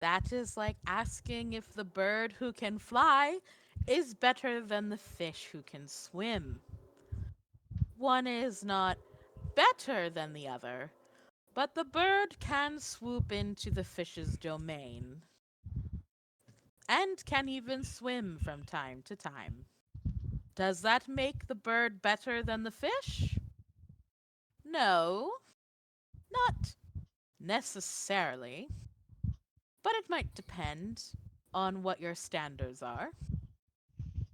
that is like asking if the bird who can fly is better than the fish who can swim. One is not better than the other, but the bird can swoop into the fish's domain and can even swim from time to time. Does that make the bird better than the fish? No, not necessarily, but it might depend on what your standards are.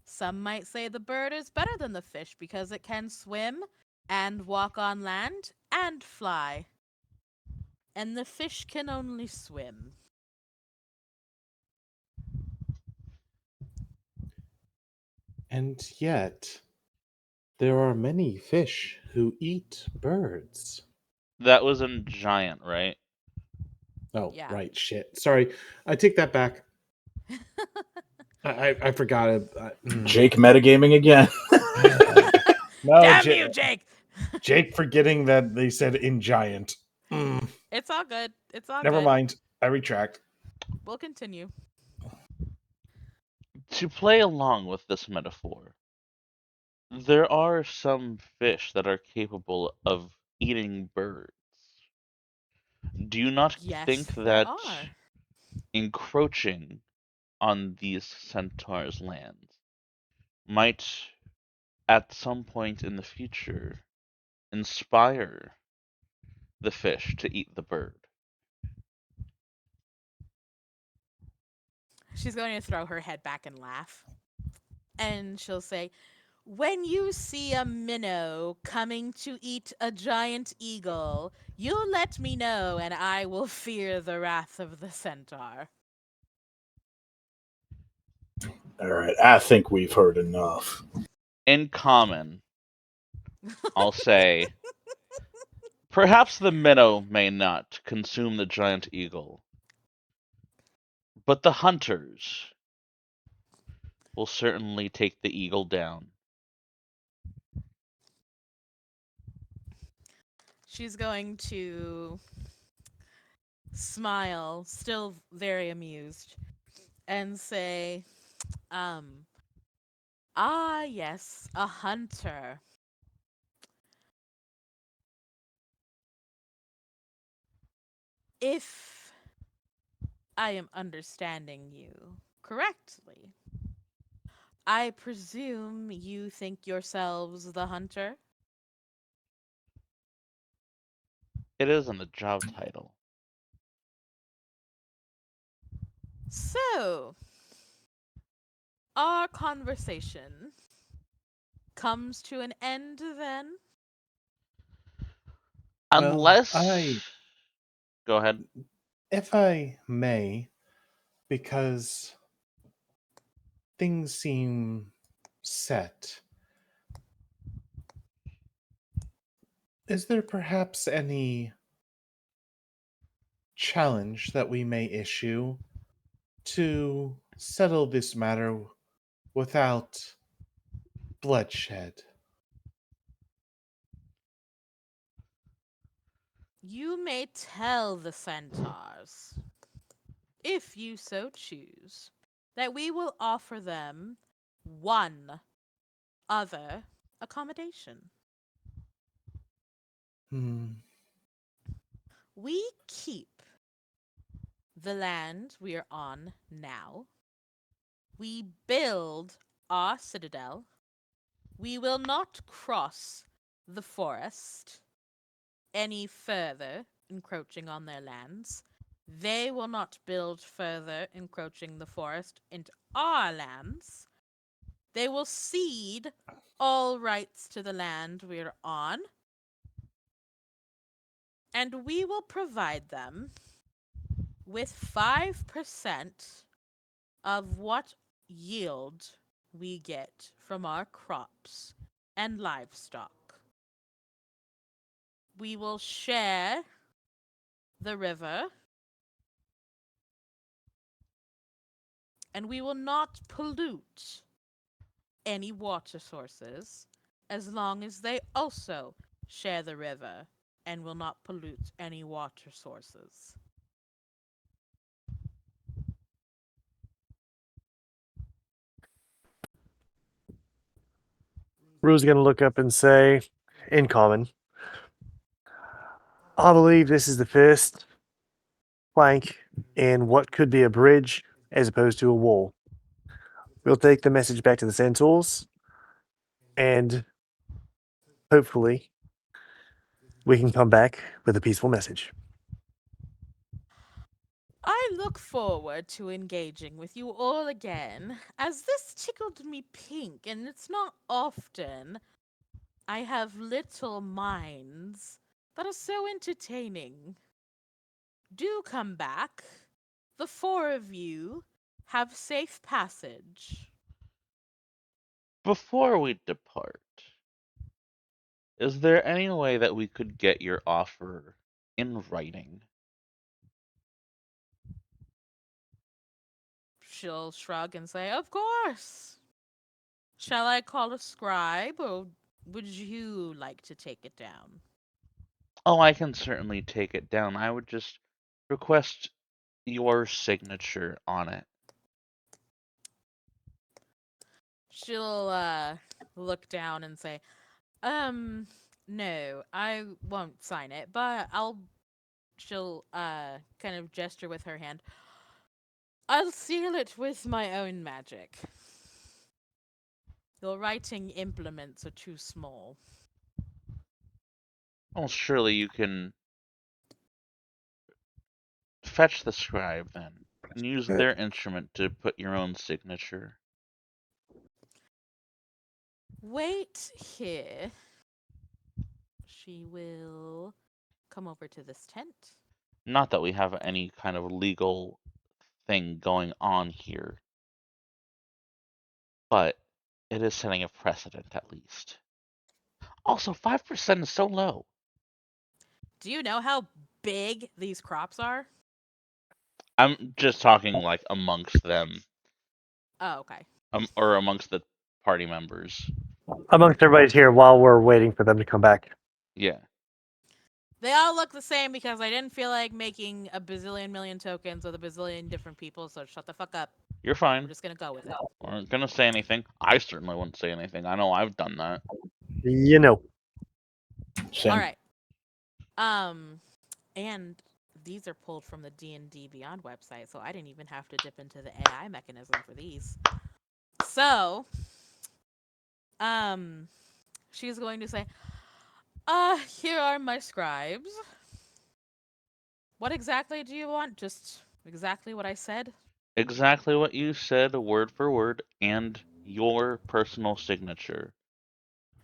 Some might say the bird is better than the fish because it can swim and walk on land and fly, and the fish can only swim. And yet, there are many fish who eat birds. That was in giant, right? Oh, Yeah. right, shit. Sorry, I take that back. I forgot it. Jake metagaming again. No, Damn you, Jake! Jake forgetting that they said in giant. It's all good. It's all Never good. mind. I retract. We'll continue. To play along with this metaphor, there are some fish that are capable of eating birds. Do you not think Yes, there that are. encroaching on these centaurs' lands might, at some point in the future, inspire the fish to eat the bird? She's going to throw her head back and laugh. And she'll say, when you see a minnow coming to eat a giant eagle, you let me know and I will fear the wrath of the centaur. All right, I think we've heard enough. In common, I'll say, perhaps the minnow may not consume the giant eagle, but the hunters will certainly take the eagle down. She's going to smile, still very amused, and say, ah, yes, a hunter. If I am understanding you correctly, I presume you think yourselves the hunter? It is in the job title. So, our conversation comes to an end then? Well, Unless. Go ahead. if I may, because things seem set, is there perhaps any challenge that we may issue to settle this matter without bloodshed? You may tell the centaurs, if you so choose, that we will offer them one other accommodation. We keep the land we are on now. We build our citadel. We will not cross the forest any further, encroaching on their lands. They will not build further, encroaching the forest into our lands. They will cede all rights to the land we're on, and we will provide them with 5% of what yield we get from our crops and livestock. We will share the river, and we will not pollute any water sources as long as they also share the river and will not pollute any water sources. Rue's going to look up and say, in common, I believe this is the first plank in what could be a bridge as opposed to a wall. We'll take the message back to the centaurs, and hopefully we can come back with a peaceful message. I look forward to engaging with you all again, as this tickled me pink, and it's not often I have little minds that are so entertaining. Do come back. The four of you have safe passage. Before we depart, is there any way that we could get your offer in writing? She'll shrug and say, Of course. Shall I call a scribe, or would you like to take it down? Oh, I can certainly take it down. I would just request your signature on it. She'll look down and say, no, I won't sign it, but she'll kind of gesture with her hand. I'll seal it with my own magic. Your writing implements are too small. Well, surely you can fetch the scribe then, and use their instrument to put your own signature. Wait here. She will come over to this tent. Not that we have any kind of legal thing going on here, but it is setting a precedent at least. Also, 5% is so low. Do you know how big these crops are? I'm just talking like amongst them, Oh, okay. or amongst the party members. Amongst everybody's here while we're waiting for them to come back. Yeah. They all look the same because I didn't feel like making a bazillion million tokens with a bazillion different people, so shut the fuck up. You're We're fine. just gonna go with it. Aren't gonna say anything. I certainly wouldn't say anything. I know I've done that. You know. Same. All right. And these are pulled from the D&D Beyond website, so I didn't even have to dip into the AI mechanism for these. So, she's going to say, here are my scribes. What exactly do you want? Just exactly what I said? Exactly what you said, word for word, and your personal signature,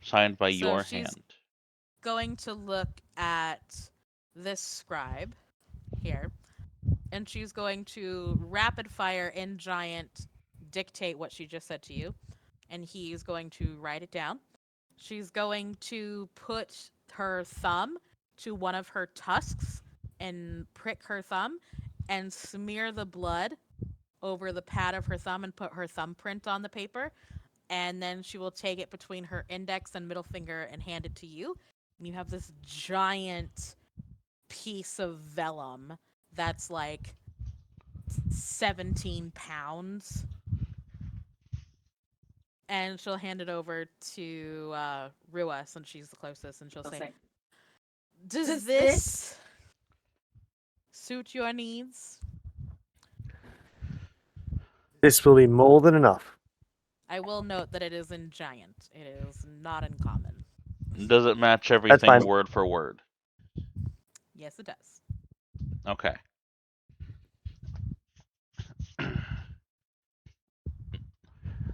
signed by So your she's hand. going to look at this scribe here, and she's going to rapid fire in giant dictate what she just said to you, and he's going to write it down. She's going to put her thumb to one of her tusks and prick her thumb and smear the blood over the pad of her thumb and put her thumbprint on the paper. And then she will take it between her index and middle finger and hand it to you. And you have this giant piece of vellum that's like 17 pounds. And she'll hand it over to Rua, since she's the closest, and she'll say, "Does this suit your needs?" This will be more than enough. I will note that it is in giant. It is not in common. Does it match fine. everything word for word? Yes, it does. Okay.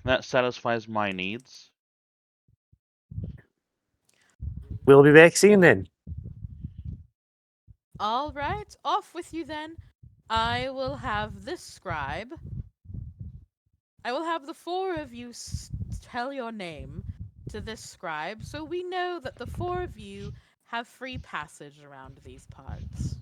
That satisfies my needs. We'll be back soon then. All right, off with you then. I will have this scribe. I will have the four of you tell your name to this scribe, so we know that the four of you have free passage around these parts.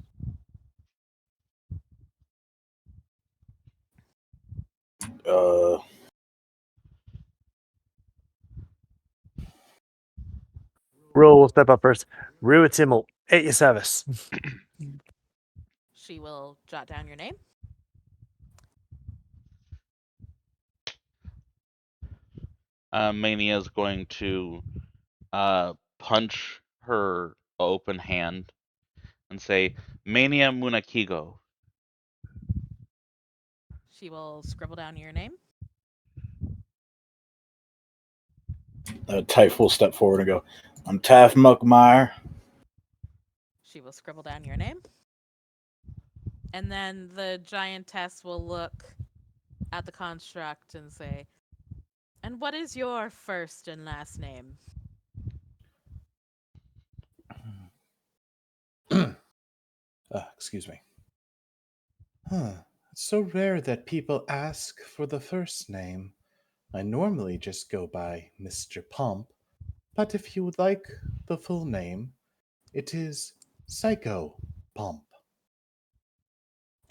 Ro will step up first. Ru, it's Immel. At your service. She will jot down your name. Mania is going to punch her open hand and say, Mania Munakigo. She will scribble down your name. Typh will step forward and go, I'm Taff Muckmeyer. She will scribble down your name. And then the giantess will look at the construct and say, "And what is your first and last name?" Excuse me. It's so rare that people ask for the first name. I normally just go by Mr. Pump, but if you would like the full name, it is Psycho Pump.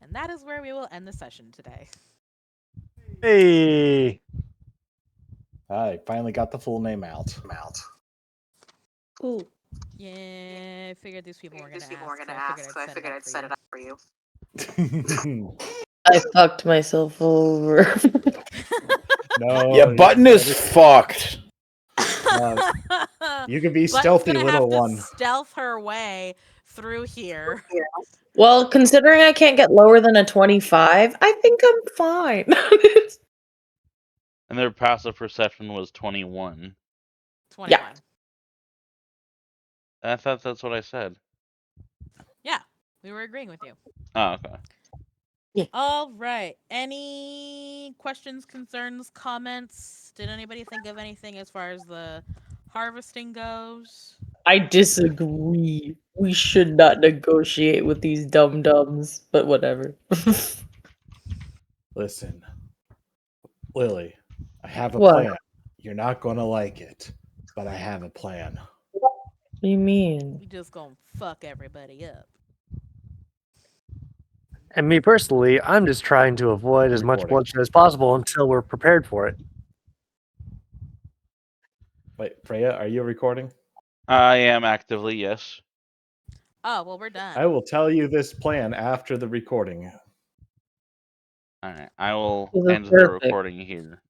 And that is where we will end the session today. Hey. I finally got the full name out. Cool. Yeah, I figured these people were going to ask, so I figured I'd set it up for you. I fucked myself over. No. Yeah, Button is fucked. You can be Button's stealthy, gonna little have to one. stealth her way through here. Well, considering I can't get lower than a 25, I think I'm fine. And their passive perception was 21. 21. I thought that's what I said. Yeah, we were agreeing with you. Oh, okay. All right. Any questions, concerns, comments? Did anybody think of anything as far as the harvesting goes? I disagree. We should not negotiate with these dum-dums, but whatever. Listen, Lily, I have a What? plan. You're not going to like it, but I have a plan. What do you mean? We just gonna fuck everybody up. And me personally, I'm just trying to avoid as much Recording. bloodshed as possible until we're prepared for it. Wait, Freya, are you recording? I am actively, yes. Oh, well, we're done. I will tell you this plan after the recording. Alright, I will This is end the perfect. recording here.